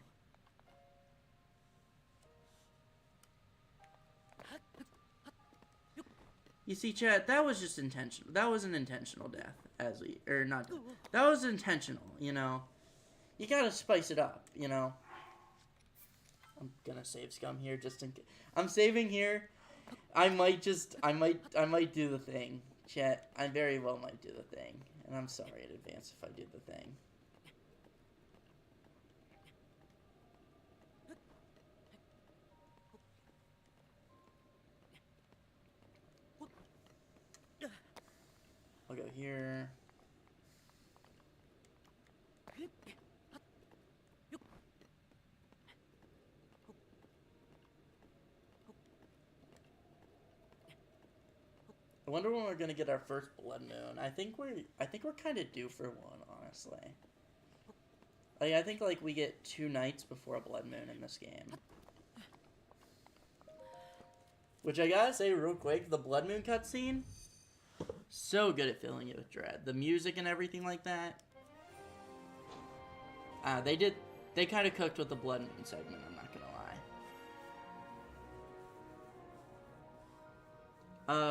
You see, chat, that was just intentional. That was an intentional death, that was intentional, you know? You gotta spice it up, you know? I'm gonna save scum here just in case. I'm saving here. I might do the thing. Chat, I very well might do the thing. And I'm sorry in advance if I do the thing. I'll go here. I wonder when we're gonna get our first blood moon. I think we're kind of due for one, honestly. Like, I think like we get 2 nights before a blood moon in this game. Which I gotta say real quick, the blood moon cutscene, so good at filling you with dread. The music and everything like that. They kind of cooked with the blood moon segment, I'm not gonna lie.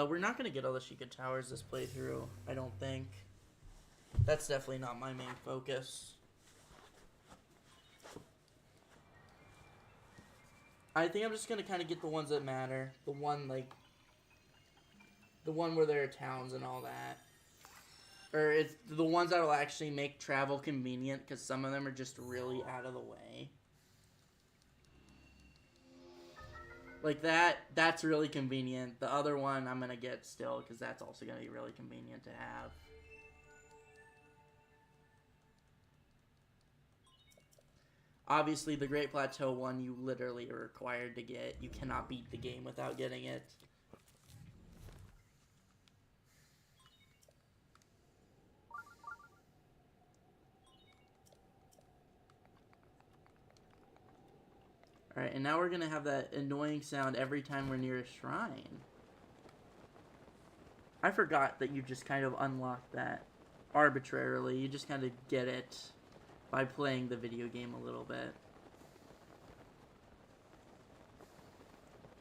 We're not gonna get all the Sheikah Towers this playthrough, I don't think. That's definitely not my main focus. I think I'm just gonna kind of get the ones that matter. The one where there are towns and all that. Or it's the ones that will actually make travel convenient, because some of them are just really out of the way. Like that's really convenient. The other one I'm gonna get still, because that's also gonna be really convenient to have. Obviously, the Great Plateau one you literally are required to get. You cannot beat the game without getting it. Alright, and now we're gonna have that annoying sound every time we're near a shrine. I forgot that you just kind of unlock that arbitrarily. You just kind of get it by playing the video game a little bit.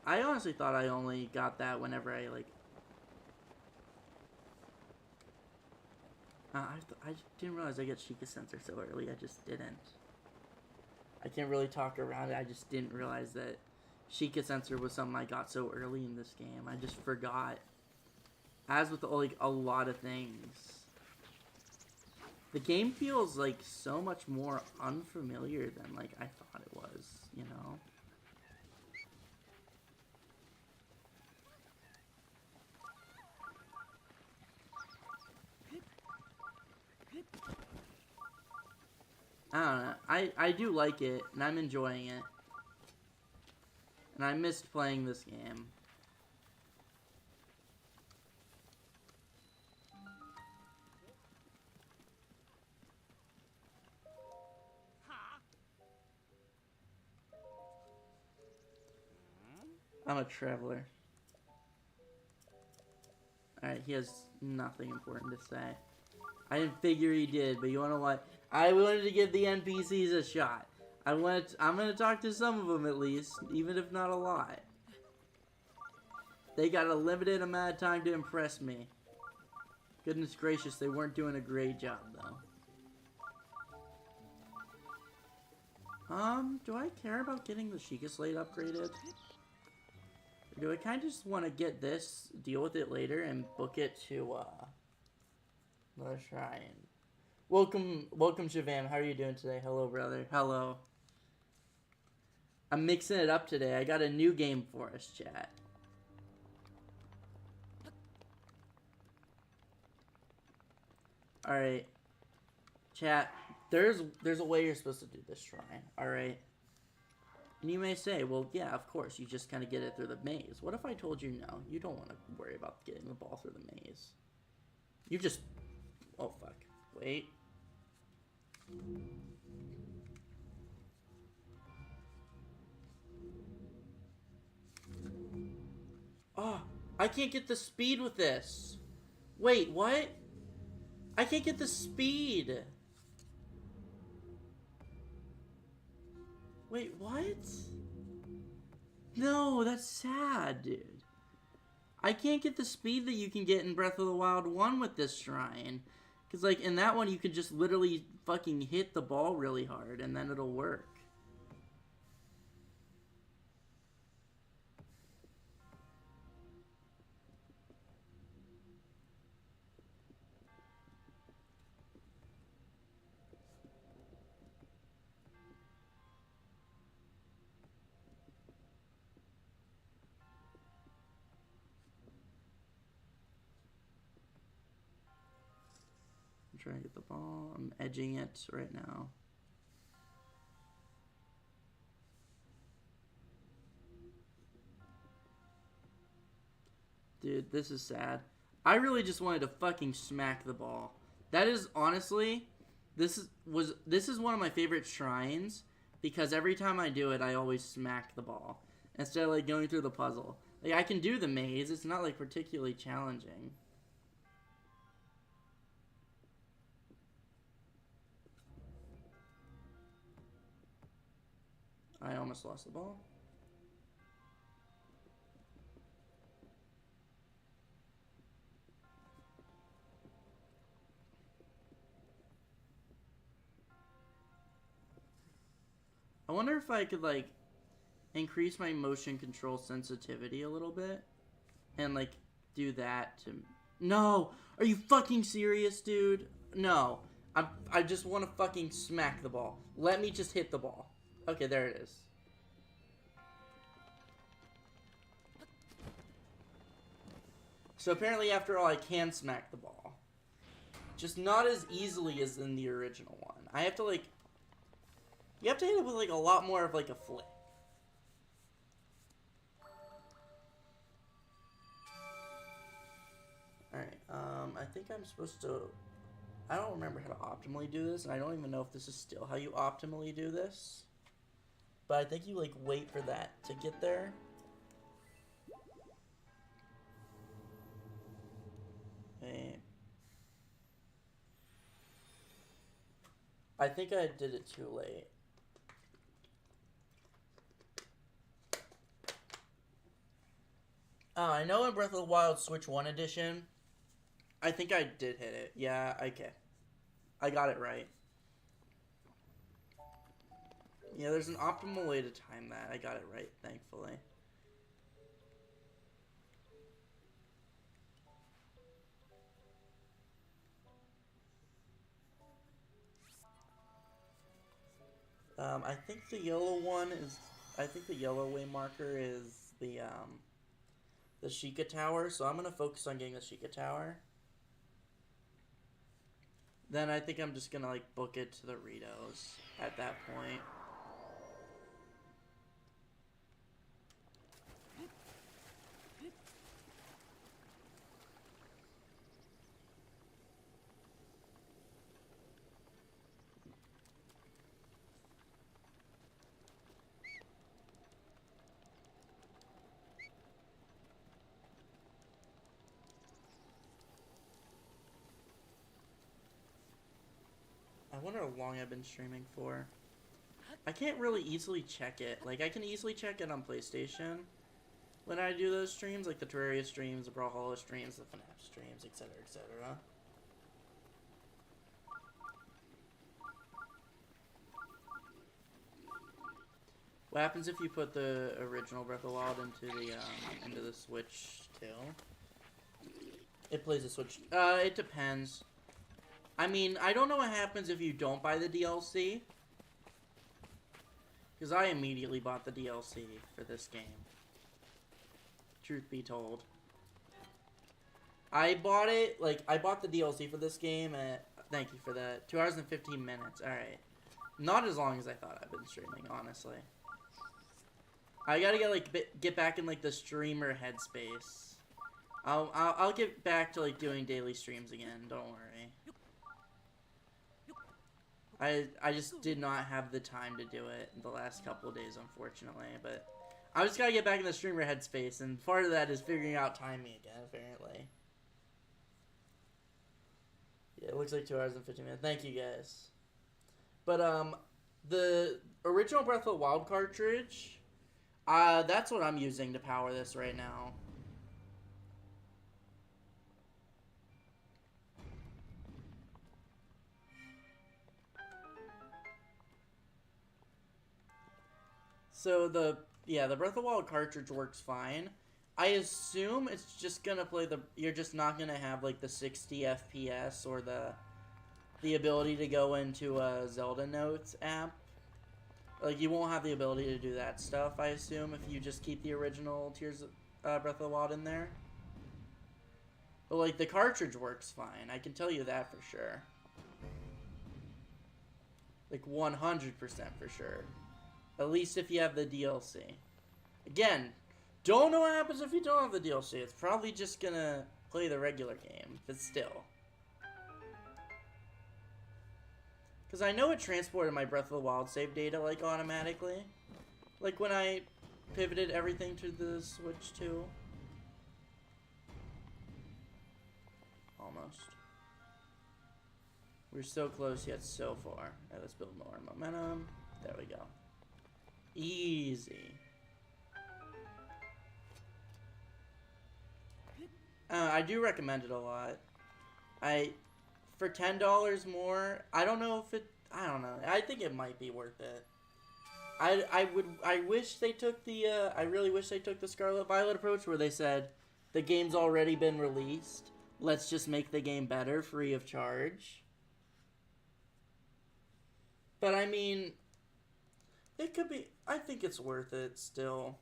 I honestly thought I only got that whenever I, like... I didn't realize I get Sheikah Sensor so early. I just didn't. I can't really talk around it. I just didn't realize that Sheikah Sensor was something I got so early in this game. I just forgot. as with like a lot of things, the game feels like so much more unfamiliar than like I thought it was, you know? I don't know. I do like it, and I'm enjoying it. And I missed playing this game. I'm a traveler. Alright, he has nothing important to say. I didn't figure he did, but you wanna what? I wanted to give the NPCs a shot. I'm gonna talk to some of them at least, even if not a lot. They got a limited amount of time to impress me. Goodness gracious, they weren't doing a great job though. Do I care about getting the Sheikah Slate upgraded? Or do I kind of just want to get this, deal with it later, and book it to, the shrine? Welcome, Shavam. How are you doing today? Hello, brother. Hello. I'm mixing it up today. I got a new game for us, chat. Alright. Chat, there's a way you're supposed to do this shrine, alright? And you may say, well, yeah, of course, you just kind of get it through the maze. What if I told you no, you don't want to worry about getting the ball through the maze? You just... Oh, fuck. Wait. Oh, I can't get the speed with this. Wait, what? I can't get the speed. Wait, what? No, that's sad, dude. I can't get the speed that you can get in Breath of the Wild 1 with this shrine. Because, like, in that one, you can just literally fucking hit the ball really hard, and then it'll work. I'm trying to get the ball. I'm edging it right now. Dude, this is sad. I really just wanted to fucking smack the ball. That is honestly, this is one of my favorite shrines because every time I do it, I always smack the ball instead of like going through the puzzle. Like I can do the maze. It's not like particularly challenging. I almost lost the ball. I wonder if I could like increase my motion control sensitivity a little bit and like do that to... No! Are you fucking serious, dude? No. I just want to fucking smack the ball. Let me just hit the ball. Okay, there it is. So apparently after all I can smack the ball. Just not as easily as in the original one. I have to like... You have to hit it with like a lot more of like a flick. Alright, I think I'm supposed to... I don't remember how to optimally do this, and I don't even know if this is still how you optimally do this. But I think you, like, wait for that to get there. Wait. I think I did it too late. I know in Breath of the Wild Switch 1 edition, I think I did hit it. Yeah, okay. I got it right. Yeah, there's an optimal way to time that. I got it right, thankfully. I think the yellow one is. I think the yellow way marker is the Sheikah Tower. So I'm gonna focus on getting the Sheikah Tower. Then I think I'm just gonna like book it to the Ritos at that point. I wonder how long I've been streaming for. I can't really easily check it. Like, I can easily check it on PlayStation when I do those streams, like the Terraria streams, the Brawlhalla streams, the FNAF streams, etc., etc. What happens if you put the original Breath of the Wild into the Switch too? It plays the Switch. It depends. I mean, I don't know what happens if you don't buy the DLC. Because I immediately bought the DLC for this game. Truth be told. I bought it, I bought the DLC for this game at, thank you for that, 2 hours and 15 minutes. Alright. Not as long as I thought I've been streaming, honestly. I gotta get back in, the streamer headspace. I'll get back to, doing daily streams again, don't worry. I just did not have the time to do it the last couple of days, unfortunately, but I just gotta get back in the streamer headspace, and part of that is figuring out timing again, apparently. Yeah, it looks like 2 hours and 15 minutes. Thank you, guys. But, the original Breath of the Wild cartridge, that's what I'm using to power this right now. So the Breath of the Wild cartridge works fine. I assume it's just gonna play you're just not gonna have the 60 FPS or the ability to go into a Zelda Notes app. You won't have the ability to do that stuff, I assume, if you just keep the original Tears Breath of the Wild in there. But the cartridge works fine. I can tell you that for sure. 100% for sure. At least if you have the DLC. Again, don't know what happens if you don't have the DLC. It's probably just gonna play the regular game, but still. Because I know it transported my Breath of the Wild save data, automatically. When I pivoted everything to the Switch 2. Almost. We're so close yet so far. Alright, let's build more momentum. There we go. Easy. I do recommend it a lot. For $10 more, I don't know. I think it might be worth it. I wish they took I really wish they took the Scarlet Violet approach where they said, the game's already been released. Let's just make the game better, free of charge. But I mean, it could be, I think it's worth it still.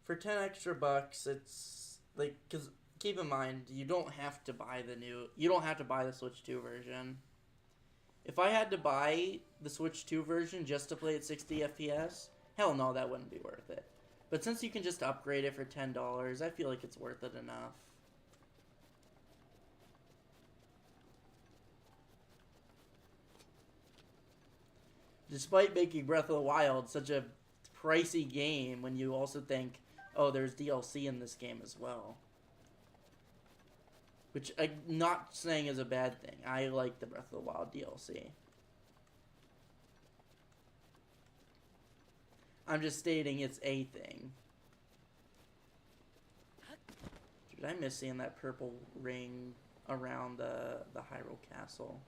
For 10 extra bucks, it's, because keep in mind, you don't have to buy the Switch 2 version. If I had to buy the Switch 2 version just to play at 60 FPS, hell no, that wouldn't be worth it. But since you can just upgrade it for $10, I feel like it's worth it enough. Despite making Breath of the Wild such a pricey game, when you also think, oh, there's DLC in this game as well. Which I'm not saying is a bad thing. I like the Breath of the Wild DLC. I'm just stating it's a thing. Did I miss seeing that purple ring around the Hyrule Castle?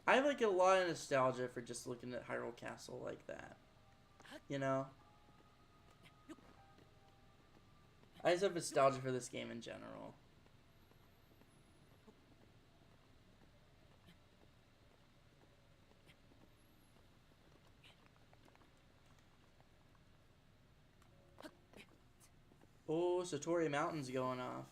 I have a lot of nostalgia for just looking at Hyrule Castle like that. You know? I just have nostalgia for this game in general. Oh, Satori Mountain's going off.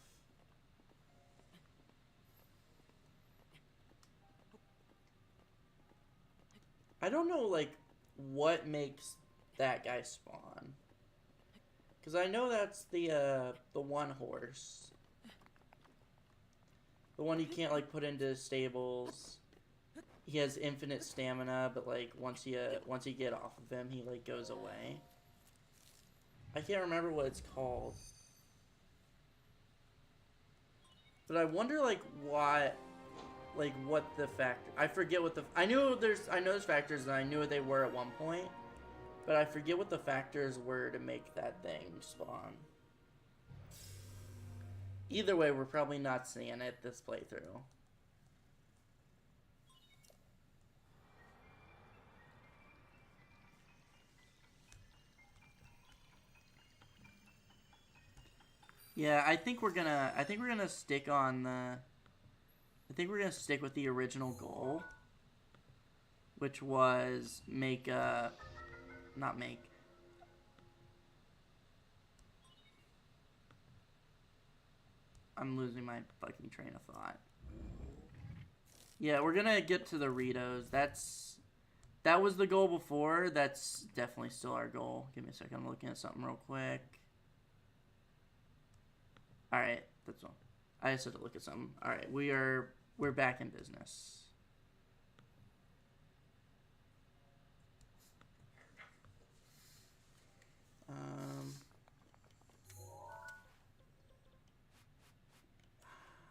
I don't know, like, what makes that guy spawn. Because I know that's the one horse. The one you can't, like, put into stables. He has infinite stamina, but, like, once you get off of him, he, like, goes away. I can't remember what it's called. But I wonder, like, what the factor... I forget what the... I know there's factors, and I knew what they were at one point. But I forget what the factors were to make that thing spawn. Either way, we're probably not seeing it this playthrough. Yeah, I think we're gonna stick on the... I think we're gonna stick with the original goal, which was make not make. I'm losing my fucking train of thought. Yeah, we're gonna get to the Ritos. That was the goal before. That's definitely still our goal. Give me a second. I'm looking at something real quick. All right, that's all. I just had to look at something. All right, we're back in business.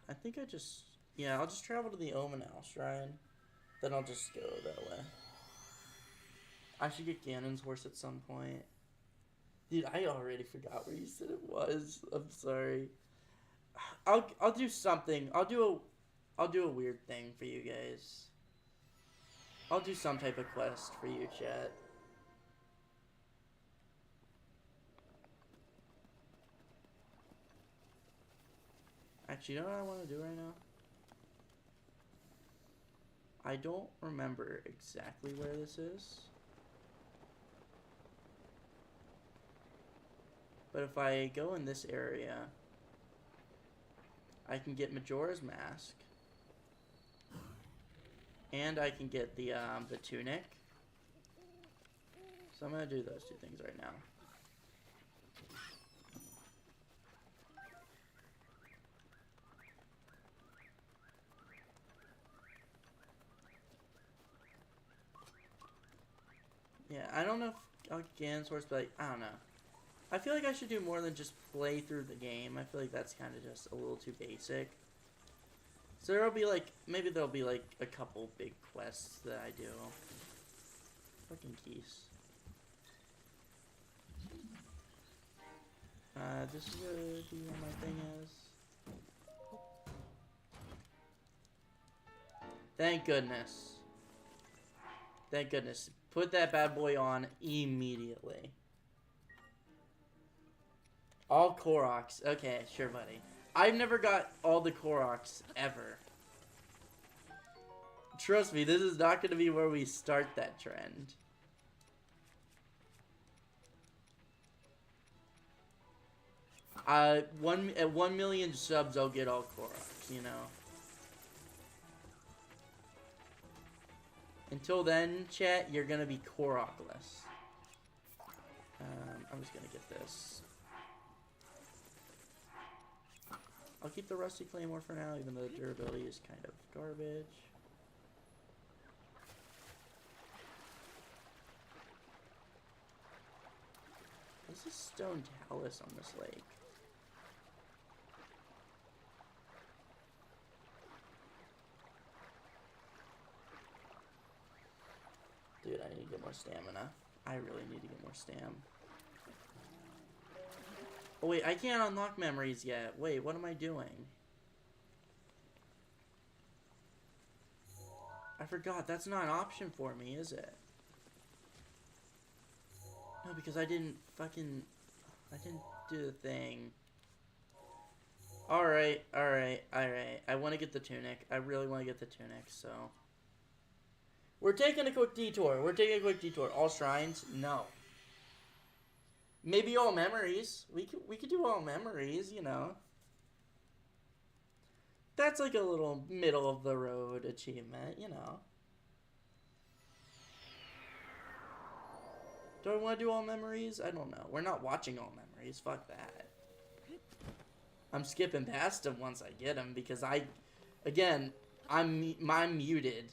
I think I'll just travel to the Omenal Shrine. Then I'll just go that way. I should get Ganon's horse at some point. Dude, I already forgot where you said it was. I'm sorry. I'll do something. I'll do a weird thing for you guys. I'll do some type of quest for you, chat. Actually, you know what I want to do right now? I don't remember exactly where this is. But if I go in this area, I can get Majora's Mask. And I can get the tunic. So I'm going to do those two things right now. Yeah, I don't know if I'll get Ganon's horse, but I don't know. I feel like I should do more than just play through the game. I feel like that's kind of just a little too basic. So there'll be like, maybe there'll be like a couple big quests that I do. Fucking keys. This is where my thing is. Thank goodness. Thank goodness. Put that bad boy on immediately. All Koroks. Okay, sure, buddy. I've never got all the Koroks ever. Trust me, this is not going to be where we start that trend. At 1 million subs, I'll get all Koroks, you know. Until then, chat, you're gonna be Korokless. I'm just gonna get this. I'll keep the Rusty Claymore for now, even though the durability is kind of garbage. What's this stone talus on this lake? Dude, I need to get more stamina. I really need to get more stam. Oh wait, I can't unlock memories yet. Wait, what am I doing? I forgot, that's not an option for me, is it? No, because I didn't do the thing. Alright. I want to get the tunic. I really want to get the tunic, so... We're taking a quick detour. All shrines? No. Maybe all memories. We could do all memories, you know. That's like a little middle of the road achievement, you know. Do I want to do all memories? I don't know. We're not watching all memories. Fuck that. I'm skipping past them once I get them because I'm muted.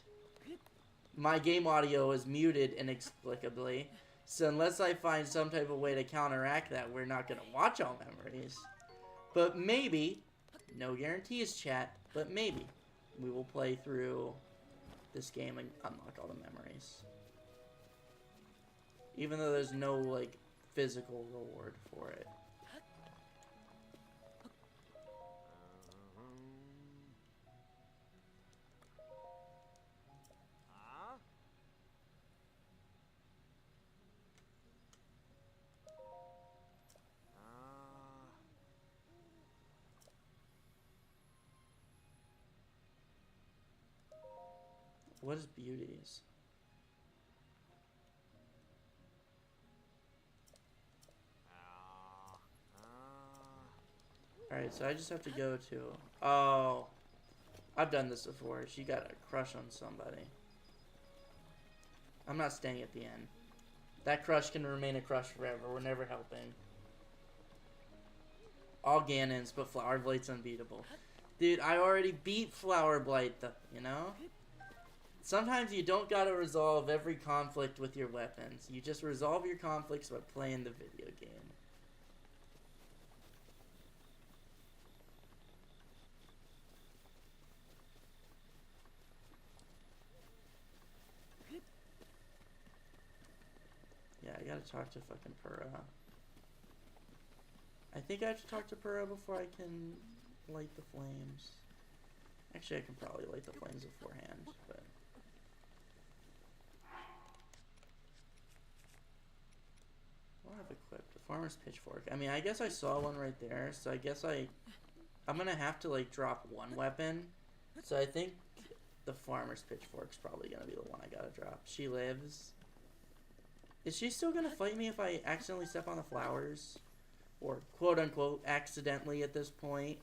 My game audio is muted inexplicably. So unless I find some type of way to counteract that, we're not going to watch all memories. But maybe, no guarantees, chat, but maybe we will play through this game and unlock all the memories. Even though there's no, like, physical reward for it. What is beauties? Alright, so I just have to go to... Oh. I've done this before. She got a crush on somebody. I'm not staying at the end. That crush can remain a crush forever. We're never helping. All Ganons, but Flower Blight's unbeatable. Dude, I already beat Flower Blight, you know? Sometimes you don't gotta resolve every conflict with your weapons. You just resolve your conflicts by playing the video game. Yeah, I gotta talk to fucking Purah. I think I have to talk to Purah before I can light the flames. Actually, I can probably light the flames beforehand, but... What do I have equipped? A farmer's pitchfork. I mean, I guess I saw one right there, so I guess I'm gonna have to, like, drop one weapon. So I think the farmer's pitchfork's probably gonna be the one I gotta drop. She lives. Is she still gonna fight me if I accidentally step on the flowers? Or quote-unquote accidentally at this point?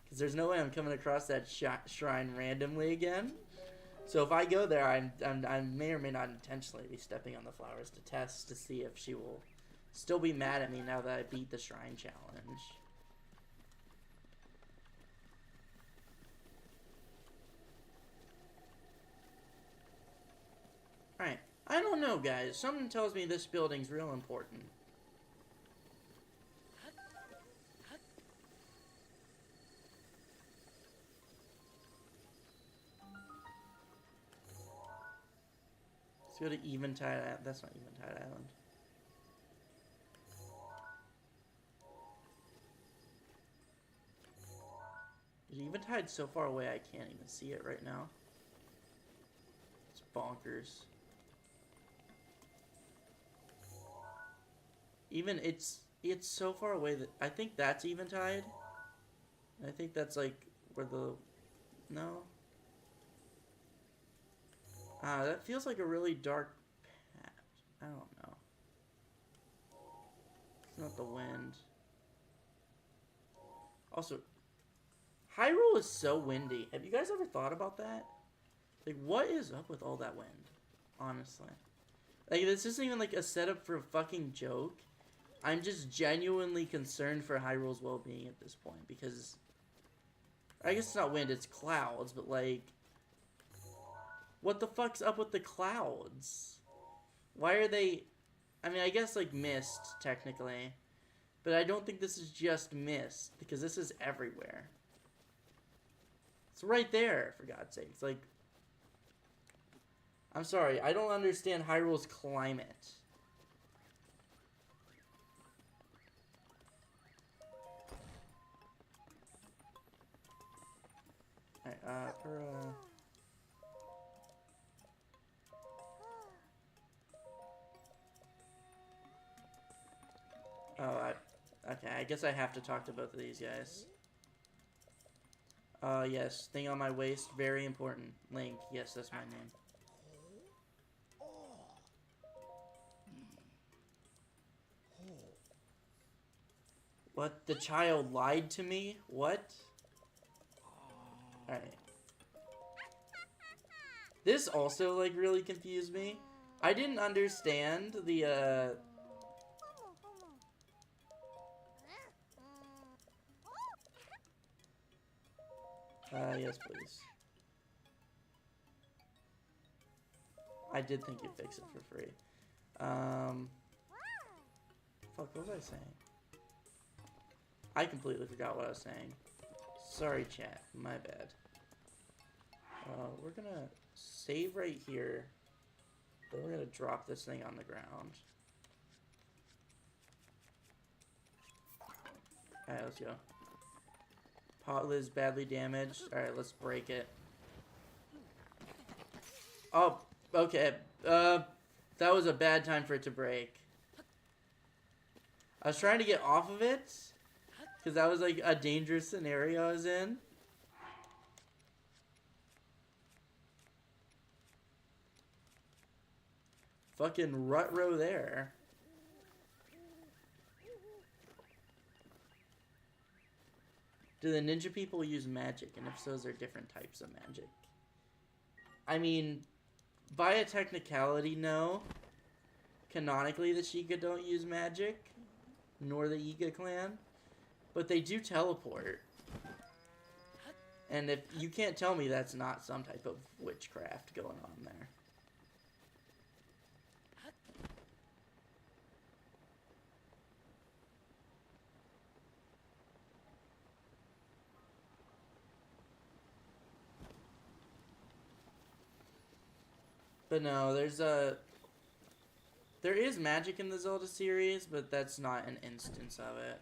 Because there's no way I'm coming across that shrine randomly again. So if I go there, I may or may not intentionally be stepping on the flowers to test to see if she will still be mad at me now that I beat the shrine challenge. Alright. I don't know, guys. Something tells me this building's real important. Let's go to Eventide Island. That's not Eventide Island. Eventide's so far away I can't even see it right now. It's bonkers. Even it's so far away that I think that's Eventide. I think that's like where the no. That feels like a really dark patch. I don't know. It's not the wind. Also, Hyrule is so windy. Have you guys ever thought about that? Like, what is up with all that wind? Honestly. Like, this isn't even like a setup for a fucking joke. I'm just genuinely concerned for Hyrule's well-being at this point because I guess it's not wind, it's clouds, but like what the fuck's up with the clouds? Why are they I mean, I guess like mist technically, but I don't think this is just mist because this is everywhere. It's right there, for God's sake. It's like I'm sorry, I don't understand Hyrule's climate. Alright, okay, I guess I have to talk to both of these guys. Yes, thing on my waist, very important. Link, yes, that's my name. What? The child lied to me? What? Alright. This also, like, really confused me. I didn't understand the, yes, please. I did think you'd fix it for free. Fuck, what was I saying? I completely forgot what I was saying. Sorry, chat. My bad. We're gonna save right here. Then we're gonna drop this thing on the ground. Alright, let's go. Pot lid is badly damaged. Alright, let's break it. Oh, okay. That was a bad time for it to break. I was trying to get off of it, because that was like a dangerous scenario I was in. Fucking rut row there. Do the ninja people use magic? And if so, is there different types of magic? I mean, by a technicality, no. Canonically, the Sheikah don't use magic. Nor the Yiga clan. But they do teleport. And if you can't tell me that's not some type of witchcraft going on there. But no, there is magic in the Zelda series, but that's not an instance of it.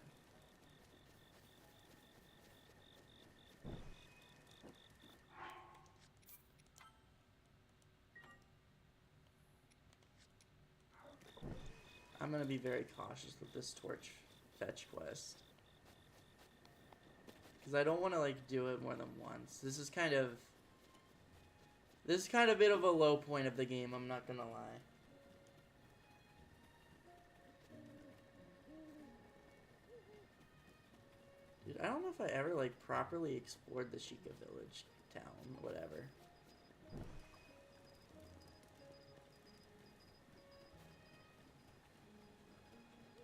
I'm gonna be very cautious with this torch fetch quest. Because I don't want to, like, do it more than once. This is kind of a bit of a low point of the game, I'm not gonna lie. Dude, I don't know if I ever, like, properly explored the Sheikah village, town, whatever.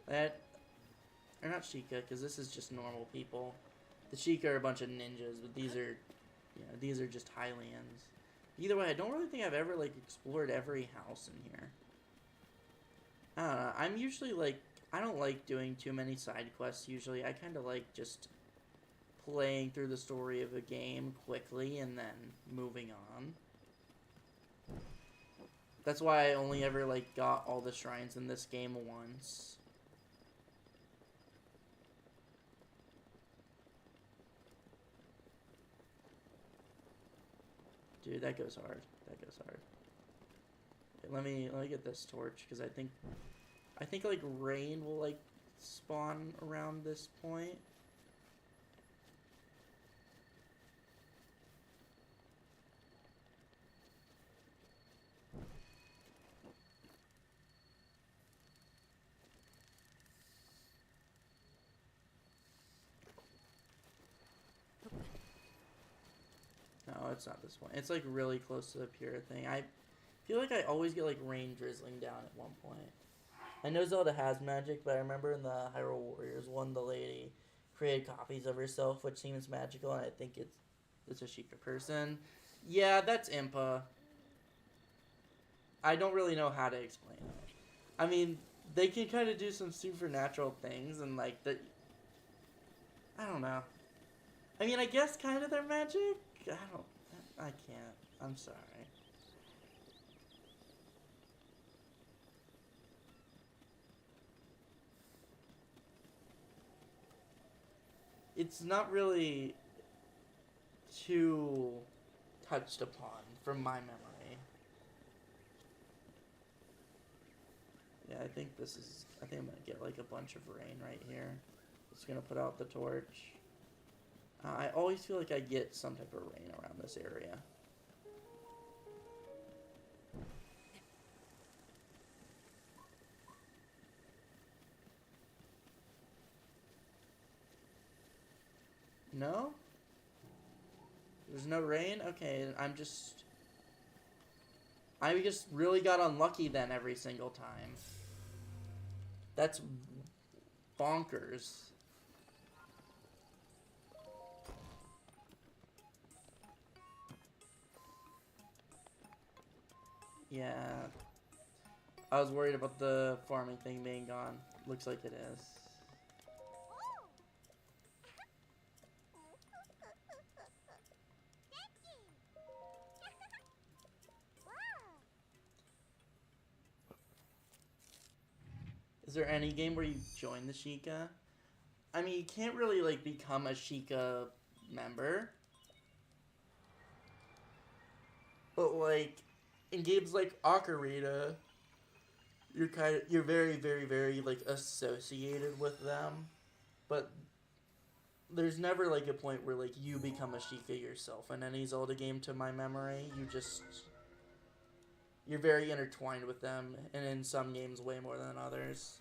That... They're not Sheikah, because this is just normal people. The Sheikah are a bunch of ninjas, but these are... You know, these are just Hylians. Either way, I don't really think I've ever, like, explored every house in here. I don't know. I'm usually, like... I don't like doing too many side quests, usually. I kind of like just playing through the story of a game quickly and then moving on. That's why I only ever, like, got all the shrines in this game once. Dude, that goes hard. That goes hard. Okay, let me get this torch, because I think like rain will like spawn around this point. No, it's not this one. It's like really close to the pure thing. I feel like I always get like rain drizzling down at one point. I know Zelda has magic, but I remember in the Hyrule Warriors one, the lady created copies of herself, which seems magical, and I think it's a Sheikah person. Yeah, that's Impa. I don't really know how to explain it. I mean, they can kind of do some supernatural things, and like I don't know. I mean, I guess kind of their magic? I can't. I'm sorry. It's not really too touched upon from my memory. Yeah, I think I'm gonna get like a bunch of rain right here. Just gonna put out the torch. I always feel like I get some type of rain around this area. No? There's no rain? Okay, I just really got unlucky then every single time. That's bonkers. Yeah. I was worried about the farming thing being gone. Looks like it is. Is there any game where you join the Sheikah? I mean, you can't really, like, become a Sheikah member. But, like, in games like Ocarina, you're very, very, very, like, associated with them. But there's never, like, a point where, like, you become a Sheikah yourself in any Zelda game to my memory. You're very intertwined with them, and in some games way more than others.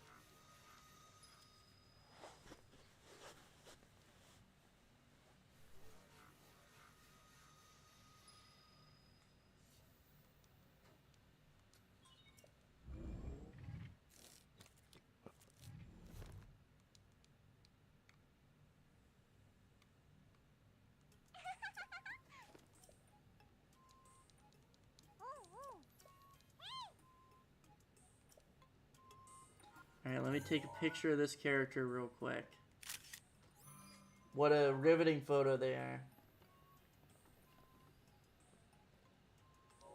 Alright, let me take a picture of this character real quick. What a riveting photo they are.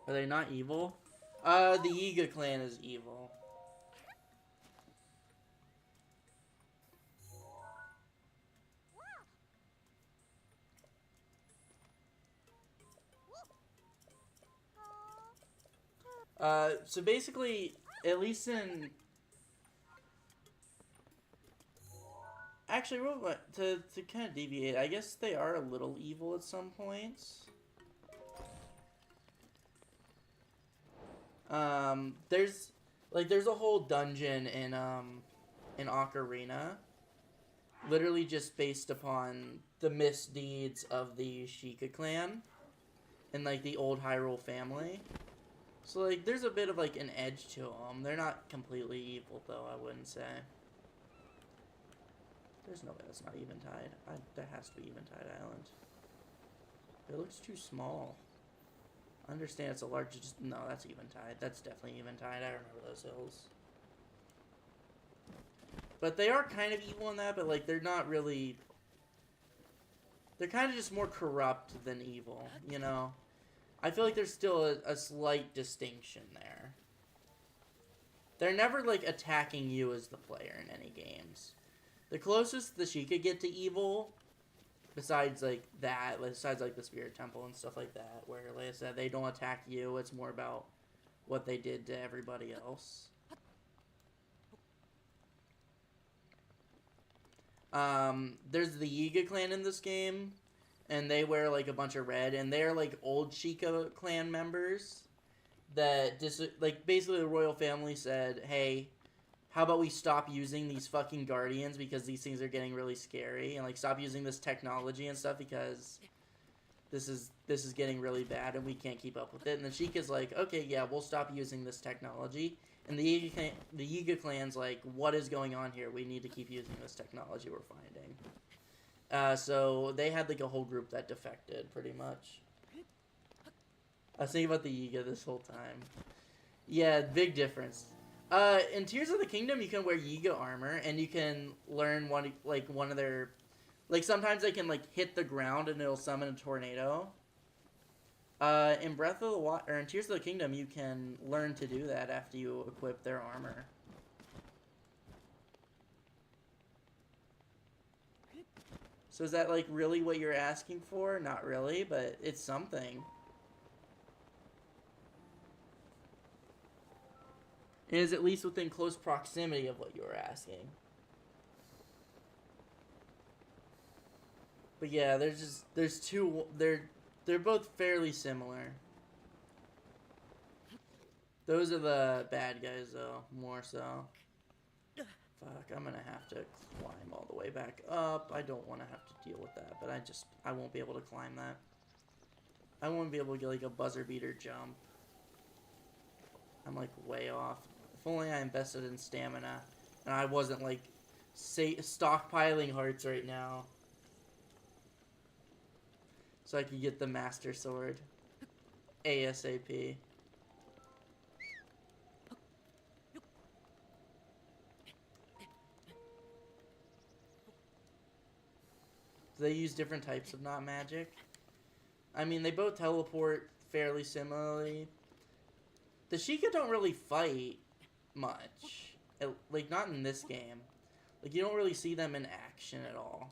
Are they not evil? The Yiga clan is evil. So basically, at least in... Actually, to kind of deviate, I guess they are a little evil at some points. There's a whole dungeon in Ocarina, literally just based upon the misdeeds of the Sheikah clan and, like, the old Hyrule family. So, like, there's a bit of, like, an edge to them. They're not completely evil, though, I wouldn't say. There's no way that's not Eventide. There has to be Eventide Island. It looks too small. I understand it's a large... No, that's Eventide. That's definitely Eventide. I remember those hills. But they are kind of evil in that, but, like, they're not really... They're kind of just more corrupt than evil, you know? I feel like there's still a slight distinction there. They're never, like, attacking you as the player in any games. The closest the Sheikah get to evil, besides, like, the Spirit Temple and stuff like that, where, like I said, they don't attack you, it's more about what they did to everybody else. There's the Yiga clan in this game, and they wear, like, a bunch of red, and they're, like, old Sheikah clan members that basically the royal family said, hey, how about we stop using these fucking guardians because these things are getting really scary, and, like, stop using this technology and stuff because this is getting really bad and we can't keep up with it. And the Sheikah's like, okay, yeah, we'll stop using this technology. And the Yiga clan's like, what is going on here? We need to keep using this technology we're finding. So they had, like, a whole group that defected, pretty much. I was thinking about the Yiga this whole time. Yeah, big difference. In Tears of the Kingdom, you can wear Yiga armor, and you can learn one of their... Like, sometimes they can, like, hit the ground and it'll summon a tornado. In Breath of the Wild, or in Tears of the Kingdom, you can learn to do that after you equip their armor. So is that, like, really what you're asking for? Not really, but it's something. It is at least within close proximity of what you were asking. But yeah, they're both fairly similar. Those are the bad guys, though, more so. Fuck, I'm gonna have to climb all the way back up. I don't want to have to deal with that, but I won't be able to climb that. I won't be able to get like a buzzer beater jump. I'm like way off. If only I invested in stamina and I wasn't like stockpiling hearts right now. So I could get the Master Sword. ASAP. They use different types of not magic. I mean, they both teleport fairly similarly. The Sheikah don't really fight much. Like, not in this game. Like, you don't really see them in action at all.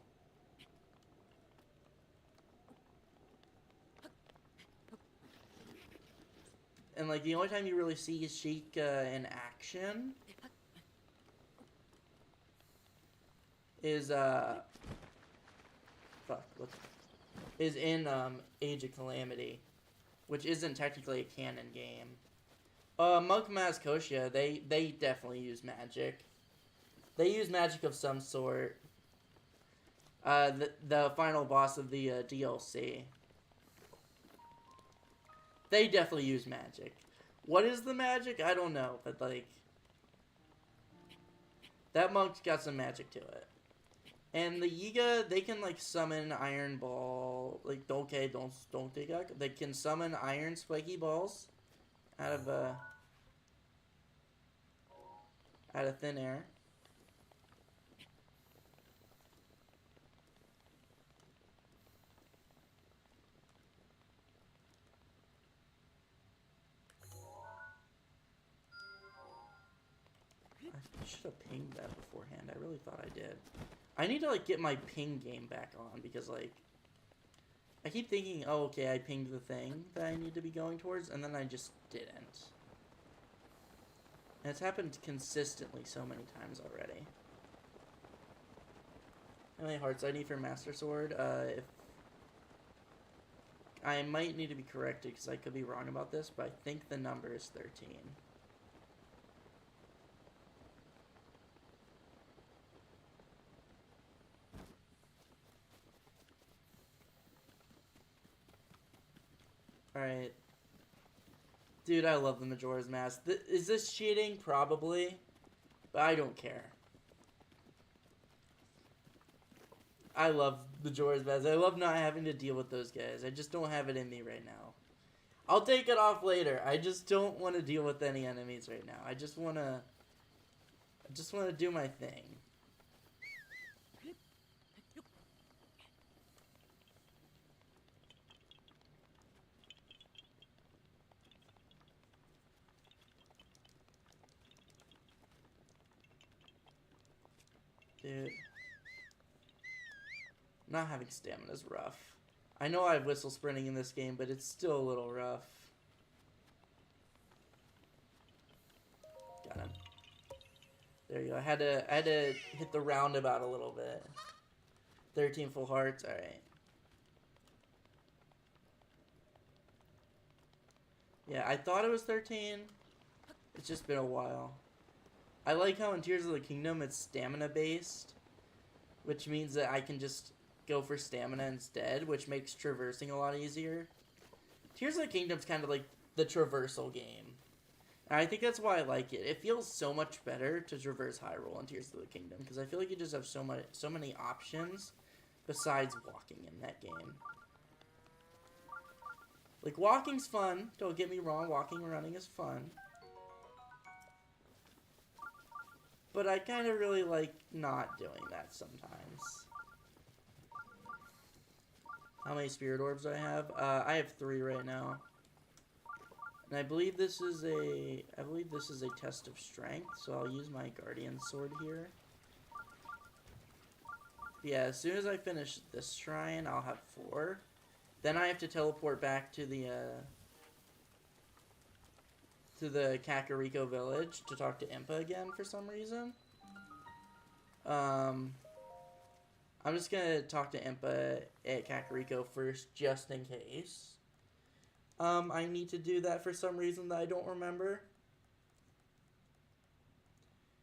And, like, the only time you really see Sheikah in action is, is in, Age of Calamity, which isn't technically a canon game. Monk Maz Koshia, they definitely use magic. They use magic of some sort. The final boss of the DLC. They definitely use magic. What is the magic? I don't know, but like that monk's got some magic to it. And the Yiga, they can like summon Iron Ball. Like okay, don't dig out. They can summon iron spiky balls out of thin air. I should have pinged that beforehand. I really thought I did. I need to like get my ping game back on because like I keep thinking, oh okay, I pinged the thing that I need to be going towards, and then I just didn't. And it's happened consistently so many times already. How many hearts I need for Master Sword? If I might need to be corrected because I could be wrong about this, but I think the number is 13. Alright. Dude, I love the Majora's Mask. Is this cheating? Probably. But I don't care. I love Majora's Mask. I love not having to deal with those guys. I just don't have it in me right now. I'll take it off later. I just don't want to deal with any enemies right now. I just want to do my thing. Dude. Not having stamina is rough. I know I have whistle sprinting in this game, but it's still a little rough. Got him. There you go. I had to hit the roundabout a little bit. 13 full hearts. All right. Yeah, I thought it was 13. It's just been a while. I like how in Tears of the Kingdom it's stamina based, which means that I can just go for stamina instead, which makes traversing a lot easier. Tears of the Kingdom's kind of like the traversal game. And I think that's why I like it. It feels so much better to traverse Hyrule in Tears of the Kingdom, because I feel like you just have so many options besides walking in that game. Like, walking's fun. Don't get me wrong, walking and running is fun. But I kind of really like not doing that sometimes. How many spirit orbs do I have? I have 3 right now. And I believe this is a test of strength, so I'll use my guardian sword here. Yeah, as soon as I finish this shrine, I'll have 4. Then I have to teleport back to the Kakariko village to talk to Impa again for some reason. I'm just gonna talk to Impa at Kakariko first, just in case. I need to do that for some reason that I don't remember.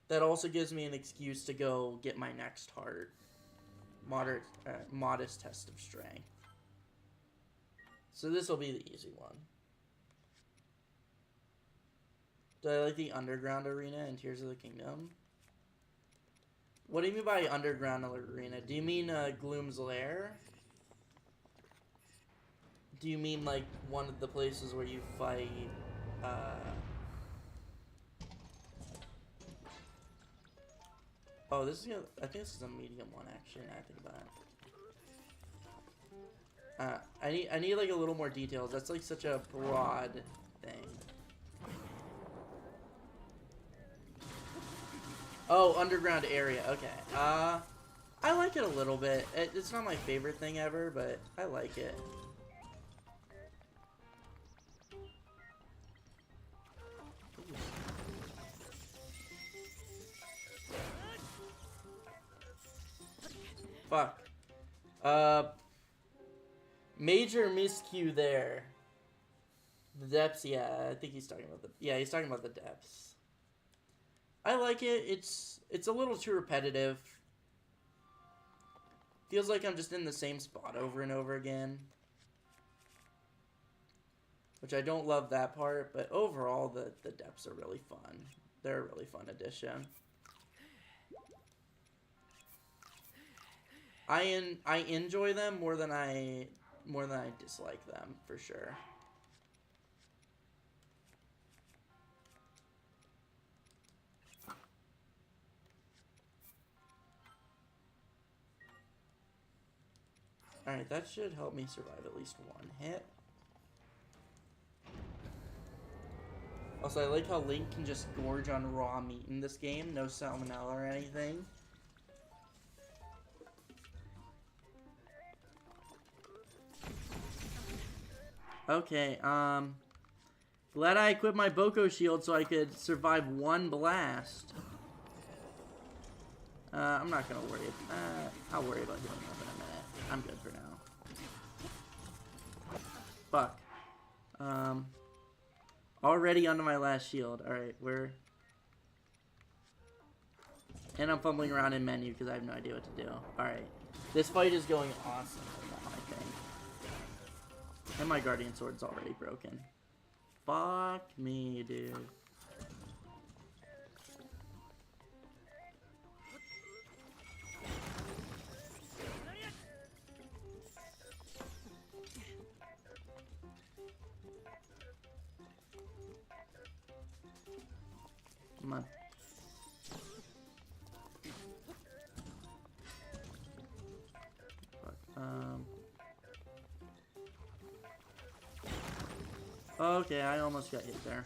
that also gives me an excuse to go get my next heart. Modest test of strength. So this will be the easy one. Do I like the underground arena in Tears of the Kingdom? What do you mean by underground arena? Do you mean Gloom's Lair? Do you mean like one of the places where you fight oh, this is I think this is a medium one actually, now I think about it. I need like a little more details. That's like such a broad thing. Oh, underground area. Okay. I like it a little bit. It's not my favorite thing ever, but I like it. Fuck. Major miscue there. The depths, yeah, I think he's talking about he's talking about the depths. I like it. It's a little too repetitive. Feels like I'm just in the same spot over and over again. Which I don't love that part, but overall the depths are really fun. They're a really fun addition. I enjoy them more than I dislike them, for sure. Alright, that should help me survive at least one hit. Also, I like how Link can just gorge on raw meat in this game. No salmonella or anything. Okay, glad I equipped my Boko shield so I could survive one blast. I'm not gonna worry. I'll worry about healing up in a minute. I'm good for now. Fuck. Already onto my last shield. Alright, and I'm fumbling around in menu because I have no idea what to do. Alright. This fight is going awesome right now, I think. And my Guardian Sword's already broken. Fuck me, dude. Come on. Okay, I almost got hit there.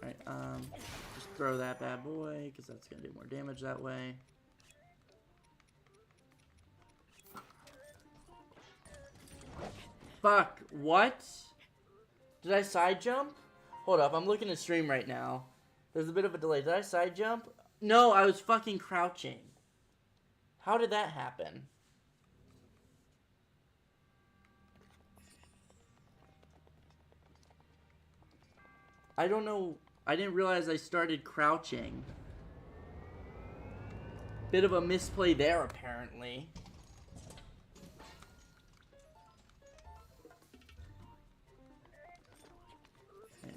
Alright, just throw that bad boy, because that's gonna do more damage that way. Fuck, what? Did I side jump? Hold up, I'm looking at stream right now. There's a bit of a delay. Did I side jump? No, I was fucking crouching. How did that happen? I don't know. I didn't realize I started crouching. Bit of a misplay there, apparently.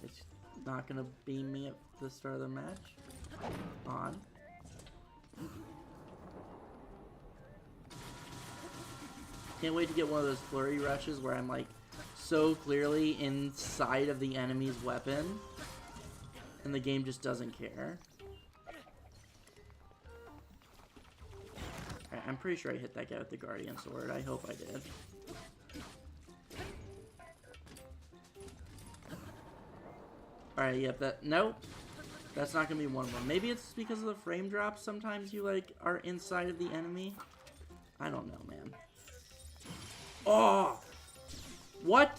It's not gonna beam me at the start of the match. On. Can't wait to get one of those flurry rushes where I'm like so clearly inside of the enemy's weapon and the game just doesn't care. Alright, I'm pretty sure I hit that guy with the Guardian Sword. I hope I did. Alright, yep, nope. That's not gonna be one of them. Maybe it's because of the frame drops. Sometimes you, like, are inside of the enemy. I don't know, man. Oh! What?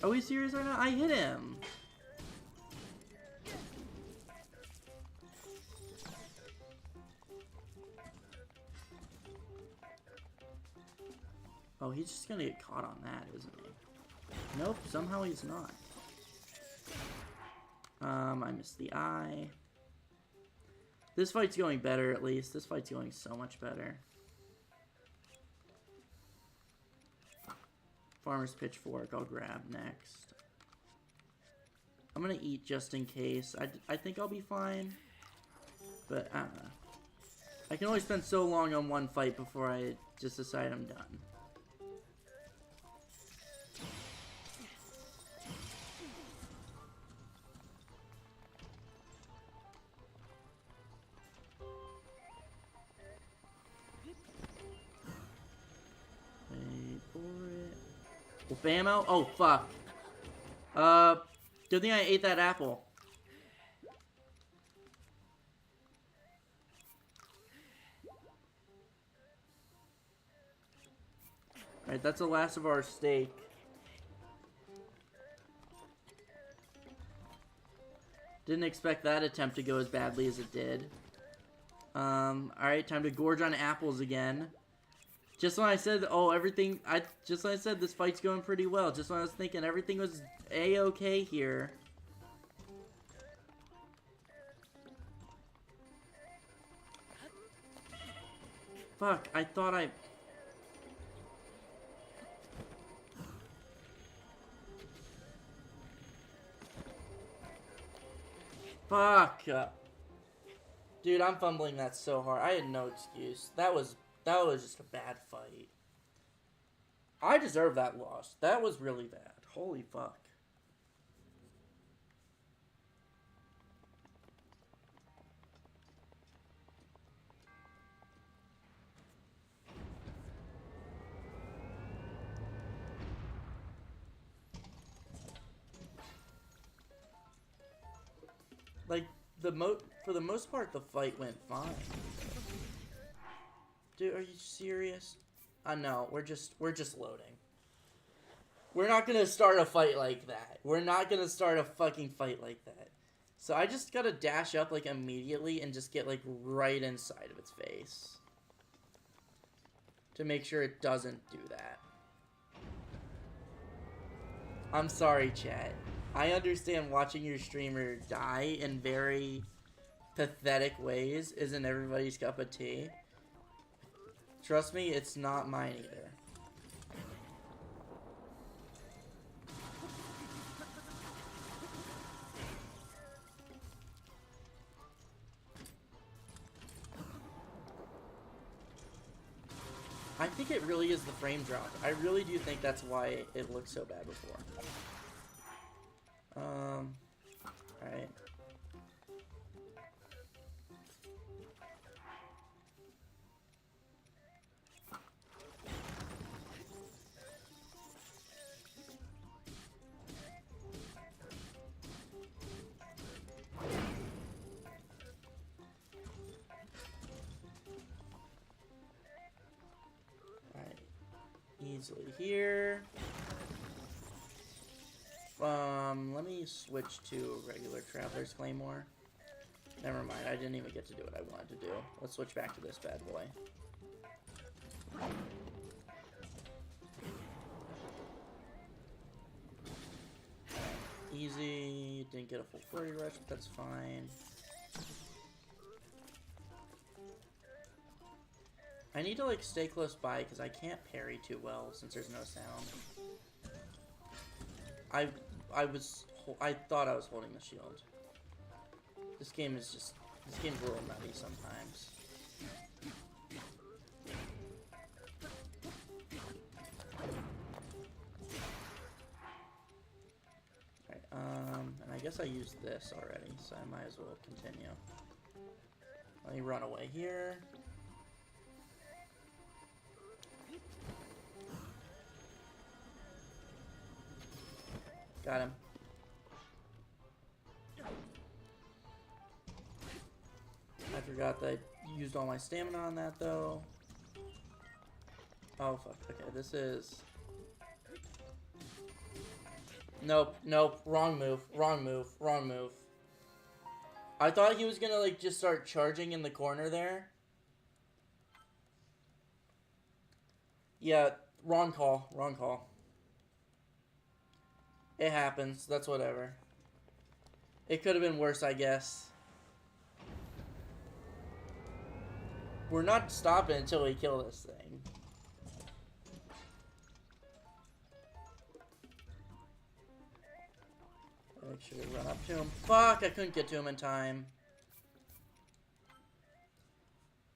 Are we serious right now? I hit him! Oh, he's just gonna get caught on that, isn't he? Nope, somehow he's not. I missed the eye. This fight's going better, at least. This fight's going so much better. Farmer's Pitchfork I'll grab next. I'm gonna eat just in case. I think I'll be fine. But, I don't know. I can only spend so long on one fight before I just decide I'm done. Wait for it. Wolf ammo? Oh, fuck. Good thing I ate that apple. Alright, that's the last of our steak. Didn't expect that attempt to go as badly as it did. Alright, time to gorge on apples again. Just when I said, just when I said this fight's going pretty well, just when I was thinking everything was A-okay here. Fuck, I thought I... Fuck. Dude, I'm fumbling that so hard. I had no excuse. That was just a bad fight. I deserve that loss. That was really bad. Holy fuck. Like, for the most part, the fight went fine. Dude, are you serious? No, we're just loading. We're not gonna start a fight like that. We're not gonna start a fucking fight like that. So I just gotta dash up, like, immediately and just get, like, right inside of its face. To make sure it doesn't do that. I'm sorry, chat. I understand watching your streamer die in very pathetic ways isn't everybody's cup of tea. Trust me, it's not mine either. I think it really is the frame drop. I really do think that's why it looked so bad before. Alright. Alright. Easily here. Let me switch to regular Traveler's Claymore. Never mind, I didn't even get to do what I wanted to do. Let's switch back to this bad boy. Easy, didn't get a full 40 rush, but that's fine. I need to, like, stay close by because I can't parry too well since there's no sound. I thought I was holding the shield. This game's a little nutty sometimes. Alright, and I guess I used this already, so I might as well continue. Let me run away here. Got him. I forgot that I used all my stamina on that, though. Oh, fuck. Okay, this is... Nope, nope. Wrong move. Wrong move. Wrong move. I thought he was gonna, like, just start charging in the corner there. Yeah, wrong call. Wrong call. It happens. That's whatever. It could have been worse, I guess. We're not stopping until we kill this thing. Make sure we run up to him. Fuck, I couldn't get to him in time.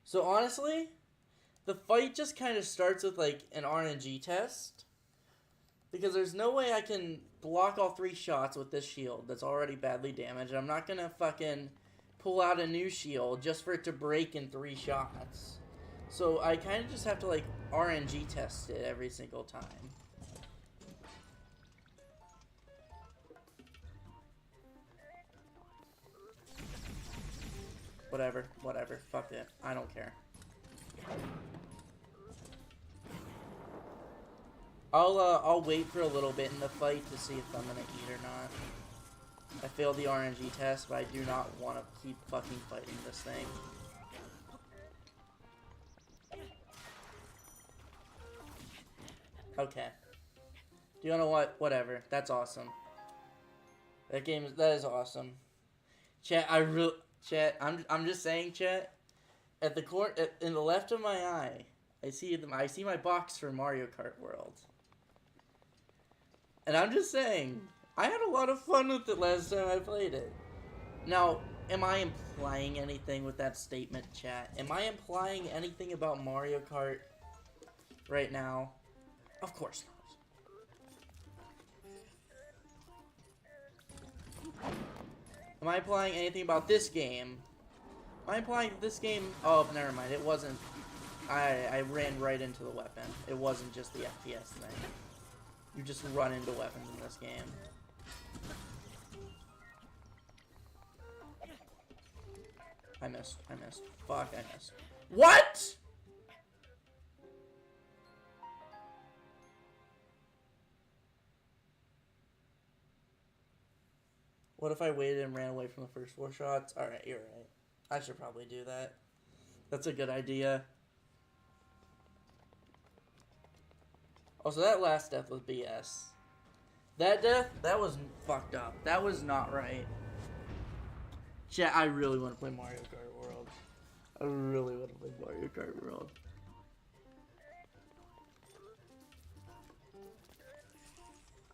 So honestly, the fight just kind of starts with like an RNG test. Because there's no way I can block all 3 shots with this shield that's already badly damaged. I'm not gonna fucking pull out a new shield just for it to break in 3 shots. So I kind of just have to like RNG test it every single time. Whatever, fuck it. I don't care. I'll wait for a little bit in the fight to see if I'm gonna eat or not. I failed the RNG test, but I do not want to keep fucking fighting this thing. Okay. Do you know what? Whatever. That's awesome. That is awesome. Chat, Chat, I'm just saying, chat. At the in the left of my eye, I see my box for Mario Kart World. And I'm just saying, I had a lot of fun with it last time I played it. Now, am I implying anything with that statement, chat? Am I implying anything about Mario Kart right now? Of course not. Am I implying anything about this game? Am I implying this game... Oh, never mind. It wasn't... I ran right into the weapon. It wasn't just the FPS thing. You just run into weapons in this game. I missed. Fuck, I missed. What?! What if I waited and ran away from the first 4 shots? Alright, you're right. I should probably do that. That's a good idea. Also, that last death was BS. That death, that was fucked up. That was not right. Chat, I really want to play Mario Kart World. I really want to play Mario Kart World.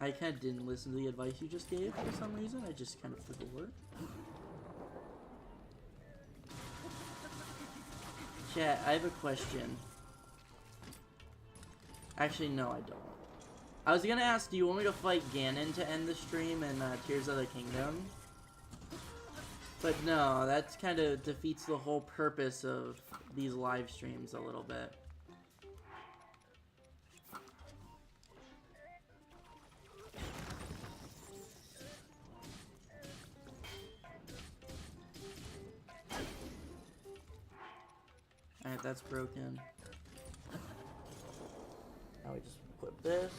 I kind of didn't listen to the advice you just gave for some reason. I just kind of forgot. Chat, I have a question. Actually, no, I don't. I was gonna ask, do you want me to fight Ganon to end the stream in Tears of the Kingdom? But no, that kind of defeats the whole purpose of these live streams a little bit. Alright, that's broken. Now we just equip this.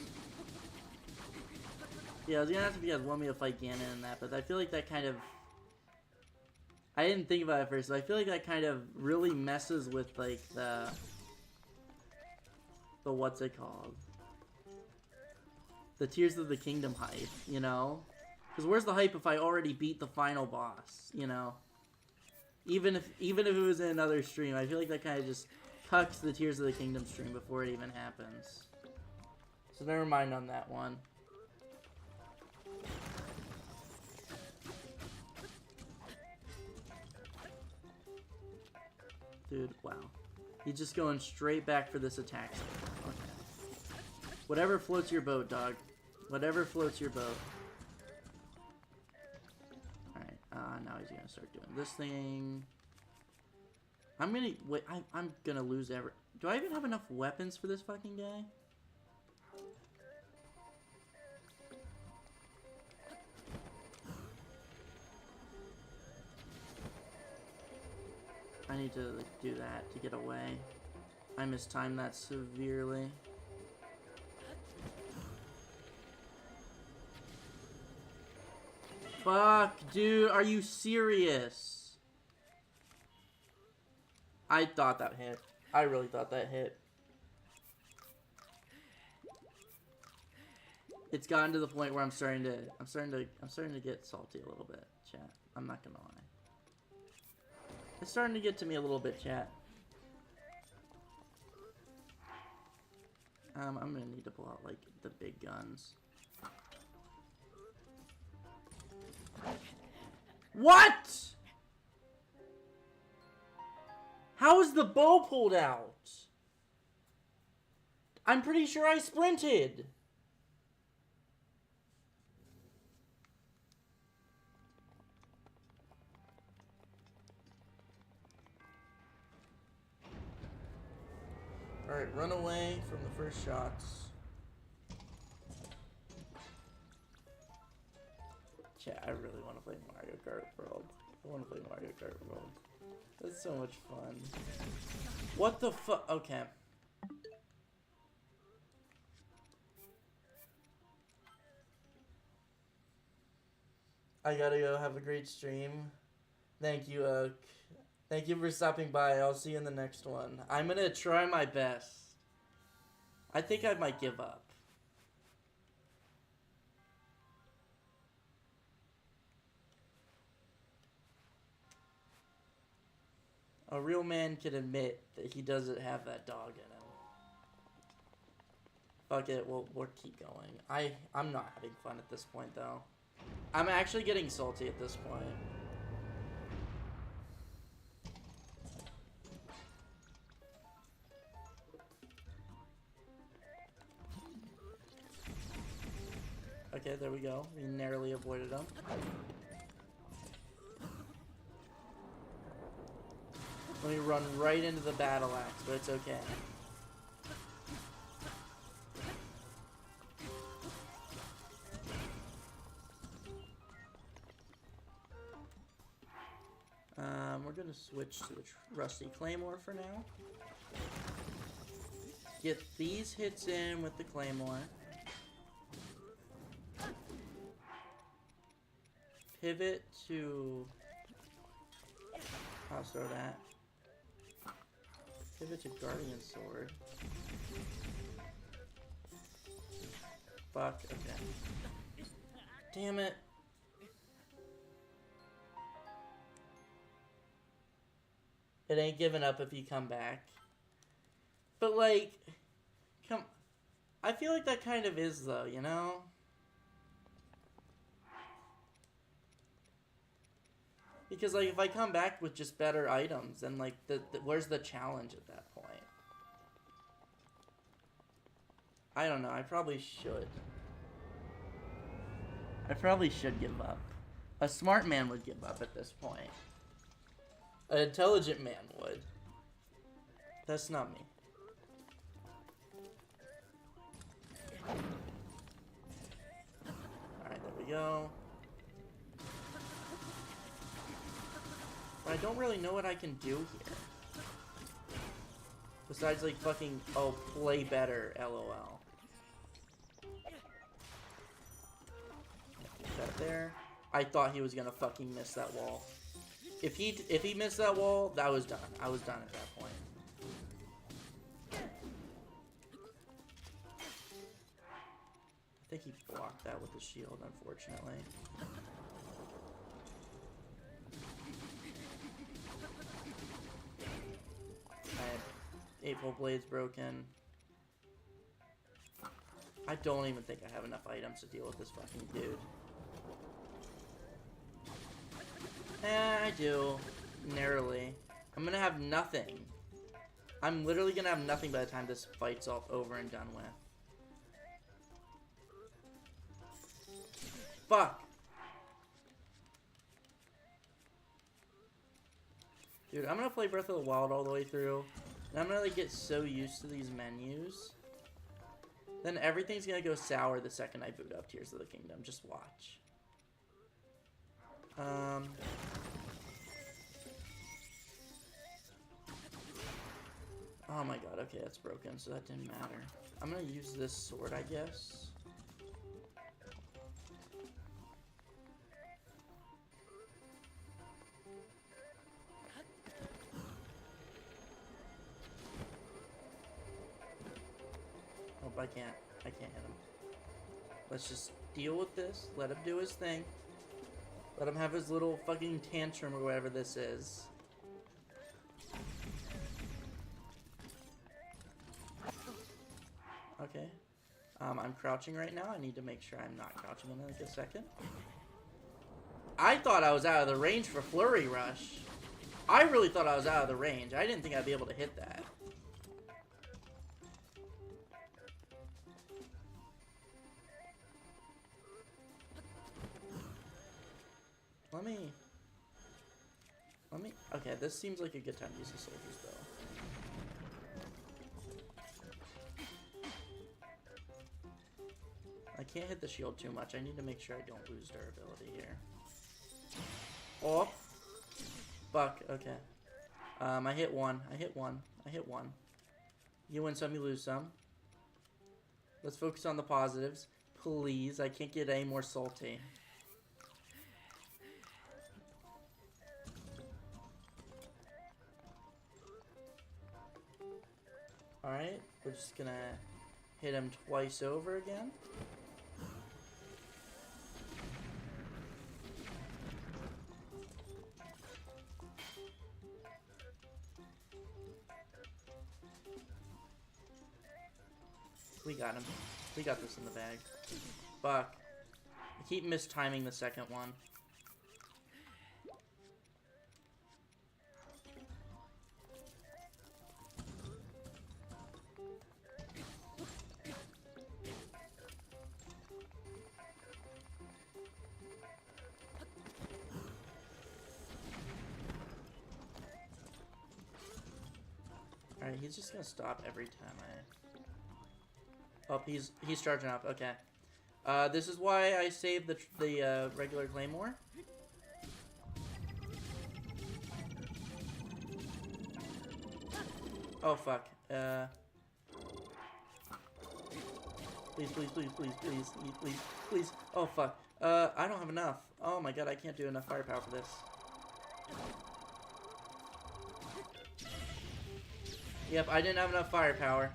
Yeah, I was gonna ask if you guys want me to fight Ganon in that, but I feel like that kind of... I didn't think about it at first, but I feel like that kind of really messes with, like, the what's it called? The Tears of the Kingdom hype, you know? Because where's the hype if I already beat the final boss, you know? Even if it was in another stream, I feel like that kind of just cucks the Tears of the Kingdom stream before it even happens. So never mind on that one. Dude, wow. He's just going straight back for this attack. Okay. Whatever floats your boat, dog. Whatever floats your boat. Alright, now he's gonna start doing this thing. I'm gonna... Wait, I'm gonna lose every... Do I even have enough weapons for this fucking guy? I need to like, do that to get away. I mistimed that severely. Fuck, dude, are you serious? I thought that hit. I really thought that hit. It's gotten to the point where I'm starting to get salty a little bit. chat. I'm not gonna lie. It's starting to get to me a little bit, chat. I'm gonna need to pull out, like, the big guns. What?! How is the bow pulled out? I'm pretty sure I sprinted! Alright, run away from the first shots. Chat, I really want to play Mario Kart World. I want to play Mario Kart World. That's so much fun. What the fuck? Okay. I gotta go. Have a great stream. Thank you, Oak. Thank you for stopping by. I'll see you in the next one. I'm gonna try my best. I think I might give up. A real man can admit that he doesn't have that dog in him. Fuck it, we'll keep going. I'm not having fun at this point, though. I'm actually getting salty at this point. Okay, there we go. We narrowly avoided them. Let me run right into the battle axe, but it's okay. We're gonna switch to the rusty claymore for now. Get these hits in with the claymore. Pivot to... I'll throw that. Pivot to Guardian Sword. Fuck, okay. Damn it. It ain't giving up if you come back. But, like, I feel like that kind of is, though, you know? Because, like, if I come back with just better items, then, like, where's the challenge at that point? I don't know. I probably should. I probably should give up. A smart man would give up at this point. An intelligent man would. That's not me. Alright, there we go. But I don't really know what I can do here. Besides, like, fucking, oh, play better, LOL. Put that there. I thought he was gonna fucking miss that wall. If he missed that wall, that was done. I was done at that point. I think he blocked that with the shield, unfortunately. I had 8 full blades broken. I don't even think I have enough items to deal with this fucking dude. I do. Narrowly. I'm gonna have nothing. I'm literally gonna have nothing by the time this fight's all over and done with. Fuck! Dude, I'm gonna play Breath of the Wild all the way through. And I'm gonna, like, get so used to these menus. Then everything's gonna go sour the second I boot up Tears of the Kingdom. Just watch. Oh my god, okay, that's broken, so that didn't matter. I'm gonna use this sword, I guess. Oh, I can't. I can't hit him. Let's just deal with this. Let him do his thing. Let him have his little fucking tantrum or whatever this is. Okay. I'm crouching right now. I need to make sure I'm not crouching in like a second. I thought I was out of the range for Flurry Rush. I really thought I was out of the range. I didn't think I'd be able to hit that. Let me... Okay, this seems like a good time to use the Soldier's Bow. I can't hit the shield too much. I need to make sure I don't lose durability here. Oh! Fuck, okay. I hit one. I hit one. I hit one. You win some, you lose some. Let's focus on the positives. Please, I can't get any more salty. Alright, we're just gonna hit him twice over again. We got him. We got this in the bag. Fuck. I keep mistiming the second one. Alright, he's just gonna stop every time I... Oh, he's charging up. Okay. This is why I saved the regular Claymore. Oh, fuck. Please, please, please, please, please, please, please. Oh, fuck. I don't have enough. Oh my god, I can't do enough firepower for this. Yep, I didn't have enough firepower.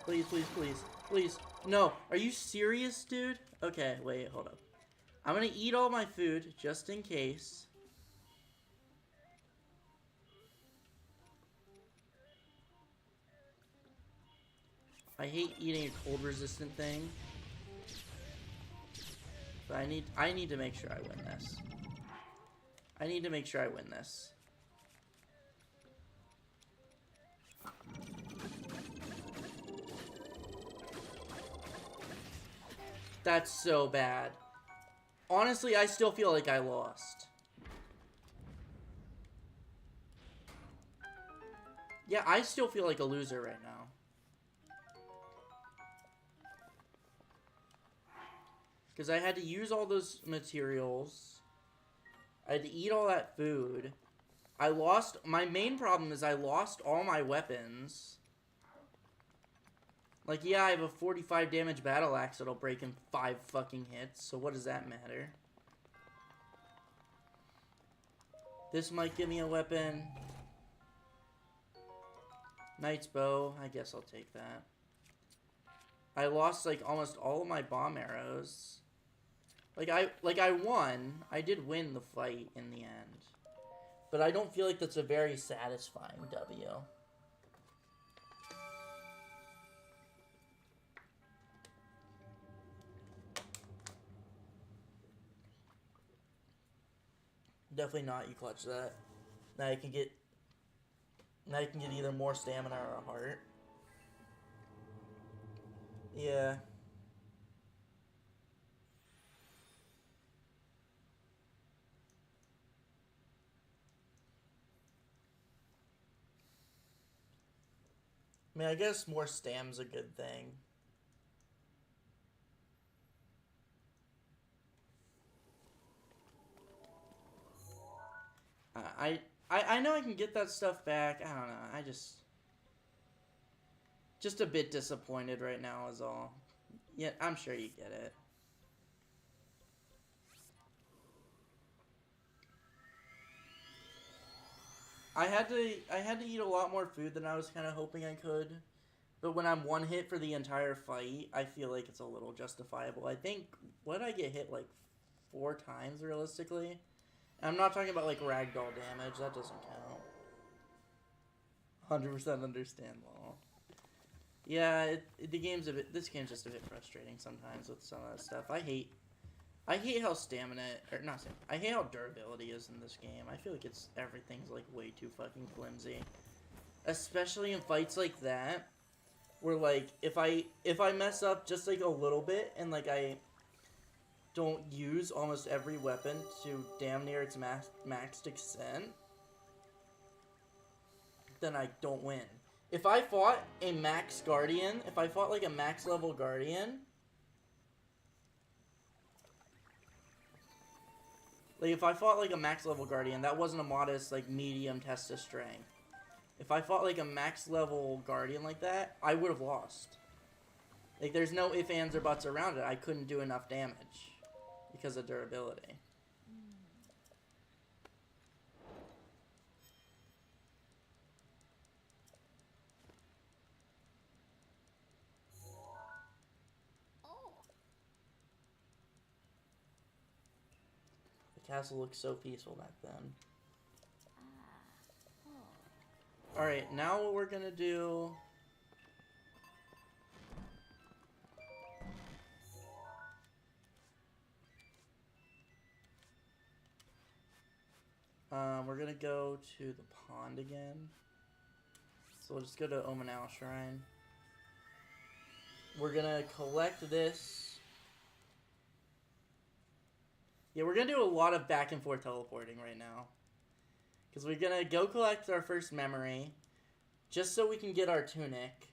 Please, please, please, please. No, are you serious, dude? Okay, wait, hold up. I'm gonna eat all my food, just in case. I hate eating a cold resistant thing. But I need to make sure I win this. I need to make sure I win this. That's so bad. Honestly, I still feel like I lost. Yeah, I still feel like a loser right now. Because I had to use all those materials. I had to eat all that food. I lost... My main problem is I lost all my weapons. Like, yeah, I have a 45 damage battle axe that'll break in 5 fucking hits. So what does that matter? This might give me a weapon. Knight's bow. I guess I'll take that. I lost, like, almost all of my bomb arrows. Like I won. I did win the fight in the end. But I don't feel like that's a very satisfying W. Definitely not. You clutch that. Now you can get either more stamina or a heart. Yeah. I mean, I guess more stam's a good thing. I know I can get that stuff back. I don't know. I just a bit disappointed right now is all. Yeah, I'm sure you get it. I had to eat a lot more food than I was kind of hoping I could. But when I'm one hit for the entire fight, I feel like it's a little justifiable. I think, what did I get hit like 4 times realistically? And I'm not talking about like ragdoll damage, that doesn't count. 100% understandable. Yeah, the game's this game's just a bit frustrating sometimes with some of that stuff. I hate how stamina, or not stamina, I hate how durability is in this game. I feel like everything's like way too fucking flimsy. Especially in fights like that, where like, if I mess up just like a little bit, and like I don't use almost every weapon to damn near its maxed extent, then I don't win. If I fought a max guardian, if I fought like a max level guardian, like if I fought like a max level guardian, that wasn't a modest like medium test of strength. If I fought like a max level guardian like that, I would have lost. Like there's no ifs, ands, or buts around it. I couldn't do enough damage because of durability. The castle looked so peaceful back then. Alright, now what we're gonna do... we're gonna go to the pond again. So we'll just go to Omanao Shrine. We're gonna collect this. Yeah, we're gonna do a lot of back and forth teleporting right now. Because we're gonna go collect our first memory, just so we can get our tunic.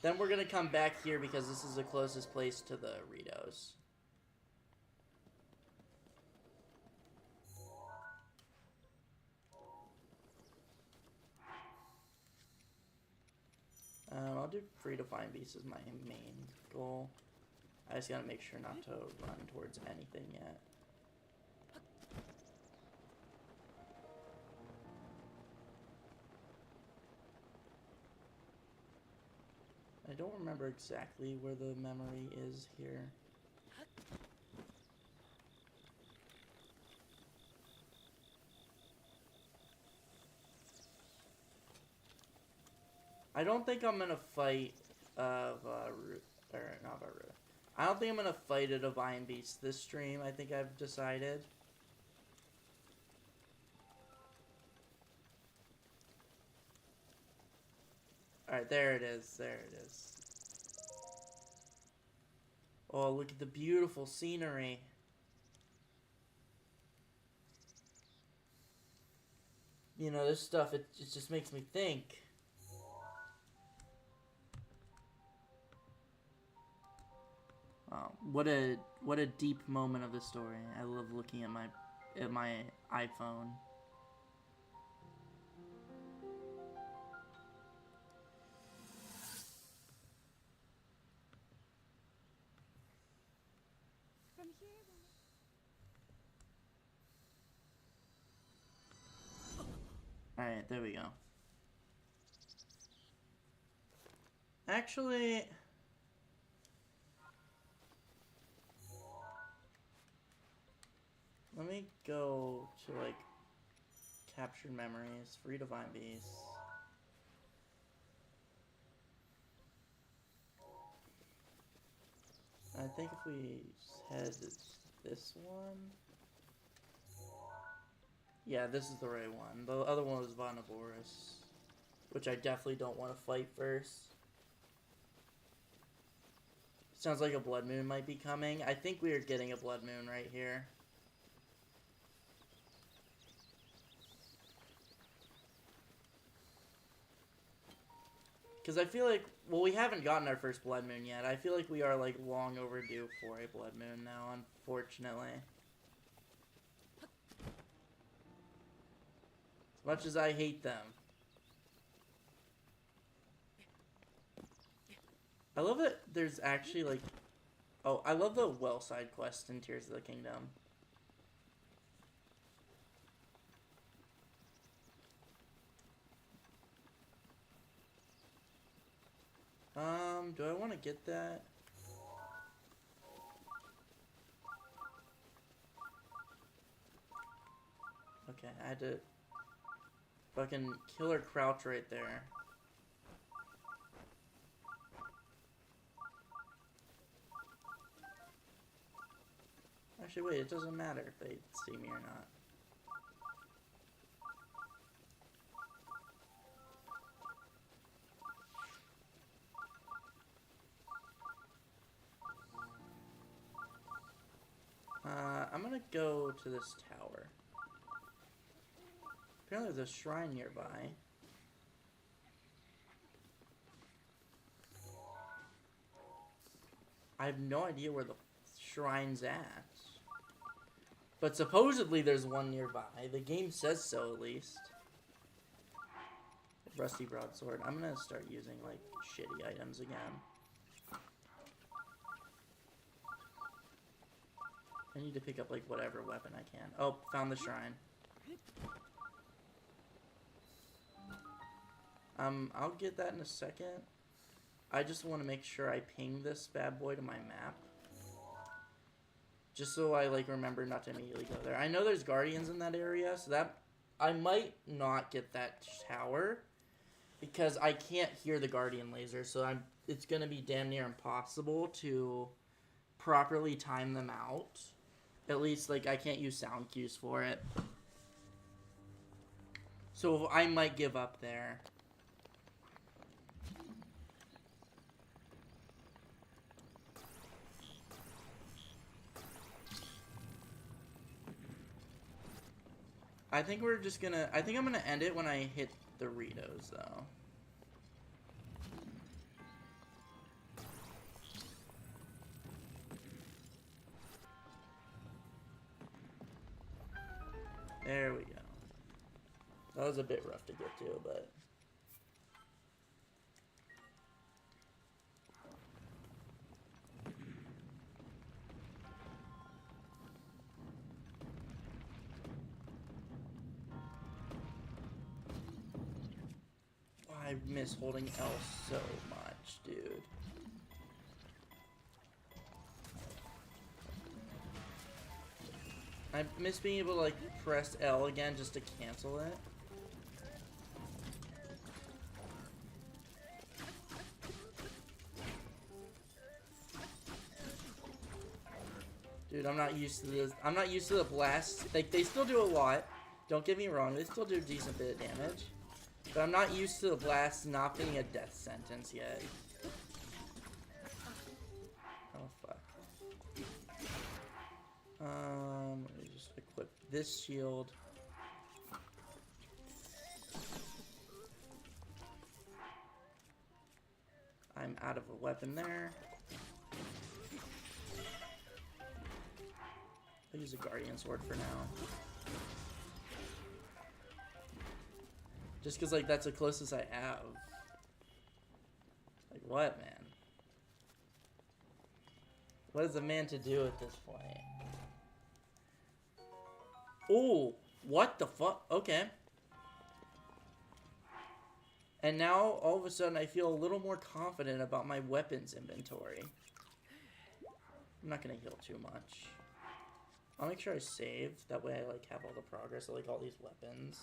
Then we're gonna come back here because this is the closest place to the Ritos. I'll do free to find beasts as my main goal. I just gotta make sure not to run towards anything yet. I don't remember exactly where the memory is here. I don't think I'm gonna fight I don't think I'm gonna fight a Divine Beast this stream. I think I've decided. Alright, there it is. There it is. Oh, look at the beautiful scenery. You know, this stuff, it just makes me think. Oh, what a deep moment of the story. I love looking at my iPhone. From here, Alright, there we go. Actually... let me go to, like, captured memories, free Divine Beasts. I think if we head this one... yeah, this is the right one. The other one was Vonnevoris, which I definitely don't want to fight first. Sounds like a Blood Moon might be coming. I think we are getting a Blood Moon right here. Because I feel like, well, we haven't gotten our first Blood Moon yet. I feel like we are, like, long overdue for a Blood Moon now, unfortunately. As much as I hate them. I love that there's actually, like... oh, I love the well side quest in Tears of the Kingdom. Do I want to get that? Okay, I had to fucking killer crouch right there. Actually, wait, it doesn't matter if they see me or not. I'm gonna go to this tower. Apparently there's a shrine nearby. I have no idea where the shrine's at. But supposedly there's one nearby. The game says so, at least. Rusty broadsword. I'm gonna start using, like, shitty items again. I need to pick up, like, whatever weapon I can. Oh, found the shrine. I'll get that in a second. I just want to make sure I ping this bad boy to my map. Just so I, like, remember not to immediately go there. I know there's guardians in that area, so that... I might not get that tower, because I can't hear the guardian laser, so it's gonna be damn near impossible to properly time them out. At least, like, I can't use sound cues for it. So I might give up there. I think we're just gonna... I think I'm gonna end it when I hit Doritos, though. There we go. That was a bit rough to get to, but... I miss holding L so much, dude. I miss being able to, like, press L again just to cancel it. Dude, I'm not used to this. I'm not used to the blasts. Like, they still do a lot. Don't get me wrong. They still do a decent bit of damage. But I'm not used to the blast not being a death sentence yet. Oh, fuck. Let me just equip this shield. I'm out of a weapon there. I'll use a guardian sword for now. Just because, like, that's the closest I have. Like, what, man? What is a man to do at this point? Oh, what the fuck? Okay. And now, all of a sudden, I feel a little more confident about my weapons inventory. I'm not gonna heal too much. I'll make sure I save. That way I, like, have all the progress of, like, all these weapons.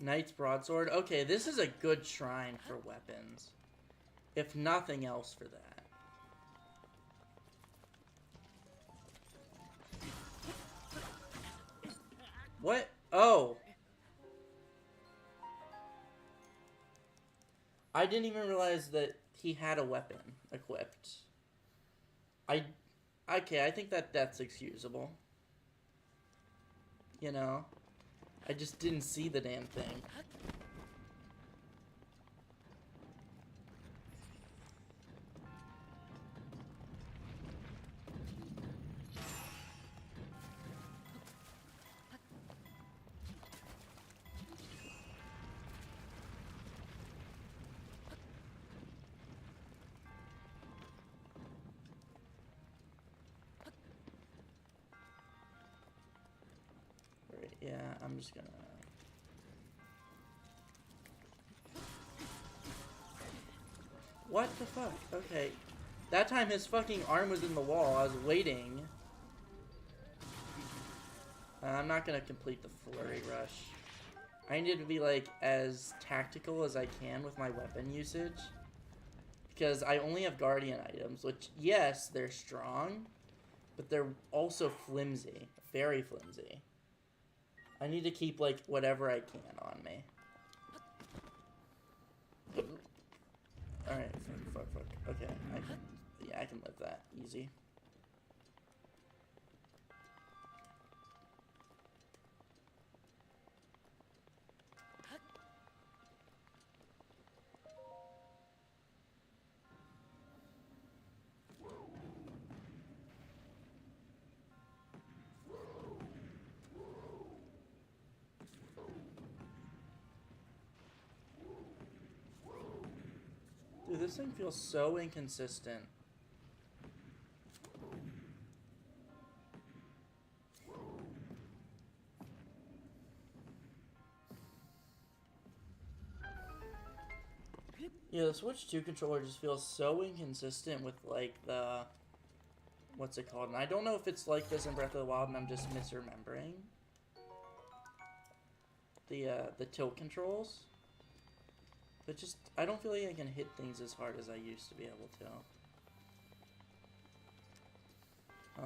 Knight's Broadsword. Okay, this is a good shrine for weapons. If nothing else for that. What? Oh. I didn't even realize that he had a weapon equipped. Okay, I think that's excusable. You know? I just didn't see the damn thing. I'm just gonna... What the fuck? Okay. That time his fucking arm was in the wall. I was waiting. I'm not gonna complete the flurry rush. I need to be like as tactical as I can with my weapon usage. Because I only have guardian items, which yes, they're strong, but they're also flimsy. Very flimsy. I need to keep like whatever I can on me. Alright, fuck. Okay, I can live that. Easy. Dude, this thing feels so inconsistent. Yeah, the Switch 2 controller just feels so inconsistent with, like, the... What's it called? And I don't know if it's like this in Breath of the Wild and I'm just misremembering. The tilt controls. But just, I don't feel like I can hit things as hard as I used to be able to.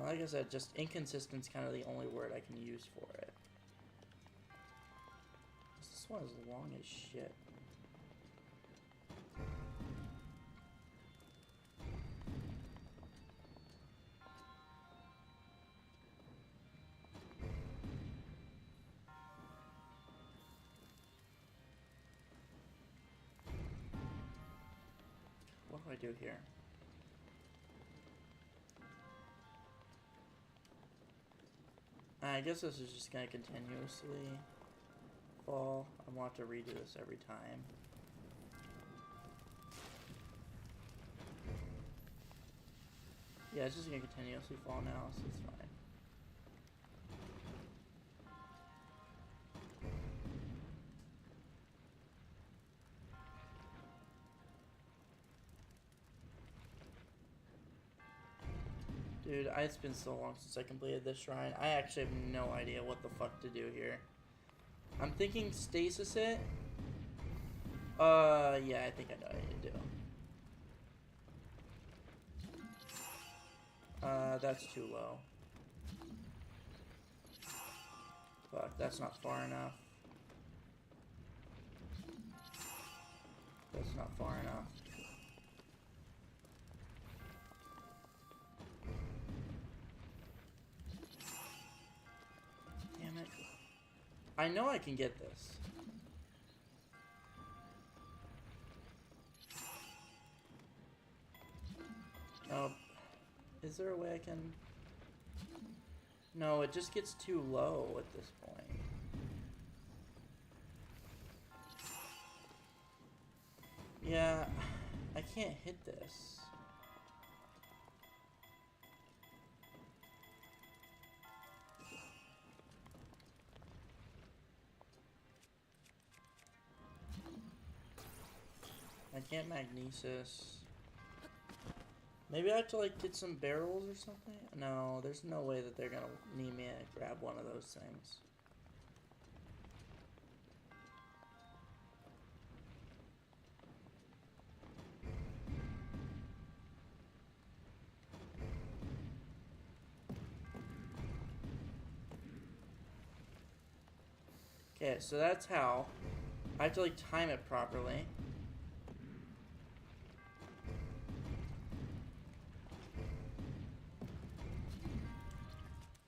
Like I said, just inconsistent is kind of the only word I can use for it. This one is long as shit. What do I do here? I guess this is just gonna continuously fall. I want to redo this every time. Yeah, it's just gonna continuously fall now, so it's fine. Dude, it's been so long since I completed this shrine. I actually have no idea what the fuck to do here. I'm thinking stasis it. Yeah, I think I know what I need to do. That's too low. Fuck, that's not far enough. That's not far enough. Damn it. I know I can get this. Oh. Is there a way I can... No, it just gets too low at this point. Yeah, I can't hit this. I can't magnesis. Maybe I have to like get some barrels or something? No, there's no way that they're gonna need me to grab one of those things. Okay, so that's how. I have to like time it properly.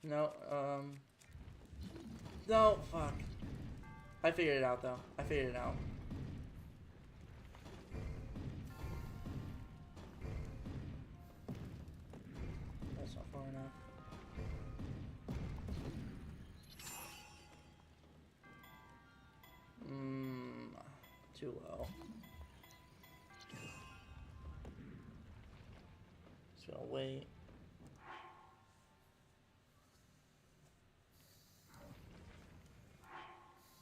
No, no, fuck. I figured it out though. I figured it out. That's not far enough. Too low. Just gonna wait.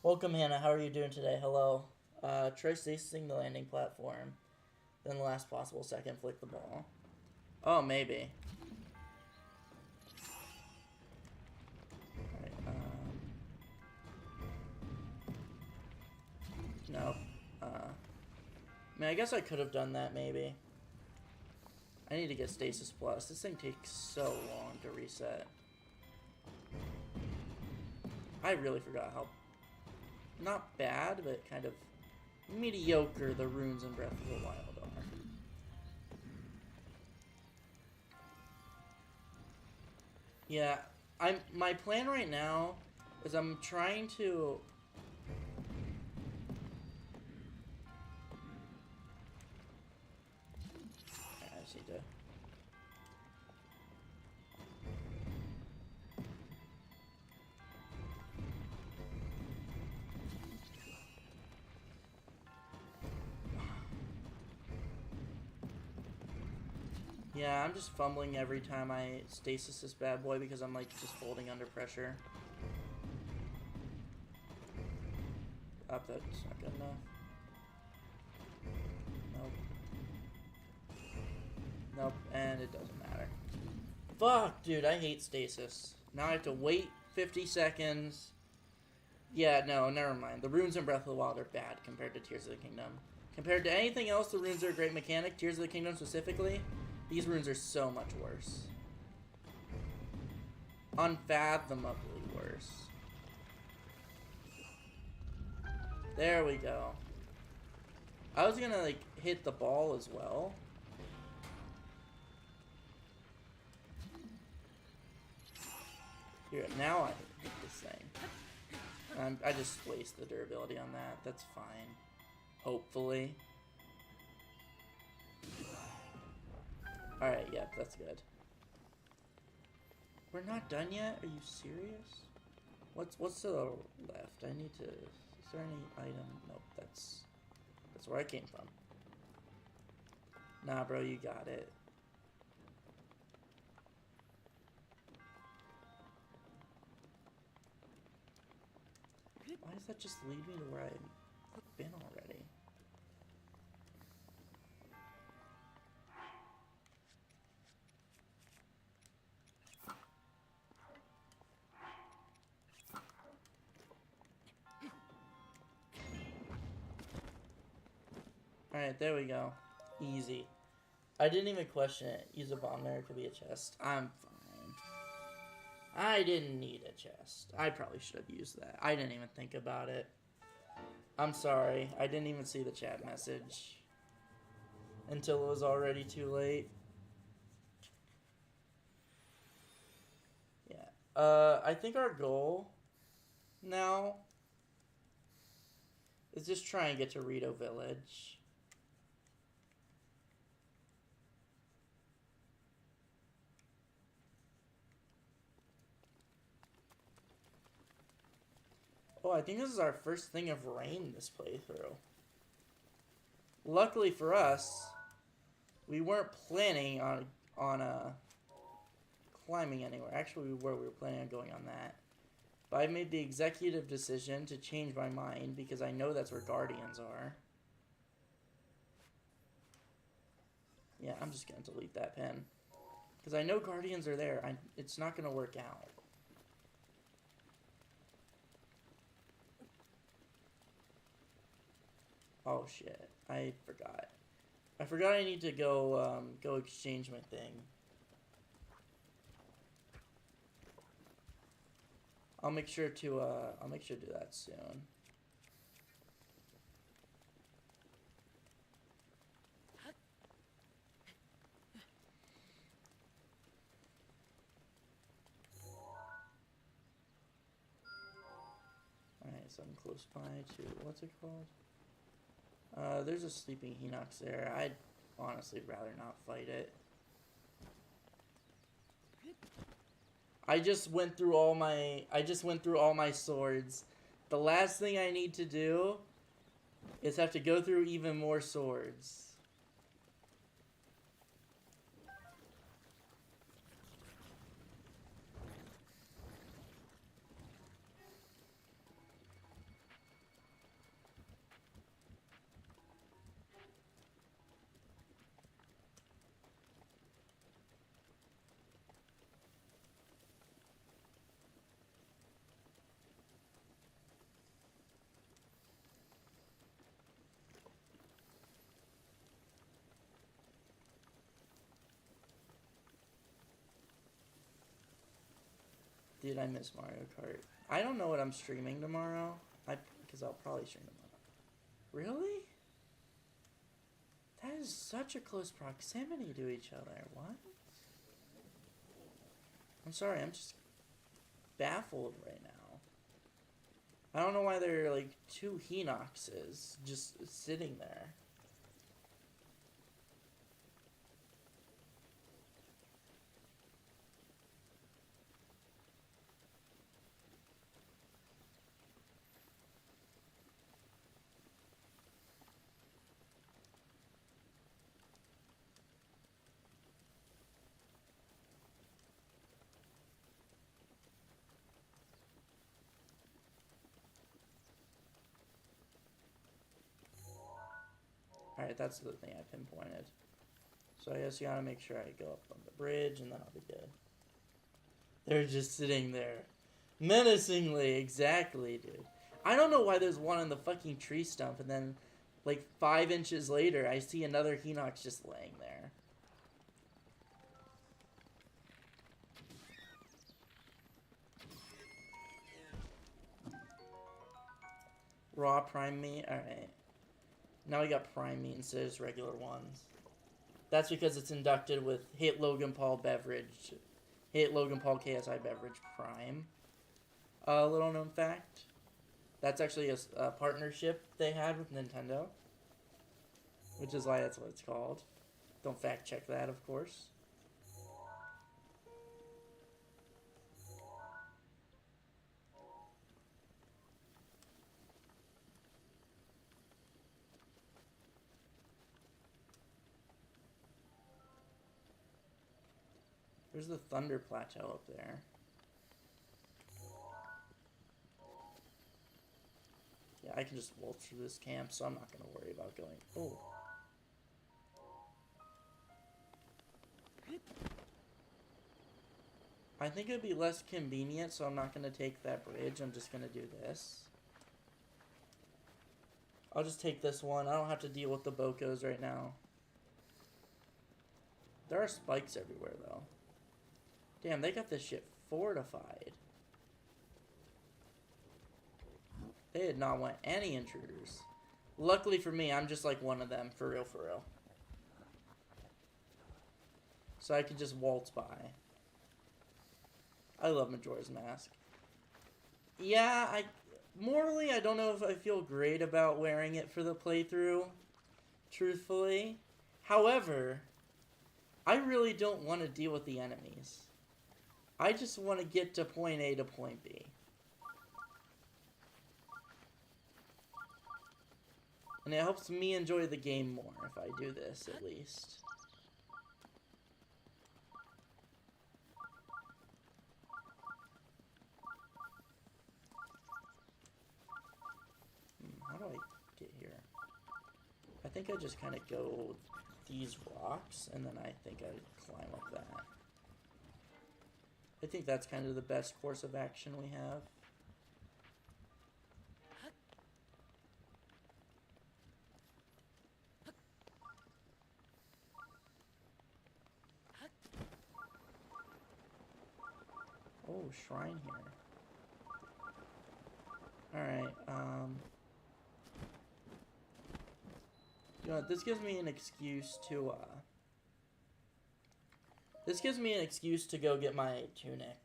Welcome, Hannah. How are you doing today? Hello. Try stasing the landing platform. Then the last possible second, flick the ball. Oh, maybe. Alright, no. I mean, I guess I could have done that, maybe. I need to get Stasis Plus. This thing takes so long to reset. I really forgot how... not bad, but kind of mediocre the runes in Breath of the Wild are. Yeah, my plan right now is I'm trying to... I just need to... Yeah, I'm just fumbling every time I stasis this bad boy because I'm like just holding under pressure. Up, that's not good enough. Nope. Nope, and it doesn't matter. Fuck, dude, I hate stasis. Now I have to wait 50 seconds. Yeah, no, never mind. The runes in Breath of the Wild are bad compared to Tears of the Kingdom. Compared to anything else, the runes are a great mechanic. Tears of the Kingdom specifically, these runes are so much worse. Unfathomably worse. There we go. I was gonna, like, hit the ball as well. Here, now I hit this thing. I just waste the durability on that. That's fine. Hopefully. Alright, yep, that's good. We're not done yet? Are you serious? What's to the left? I need to... Is there any item? Nope, that's where I came from. Nah, bro, you got it. Why does that just lead me to where I've been already? Alright, there we go. Easy. I didn't even question it. Use a bomb there, it could be a chest. I'm fine. I didn't need a chest. I probably should have used that. I didn't even think about it. I'm sorry. I didn't even see the chat message until it was already too late. Yeah. I think our goal now is just try and get to Rito Village. Oh, I think this is our first thing of rain this playthrough. Luckily for us, we weren't planning on climbing anywhere. Actually, we were planning on going on that. But I made the executive decision to change my mind because I know that's where Guardians are. Yeah, I'm just going to delete that pen. Because I know Guardians are there. It's not going to work out. Oh shit, I forgot. I forgot I need to go exchange my thing. I'll make sure to do that soon. Alright, so I'm close by to, what's it called? There's a sleeping Hinox there. I'd honestly rather not fight it. I just went through all my swords. The last thing I need to do is have to go through even more swords. Dude, I miss Mario Kart. I don't know what I'm streaming tomorrow. Because I'll probably stream tomorrow. Really? That is such a close proximity to each other. What? I'm sorry, I'm just baffled right now. I don't know why there are like 2 Hinoxes just sitting there. Alright, that's the thing I pinpointed. So I guess you gotta make sure I go up on the bridge and then I'll be good. They're just sitting there. Menacingly, exactly, dude. I don't know why there's one in the fucking tree stump and then, like, 5 inches later, I see another Hinox just laying there. Raw prime meat? Alright. Now we got prime meat instead of just regular ones. That's because it's inducted with Hit Logan Paul Beverage. Hit Logan Paul KSI Beverage Prime. Little known fact. That's actually a partnership they had with Nintendo. Which is why that's what it's called. Don't fact check that, of course. There's the Thunder Plateau up there. Yeah, I can just waltz through this camp, so I'm not going to worry about going... Oh. I think it would be less convenient, so I'm not going to take that bridge. I'm just going to do this. I'll just take this one. I don't have to deal with the Bocos right now. There are spikes everywhere, though. Damn, they got this shit fortified. They did not want any intruders. Luckily for me, I'm just like one of them, for real, for real. So I could just waltz by. I love Majora's Mask. Yeah, morally, I don't know if I feel great about wearing it for the playthrough, truthfully. However, I really don't want to deal with the enemies. I just want to get to point A to point B. And it helps me enjoy the game more if I do this, at least. How do I get here? I think I just kind of go these rocks, and then I think I climb up that. I think that's kind of the best course of action we have. Oh, shrine here. Alright, you know what, this gives me an excuse to, this gives me an excuse to go get my tunic.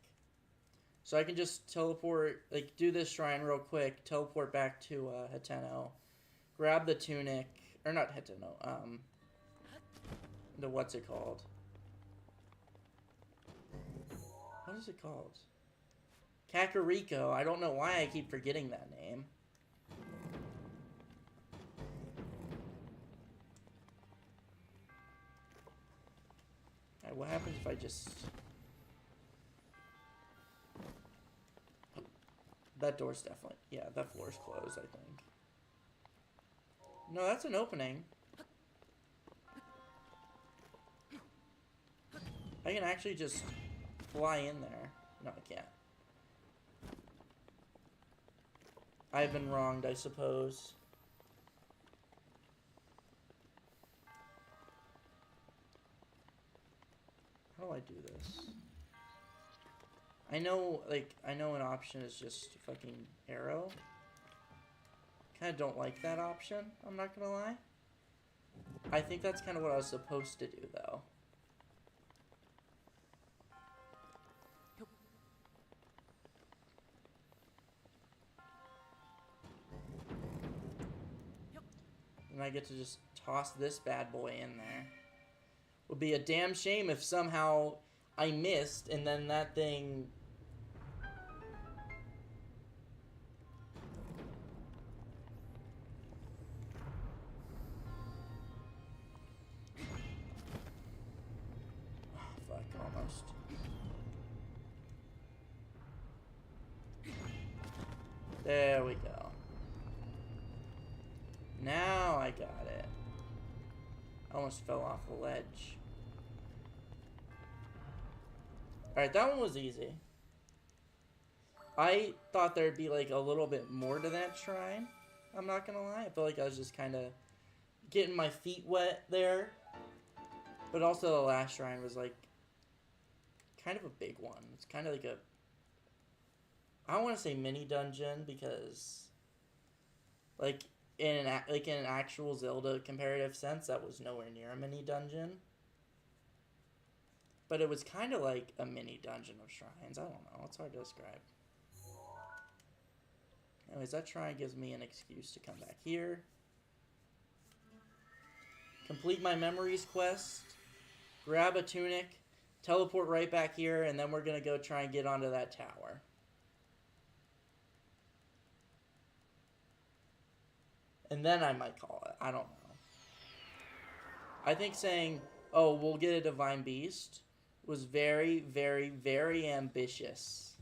So I can just teleport, like, do this shrine real quick, teleport back to, Hateno, grab the tunic, or not Hateno, the what's it called? What is it called? Kakariko. I don't know why I keep forgetting that name. Alright, what happens if I just... That door's definitely... Yeah, that floor's closed, I think. No, that's an opening. I can actually just fly in there. No, I can't. I've been wronged, I suppose. How do I do this? I know, like, I know an option is just fucking arrow. Kind of don't like that option, I'm not gonna lie. I think that's kind of what I was supposed to do, though. And I get to just toss this bad boy in there. Would be a damn shame if somehow I missed and then that thing... Oh, fuck, almost. There we go. Now I got it. I almost fell off the ledge. Alright, that one was easy. I thought there'd be like a little bit more to that shrine. I'm not gonna lie. I felt like I was just kind of getting my feet wet there. But also the last shrine was like kind of a big one. It's kind of like a... I don't want to say mini dungeon because like in an actual Zelda comparative sense, that was nowhere near a mini dungeon. But it was kind of like a mini dungeon of shrines. I don't know. It's hard to describe. Anyways, that shrine gives me an excuse to come back here. Complete my memories quest. Grab a tunic. Teleport right back here. And then we're going to go try and get onto that tower. And then I might call it. I don't know. I think saying, oh, we'll get a divine beast was very, very, very ambitious.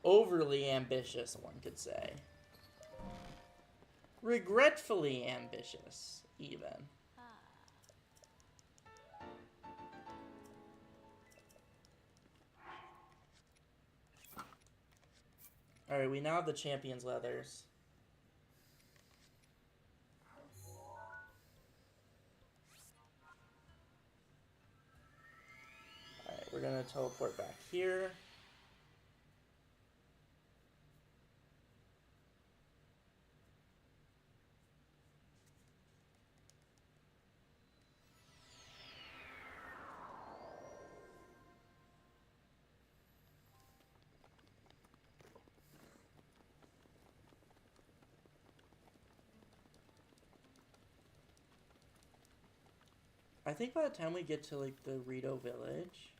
Overly ambitious, one could say. Regretfully ambitious, even. Alright, we now have the champion's leathers. Alright, we're gonna teleport back here. I think by the time we get to, like, the Rito village,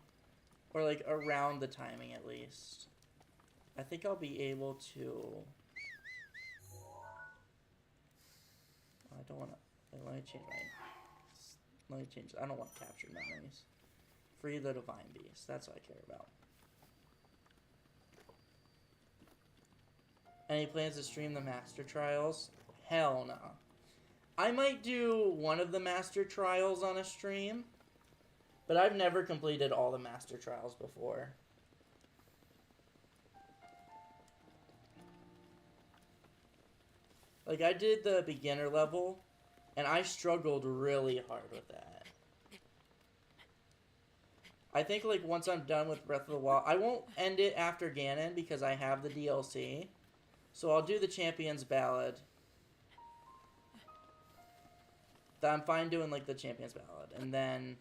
or, like, around the timing at least, I think I'll be able to... I don't want to... Let me change my... Let me change... I don't want captured memories. Free the Divine Beast. That's what I care about. Any plans to stream the Master Trials? Hell no. I might do one of the Master Trials on a stream, but I've never completed all the Master Trials before. Like, I did the beginner level, and I struggled really hard with that. I think, like, once I'm done with Breath of the Wild, I won't end it after Ganon because I have the DLC. So I'll do the Champion's Ballad. I'm fine doing, like, the Champion's Ballad. And then...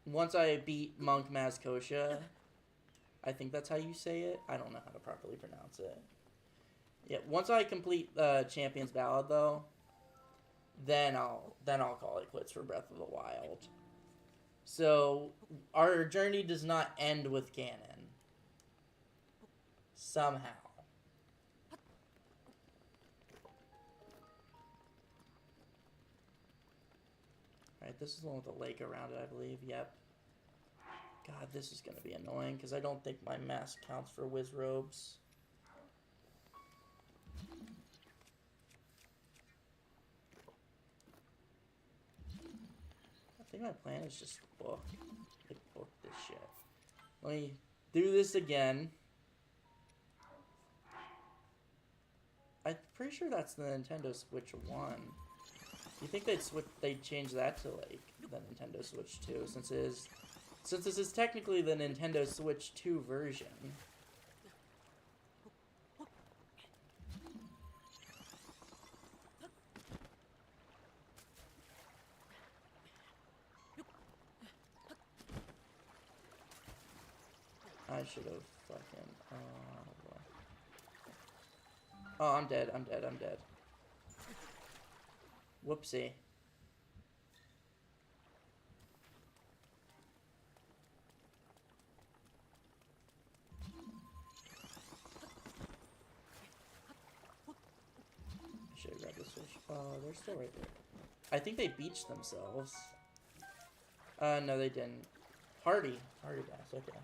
once I beat Monk Mazkosha... I think that's how you say it. I don't know how to properly pronounce it. Yeah, once I complete Champion's Ballad, though... Then I'll call it quits for Breath of the Wild. So, our journey does not end with Ganon. Somehow. Alright, this is the one with the lake around it, I believe. Yep. God, this is going to be annoying, because I don't think my mask counts for whiz robes. I think my plan is just book. Like, book this shit. Let me do this again. pretty sure that's the Nintendo Switch 1. You think they'd change that to like the Nintendo Switch 2 since this is technically the Nintendo Switch 2 version. I should have fucking boy. Oh, I'm dead. Whoopsie. I should have grabbed the switch. Oh, they're still right there. I think they beached themselves. No, they didn't. Hardy bass, okay.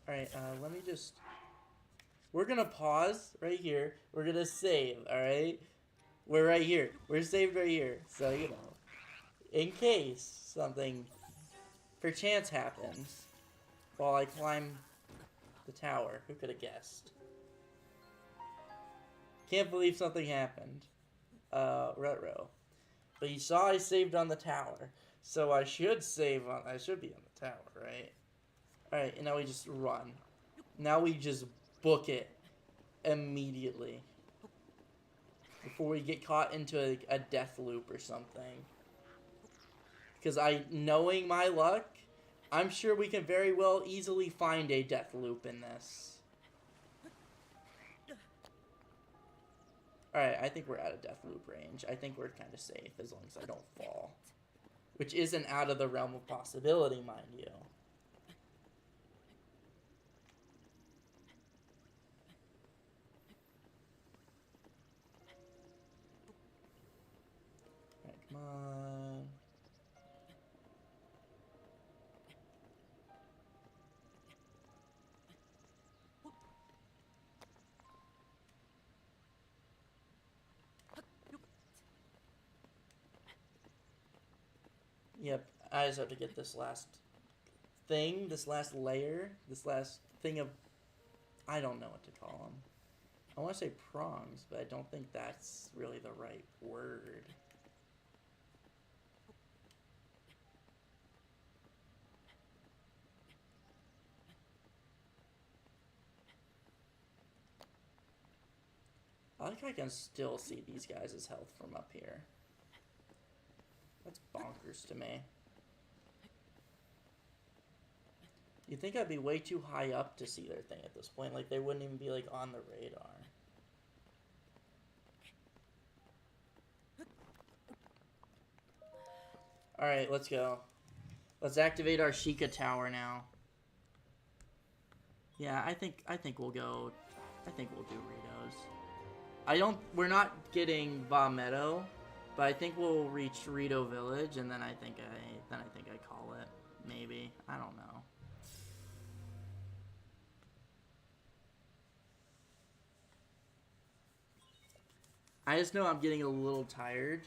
Alright, let me just... We're gonna pause right here. We're gonna save, alright? We're right here. We're saved right here. So, you know, in case something perchance happens while I climb the tower. Who could have guessed? Can't believe something happened. Retro. But you saw I saved on the tower. So I should I should be on the tower, right? Alright, and now we just run. Now we just book it immediately. Before we get caught into a death loop or something. Because knowing my luck, I'm sure we can very well easily find a death loop in this. Alright, I think we're out of death loop range. I think we're kind of safe as long as I don't fall. Which isn't out of the realm of possibility, mind you. Alright, come on. Yep, I just have to get this last thing, this last layer, this last thing of... I don't know what to call them. I want to say prongs, but I don't think that's really the right word. I like I can still see these guys' health from up here. That's bonkers to me. You'd think I'd be way too high up to see their thing at this point. Like, they wouldn't even be, like, on the radar. Alright, let's go. Let's activate our Sheikah Tower now. Yeah, I think we'll go... I think we'll do Ritos. We're not getting Ba Meadow, but I think we'll reach Rito Village, and then I think I call it. Maybe. I don't know. I just know I'm getting a little tired.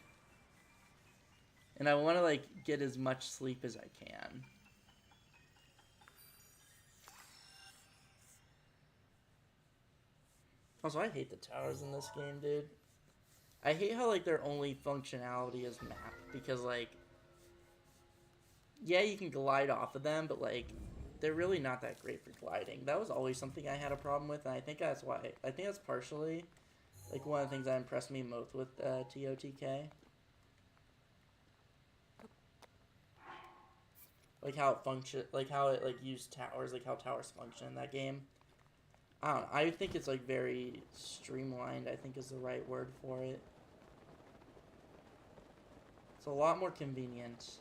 And I want to, like, get as much sleep as I can. Also, I hate the towers in this game, dude. I hate how, like, their only functionality is map. Because, like... Yeah, you can glide off of them, but, like... They're really not that great for gliding. That was always something I had a problem with, and I think that's why... I think that's partially... Like, one of the things that impressed me most with TOTK. Like, how it used towers, like, how towers function in that game. I don't know, I think it's, like, very streamlined, I think is the right word for it. It's a lot more convenient.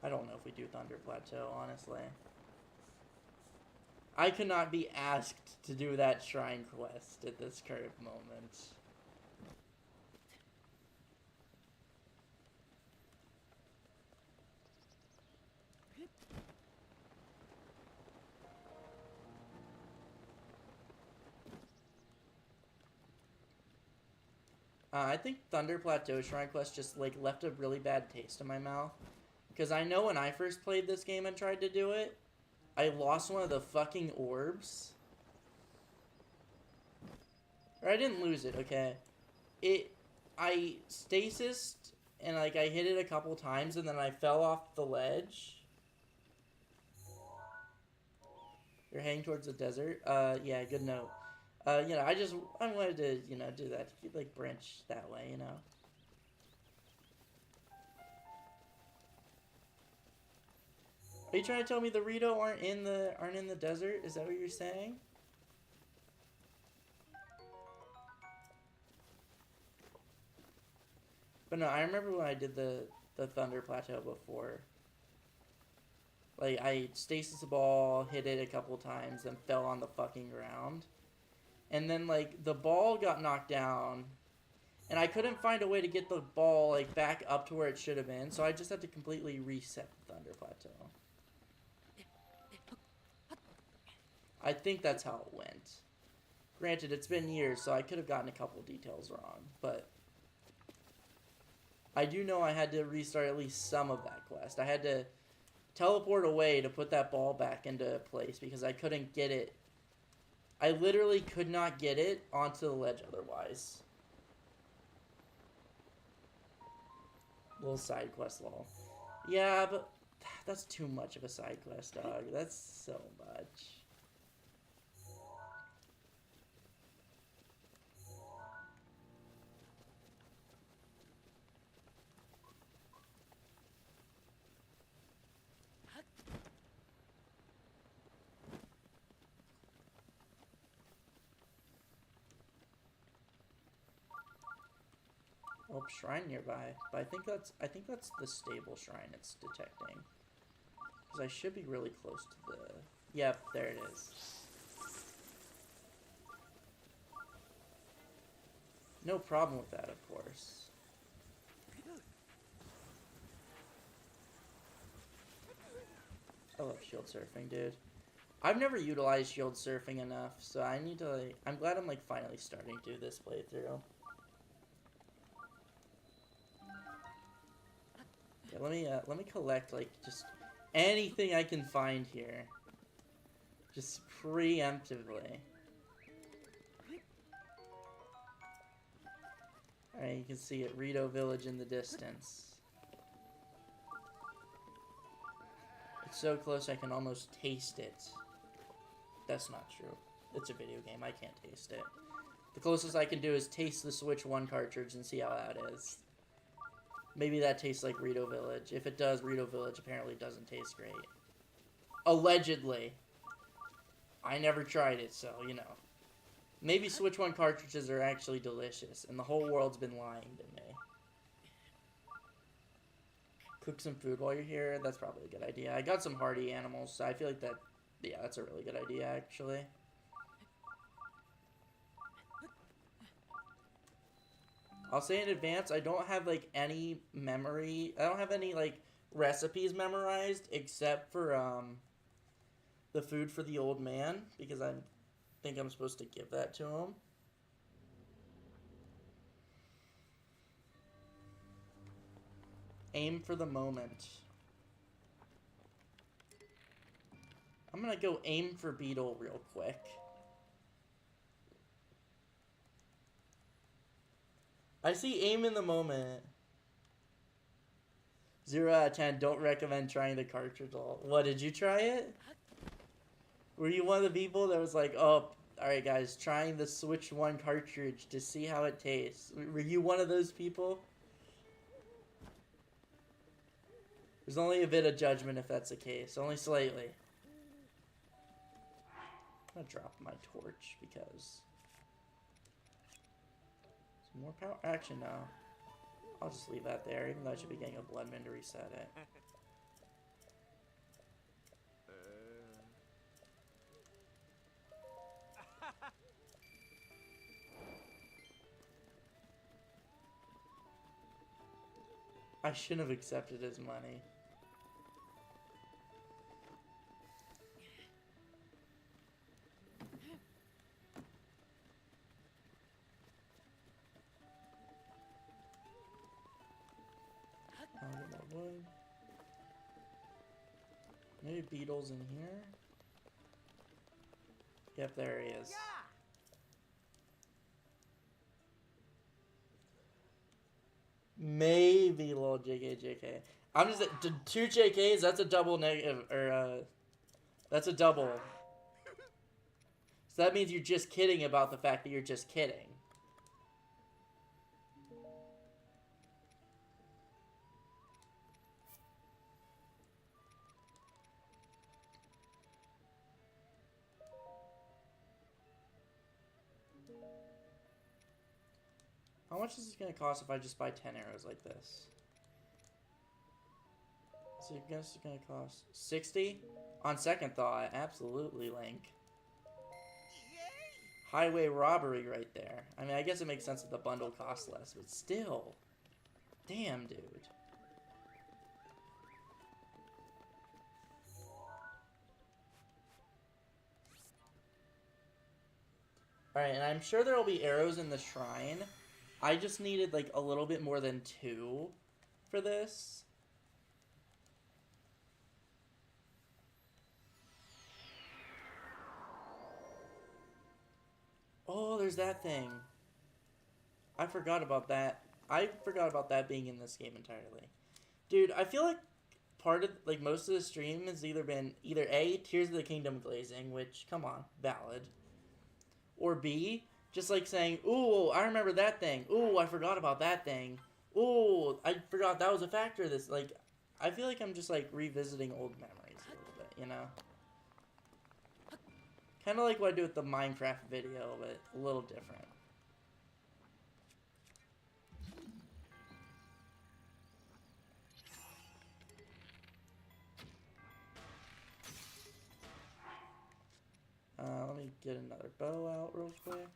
I don't know if we do Thunder Plateau, honestly. I could not be asked to do that shrine quest at this current moment. I think Thunder Plateau Shrine Quest just like left a really bad taste in my mouth. Because I know when I first played this game and tried to do it, I lost one of the fucking orbs. Or I didn't lose it, okay. I stasised and like I hit it a couple times and then I fell off the ledge. You're heading towards the desert? Yeah, good note. You know, I wanted to, you know, do that. Like, branch that way, you know. Are you trying to tell me the Rito aren't in the desert? Is that what you're saying? But no, I remember when I did the Thunder Plateau before. Like, I stasis the ball, hit it a couple times, then fell on the fucking ground. And then, like, the ball got knocked down, and I couldn't find a way to get the ball, like, back up to where it should have been, so I just had to completely reset the Thunder Plateau. I think that's how it went. Granted, it's been years, so I could have gotten a couple details wrong, but I do know I had to restart at least some of that quest. I had to teleport away to put that ball back into place because I couldn't get it. I literally could not get it onto the ledge otherwise. Little side quest lol. Yeah, but that's too much of a side quest, dog. That's so much. Oh, shrine nearby. But I think that's the stable shrine it's detecting. Because I should be really close to the... Yep, there it is. No problem with that, of course. I love shield surfing, dude. I've never utilized shield surfing enough, so I need to, like... I'm glad I'm, like, finally starting to do this playthrough. Yeah, let me collect, like, just anything I can find here. Just preemptively. Alright, you can see it, Rito Village in the distance. It's so close I can almost taste it. That's not true. It's a video game, I can't taste it. The closest I can do is taste the Switch 1 cartridge and see how that is. Maybe that tastes like Rito Village. If it does, Rito Village apparently doesn't taste great. Allegedly. I never tried it, so, you know. Maybe Switch 1 cartridges are actually delicious, and the whole world's been lying to me. Cook some food while you're here, that's probably a good idea. I got some hardy animals, so I feel like that... Yeah, that's a really good idea, actually. I'll say in advance, I don't have, like, any memory... I don't have any, like, recipes memorized, except for, the food for the old man, because I think I'm supposed to give that to him. Aim for the moment. I'm gonna go aim for Beetle real quick. I see aim in the moment. 0 out of 10. Don't recommend trying the cartridge. What, did you try it? Were you one of the people that was like, oh, alright guys, trying the Switch 1 cartridge to see how it tastes? Were you one of those people? There's only a bit of judgment if that's the case. Only slightly. I'm gonna drop my torch because... Some more power. Actually, no. I'll just leave that there, even though I should be getting a blood min to reset it. I shouldn't have accepted his money. wood. Maybe beetles in here? Yep, there he is. Maybe little JK. I'm just two JKs. That's a double negative, or that's a double. So that means you're just kidding about the fact that you're just kidding. How much is this going to cost if I just buy 10 arrows like this? So I guess it's going to cost 60? On second thought, absolutely, Link. Highway robbery right there. I mean, I guess it makes sense that the bundle costs less, but still. Damn, dude. Alright, and I'm sure there will be arrows in the shrine. I just needed, like, a little bit more than 2 for this. Oh, there's that thing. I forgot about that. I forgot about that being in this game entirely. Dude, I feel like part of, like, most of the stream has either been either A, Tears of the Kingdom glazing, which, come on, valid. Or B, just like saying, ooh, I remember that thing. Ooh, I forgot about that thing. Ooh, I forgot that was a factor of this. Like, I feel like I'm just, like, revisiting old memories a little bit, you know? Kind of like what I do with the Minecraft video, but a little different. Let me get another bow out real quick.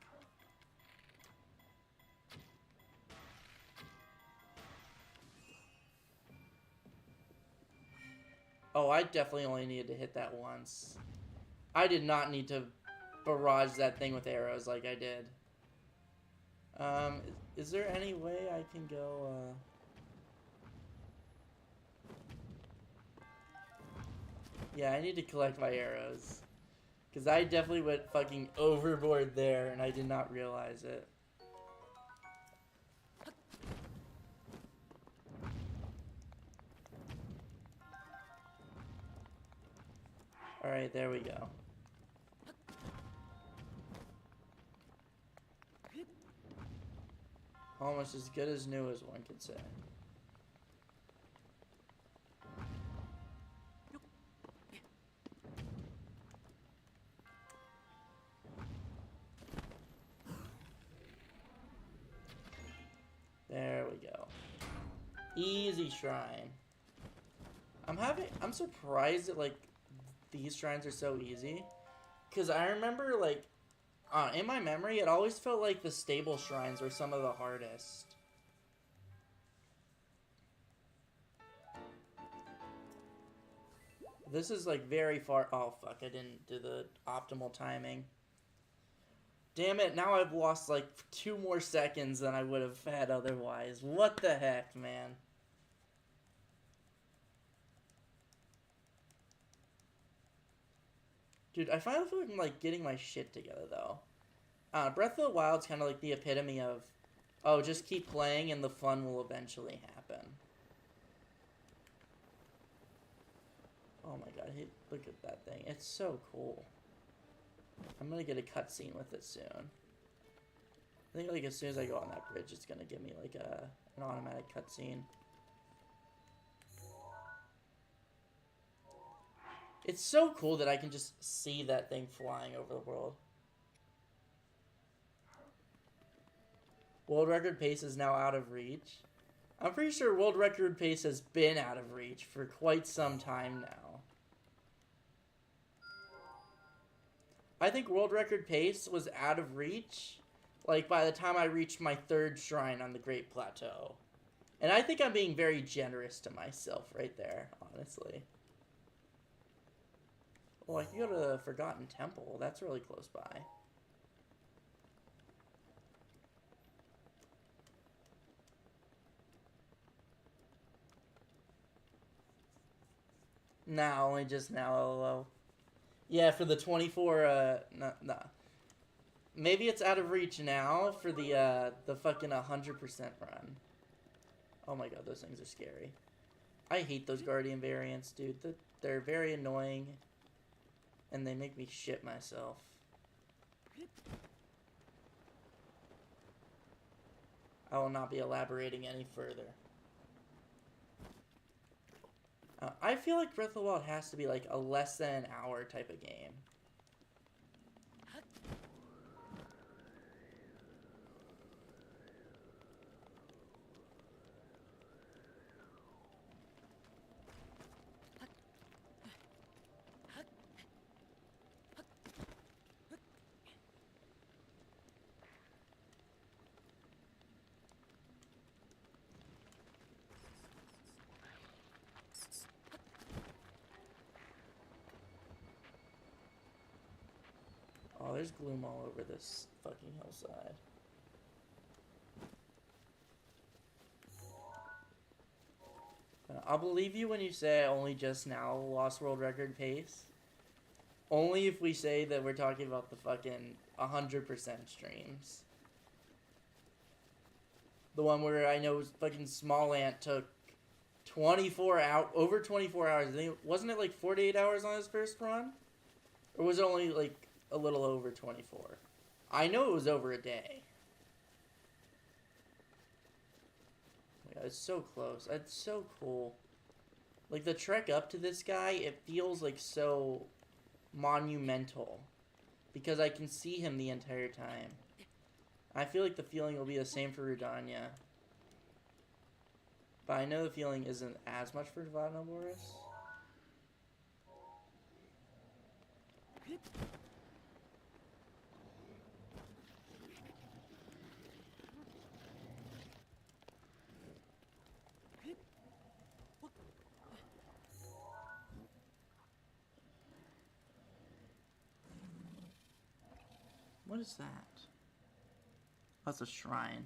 Oh, I definitely only needed to hit that once. I did not need to barrage that thing with arrows like I did. Is there any way I can go, Yeah, I need to collect my arrows. Because I definitely went fucking overboard there, and I did not realize it. Alright, there we go. Almost as good as new as one could say. There we go. Easy shrine. I'm surprised that, like, these shrines are so easy. Because I remember, like, in my memory, it always felt like the stable shrines were some of the hardest. This is, like, very far... Oh, fuck, I didn't do the optimal timing. Damn it, now I've lost, like, 2 more seconds than I would have had otherwise. What the heck, man? Dude, I finally feel like I'm, like, getting my shit together, though. Breath of the Wild's kind of like the epitome of, oh, just keep playing and the fun will eventually happen. Oh my god, look at that thing. It's so cool. I'm gonna get a cutscene with it soon. I think, like, as soon as I go on that bridge, it's gonna give me, like, an automatic cutscene. It's so cool that I can just see that thing flying over the world. World record pace is now out of reach. I'm pretty sure world record pace has been out of reach for quite some time now. I think world record pace was out of reach, like, by the time I reached my 3rd shrine on the Great Plateau. And I think I'm being very generous to myself right there, honestly. Oh, I can go to the Forgotten Temple. That's really close by. Nah, only just now, lol. Yeah, for the 24, nah. Maybe it's out of reach now for the fucking 100% run. Oh my god, those things are scary. I hate those Guardian variants, dude. They're very annoying. And they make me shit myself. I will not be elaborating any further. I feel like Breath of the Wild has to be like a less than an hour type of game. Oh, there's gloom all over this fucking hillside. I'll believe you when you say I only just now lost world record pace. Only if we say that we're talking about the fucking 100% streams. The one where I know fucking Small Ant took 24 out over 24 hours. I think, wasn't it like 48 hours on his first run? Or was it only like a little over 24? I know it was over a day. Yeah, it's so close. It's so cool. Like the trek up to this guy, it feels like so monumental. Because I can see him the entire time. I feel like the feeling will be the same for Rudania. But I know the feeling isn't as much for Vanaboris. What is that? That's a shrine.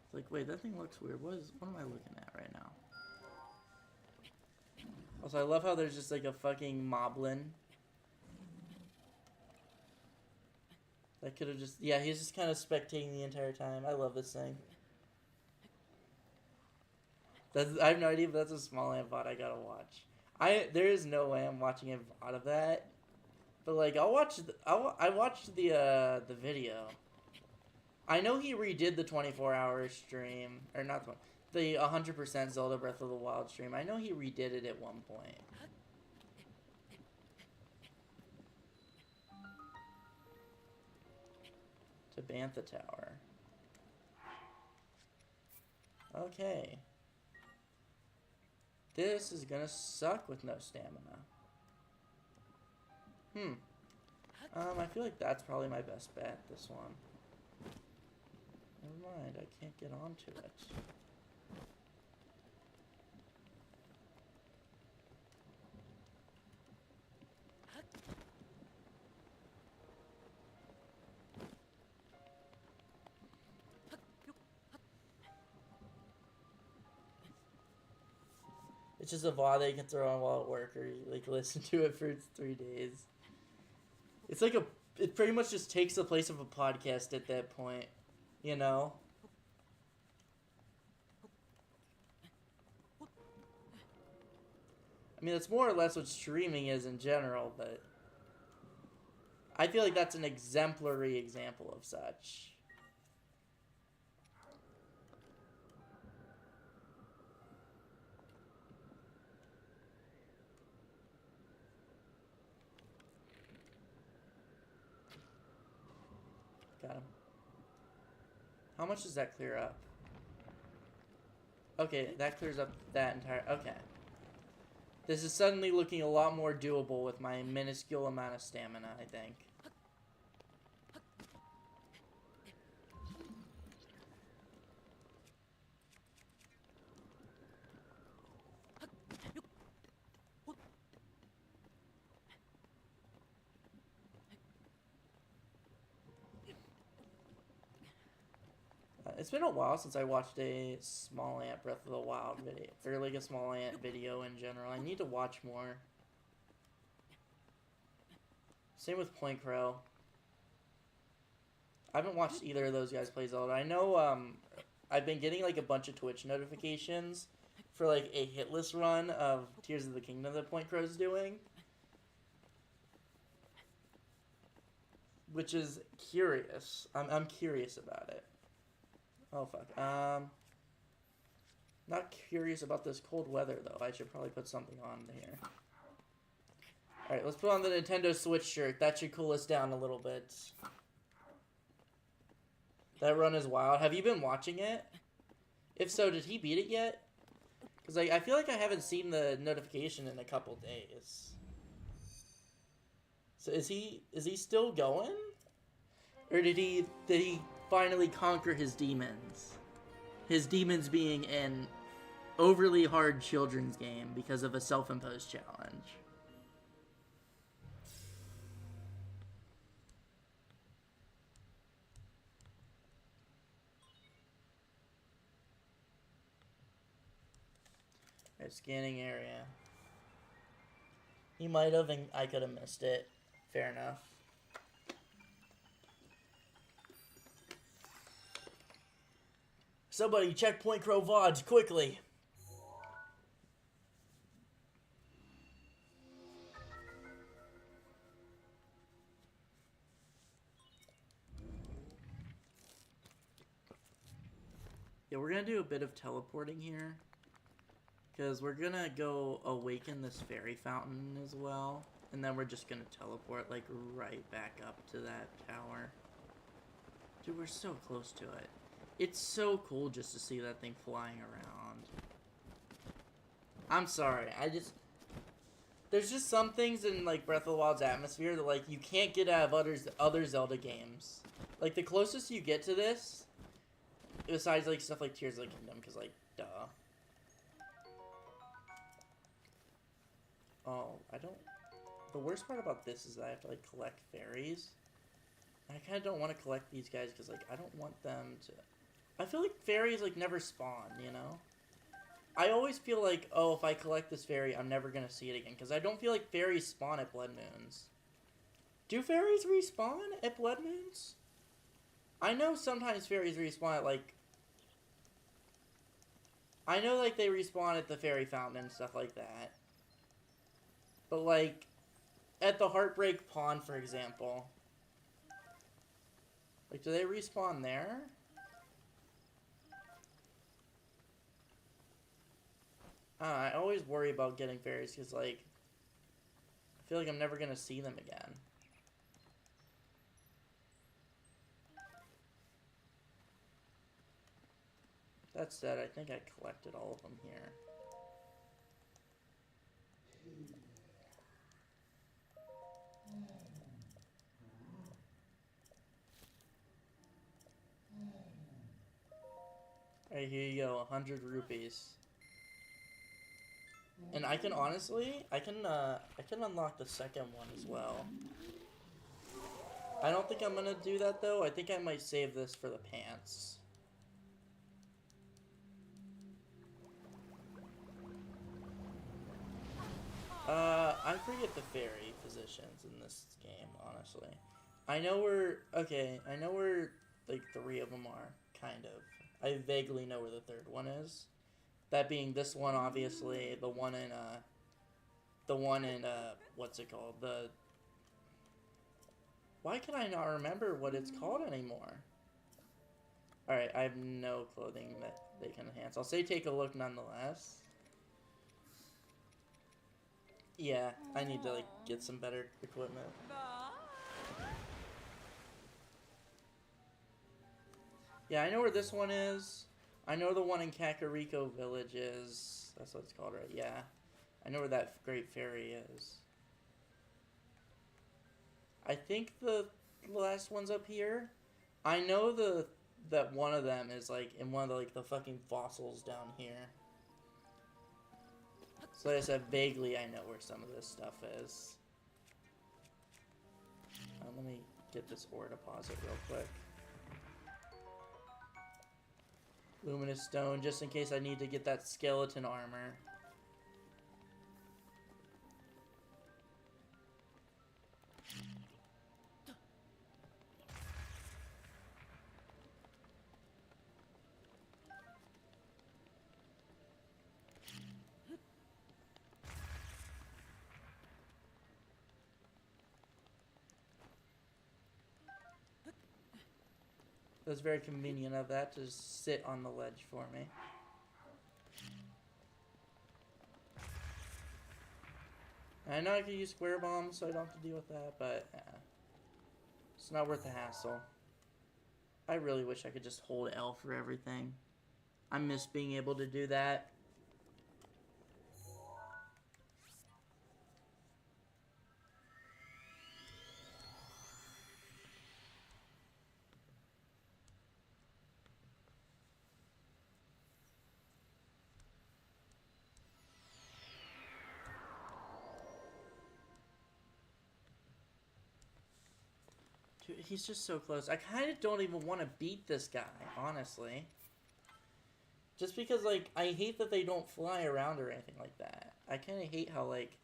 It's like, wait, that thing looks weird. What am I looking at right now? Also, I love how there's just like a fucking moblin. That could have just... Yeah, he's just kind of spectating the entire time. I love this thing. I have no idea if that's a Small Ant VOD I gotta watch. There is no way I'm watching a VOD of that. But like, I watched the video. I know he redid the 24-hour stream, or not the 100% Zelda Breath of the Wild stream. I know he redid it at one point. To Bantha Tower. Okay. This is gonna suck with no stamina. I feel like that's probably my best bet, this one. Never mind, I can't get onto it. It's just a VOD that you can throw on while at work, or you, like, listen to it for 3 days. It's like it pretty much just takes the place of a podcast at that point, you know? I mean, that's more or less what streaming is in general, but I feel like that's an exemplary example of such. Got him. How much does that clear up? Okay, that clears up that entire... Okay. This is suddenly looking a lot more doable with my minuscule amount of stamina, I think. It's been a while since I watched a Small Ant Breath of the Wild video, or like a Small Ant video in general. I need to watch more. Same with Point Crow. I haven't watched either of those guys play Zelda. I know, I've been getting like a bunch of Twitch notifications for like a hitless run of Tears of the Kingdom that Point Crow's doing. Which is curious. I'm curious about it. Oh fuck. Not curious about this cold weather though. I should probably put something on here. Alright, let's put on the Nintendo Switch shirt. That should cool us down a little bit. That run is wild. Have you been watching it? If so, did he beat it yet? Because like, I feel like I haven't seen the notification in a couple days. So is he still going? Or did he finally conquer his demons? His demons being an overly hard children's game because of a self-imposed challenge. Alright, scanning area. He might have, and I could have missed it. Fair enough. Somebody check Point Crow VODs quickly. Yeah, we're gonna do a bit of teleporting here. Because we're gonna go awaken this fairy fountain as well. And then we're just gonna teleport, like, right back up to that tower. Dude, we're so close to it. It's so cool just to see that thing flying around. I'm sorry, there's just some things in, like, Breath of the Wild's atmosphere that, like, you can't get out of other Zelda games. Like, the closest you get to this, besides, like, stuff like Tears of the Kingdom, because, like, duh. Oh, the worst part about this is that I have to, like, collect fairies. And I kind of don't want to collect these guys because, like, I don't want them to... I feel like fairies, like, never spawn, you know? I always feel like, oh, if I collect this fairy, I'm never going to see it again. Because I don't feel like fairies spawn at Blood Moons. Do fairies respawn at Blood Moons? I know sometimes fairies respawn at, like... I know, like, they respawn at the fairy fountain and stuff like that. But, like, at the Heartbreak Pond, for example... Like, do they respawn there? I always worry about getting fairies because, like, I feel like I'm never going to see them again. That said, I think I collected all of them here. Alright, here you go, 100 rupees. And I can honestly, I can unlock the second one as well. I don't think I'm gonna do that though. I think I might save this for the pants. I forget the fairy positions in this game, honestly. I know where, like, 3 of them are, kind of. I vaguely know where the 3rd one is. That being this one, obviously, the one in, what's it called? Why can I not remember what it's called anymore? Alright, I have no clothing that they can enhance. I'll say take a look nonetheless. Yeah, I need to, like, get some better equipment. Yeah, I know where this one is. I know the one in Kakariko Village is. That's what it's called, right? Yeah. I know where that Great Fairy is. I think the last one's up here. I know that one of them is, like, in one of the, like, the fucking fossils down here. So like I said, vaguely I know where some of this stuff is. Let me get this ore deposit real quick. Luminous stone, just in case I need to get that skeleton armor. It was very convenient of that to just sit on the ledge for me. I know I could use square bombs so I don't have to deal with that, but it's not worth the hassle. I really wish I could just hold L for everything. I miss being able to do that. Dude, he's just so close. I kind of don't even want to beat this guy, honestly. Just because, like, I hate that they don't fly around or anything like that. I kind of hate how, like...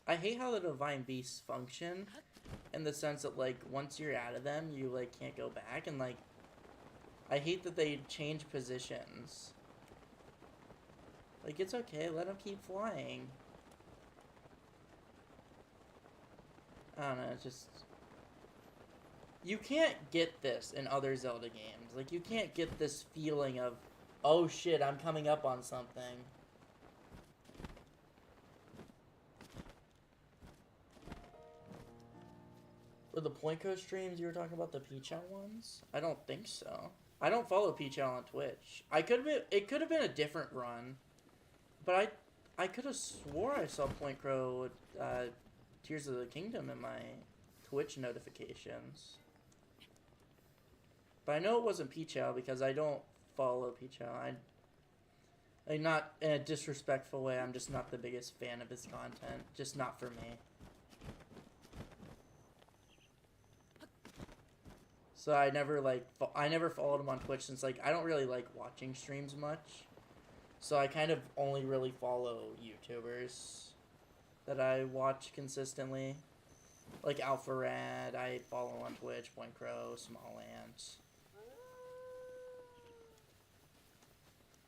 I hate how the Divine Beasts function. In the sense that, like, once you're out of them, you, like, can't go back. And, like, I hate that they change positions. Like, it's okay. Let them keep flying. I don't know, it's just... You can't get this in other Zelda games. Like, you can't get this feeling of, oh shit, I'm coming up on something. Were the Point Coast streams you were talking about the Peach Out ones? I don't think so. I don't follow Peach Out on Twitch. It could have been a different run, but I could have swore I saw Point Crow Tears of the Kingdom in my Twitch notifications. But I know it wasn't Peach Out because I don't follow Peach Out. I'm not in a disrespectful way. I'm just not the biggest fan of his content. Just not for me. So I never followed him on Twitch since, like, I don't really like watching streams much. So I kind of only really follow YouTubers that I watch consistently. Like Alpharad, I follow on Twitch, Point Crow, Small Ant.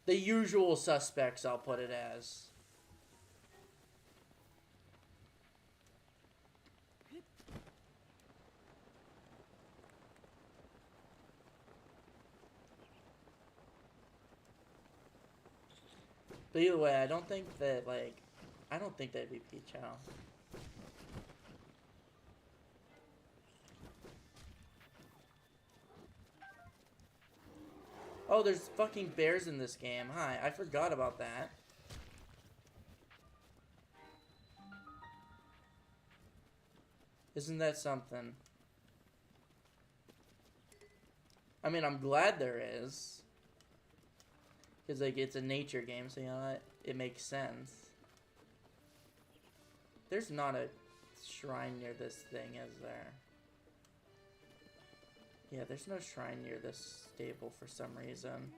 The usual suspects, I'll put it as. But either way, I don't think that'd be Peach Out. Oh, there's fucking bears in this game. Hi, I forgot about that. Isn't that something? I mean, I'm glad there is. Because, like, it's a nature game, so, you know, it makes sense. There's not a shrine near this thing, is there? Yeah, there's no shrine near this stable for some reason.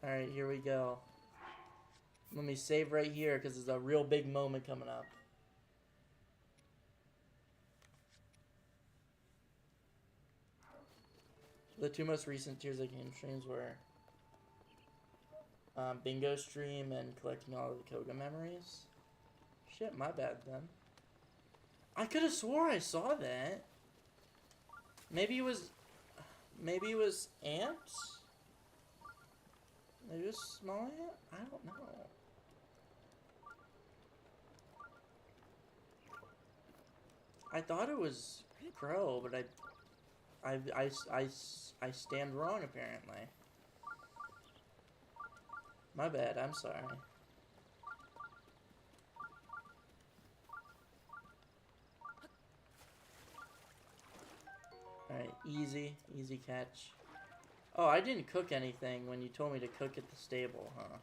Alright, here we go. Let me save right here, because there's a real big moment coming up. The two most recent Tears of the Game streams were Bingo stream and collecting all of the Koga memories. Shit, my bad then. I could have swore I saw that. Maybe it was ants? Maybe it was small ant? I don't know. I thought it was crow, but I stand wrong apparently. My bad, I'm sorry. Alright, easy catch. Oh, I didn't cook anything when you told me to cook at the stable, huh?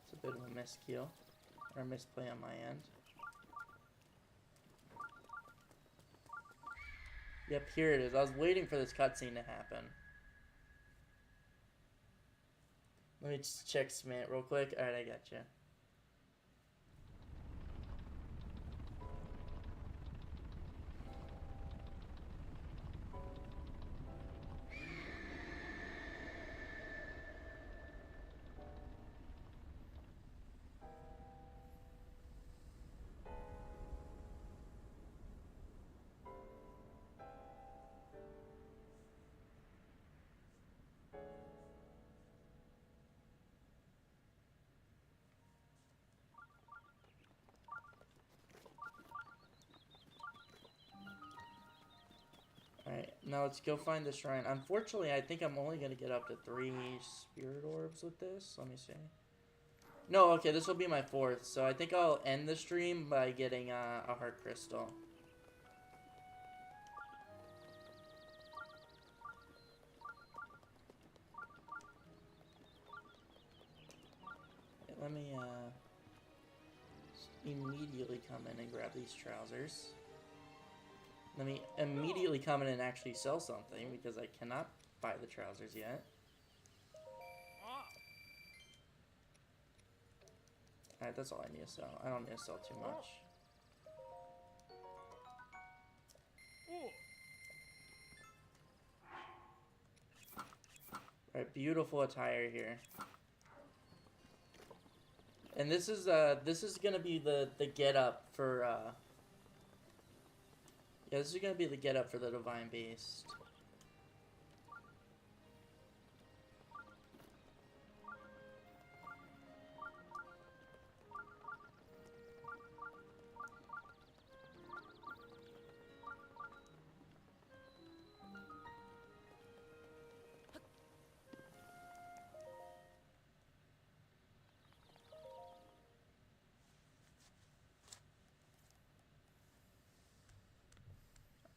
It's a bit of a miscue. Or a misplay on my end. Yep, here it is. I was waiting for this cutscene to happen. Let me just check Smith real quick. Alright, I got you. Alright, now let's go find the shrine. Unfortunately, I think I'm only going to get up to 3 spirit orbs with this. Let me see. No, okay, this will be my 4th. So I think I'll end the stream by getting a heart crystal. Okay, let me immediately come in and grab these trousers. Let me immediately come in and actually sell something because I cannot buy the trousers yet. Alright, that's all I need to sell. I don't need to sell too much. Alright, beautiful attire here. And this is gonna be the get up for yeah, this is gonna be the get up for the Divine Beast.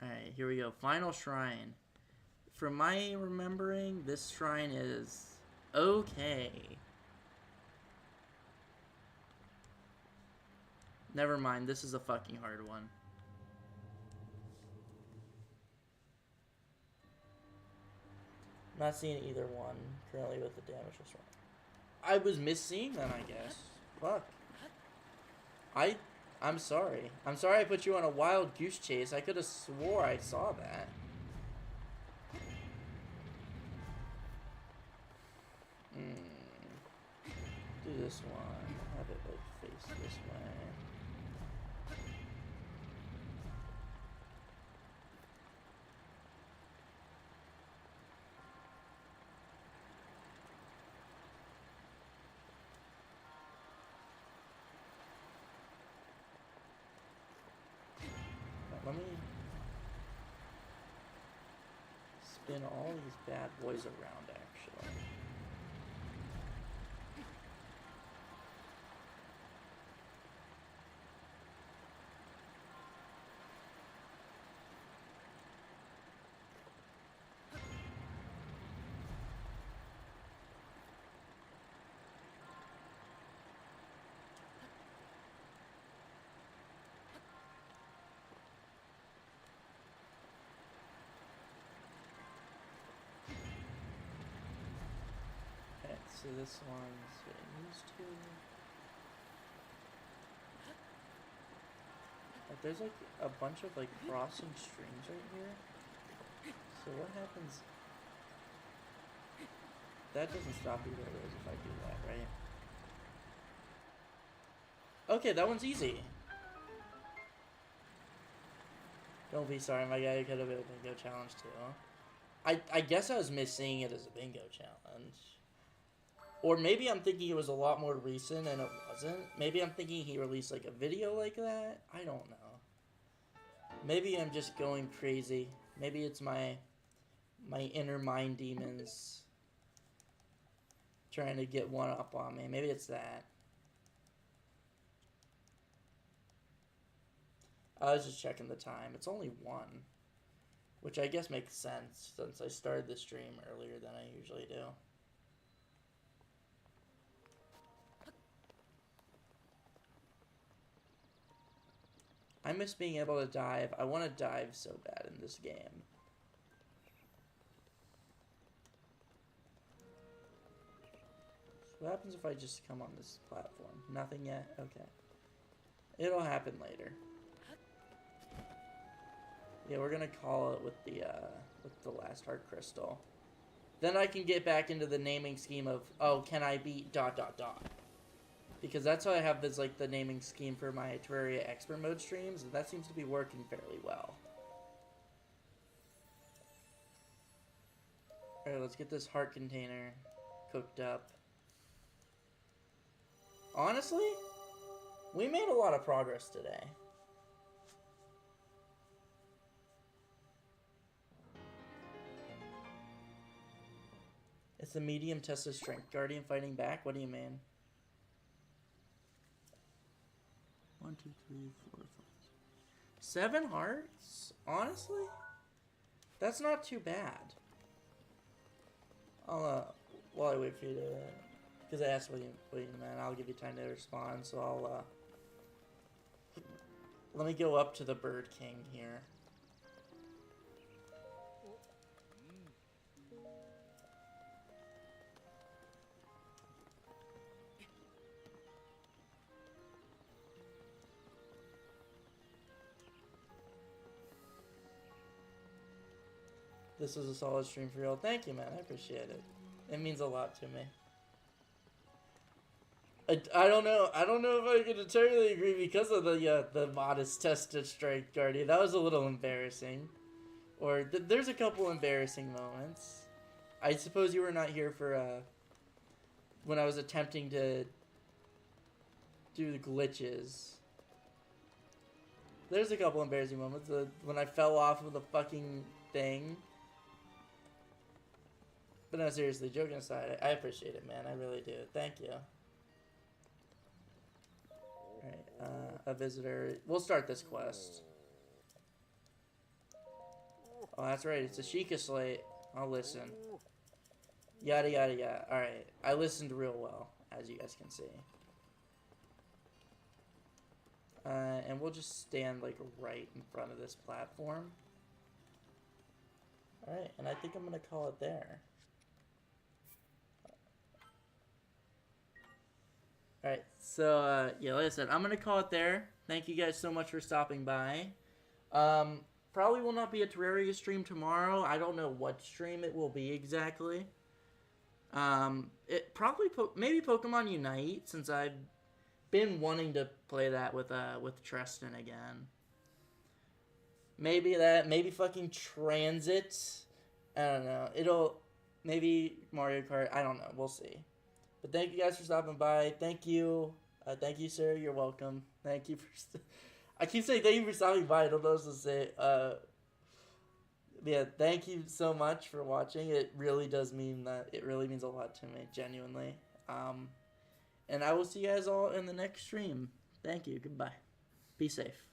Alright, here we go. Final shrine. From my remembering, this shrine is okay. Never mind, this is a fucking hard one. Not seeing either one currently with the damage shrine. I was missing them, I guess. Fuck. I'm sorry. I'm sorry I put you on a wild goose chase. I could have swore I saw that. Do this one. Have it like face this way. Let me spin all these bad boys around, actually. So this one's getting used to. Like, there's like a bunch of like crossing streams right here. So what happens? That doesn't stop either of those if I do that, right? Okay, that one's easy. Don't be sorry, my guy. It could have been a bingo challenge too. I guess I was missing it as a bingo challenge. Or maybe I'm thinking it was a lot more recent and it wasn't. Maybe I'm thinking he released like a video like that. I don't know. Maybe I'm just going crazy. Maybe it's my inner mind demons trying to get one up on me. Maybe it's that. I was just checking the time. It's only 1. Which I guess makes sense since I started the stream earlier than I usually do. I miss being able to dive. I want to dive so bad in this game. So what happens if I just come on this platform? Nothing yet? Okay. It'll happen later. Yeah, we're gonna call it with the last heart crystal. Then I can get back into the naming scheme of, oh, can I beat ... Because that's how I have this, like, the naming scheme for my Terraria Expert Mode streams, and that seems to be working fairly well. Alright, let's get this heart container cooked up. Honestly, we made a lot of progress today. It's a medium test of strength. Guardian fighting back? What do you mean? 1, 2, 3, 4, 5. 7 hearts? Honestly? That's not too bad. I'll, while I wait for you to... Because I asked what you meant, I'll give you time to respond, so I'll, let me go up to the Bird King here. This was a solid stream for real. Thank you, man. I appreciate it. It means a lot to me. I don't know. I don't know if I can entirely agree because of the modest test of strength, Guardian. That was a little embarrassing. Or there's a couple embarrassing moments. I suppose you were not here for when I was attempting to do the glitches. There's a couple embarrassing moments. When I fell off of the fucking thing. But no, seriously, joking aside, I appreciate it, man. I really do. Thank you. Alright, a visitor. We'll start this quest. Oh, that's right. It's a Sheikah slate. I'll listen. Yada, yada, yada. Alright. I listened real well, as you guys can see. And we'll just stand, like, right in front of this platform. Alright, and I think I'm going to call it there. Alright, so, yeah, like I said, I'm going to call it there. Thank you guys so much for stopping by. Probably will not be a Terraria stream tomorrow. I don't know what stream it will be exactly. It probably, maybe Pokemon Unite, since I've been wanting to play that with Tristan again. Maybe that, maybe fucking Transit. I don't know. Maybe Mario Kart. I don't know. We'll see. But thank you guys for stopping by. Thank you. Thank you, sir. You're welcome. Thank you for... I keep saying thank you for stopping by. I don't know what else to say. Yeah, thank you so much for watching. It really does mean that. It really means a lot to me, genuinely. And I will see you guys all in the next stream. Thank you. Goodbye. Be safe.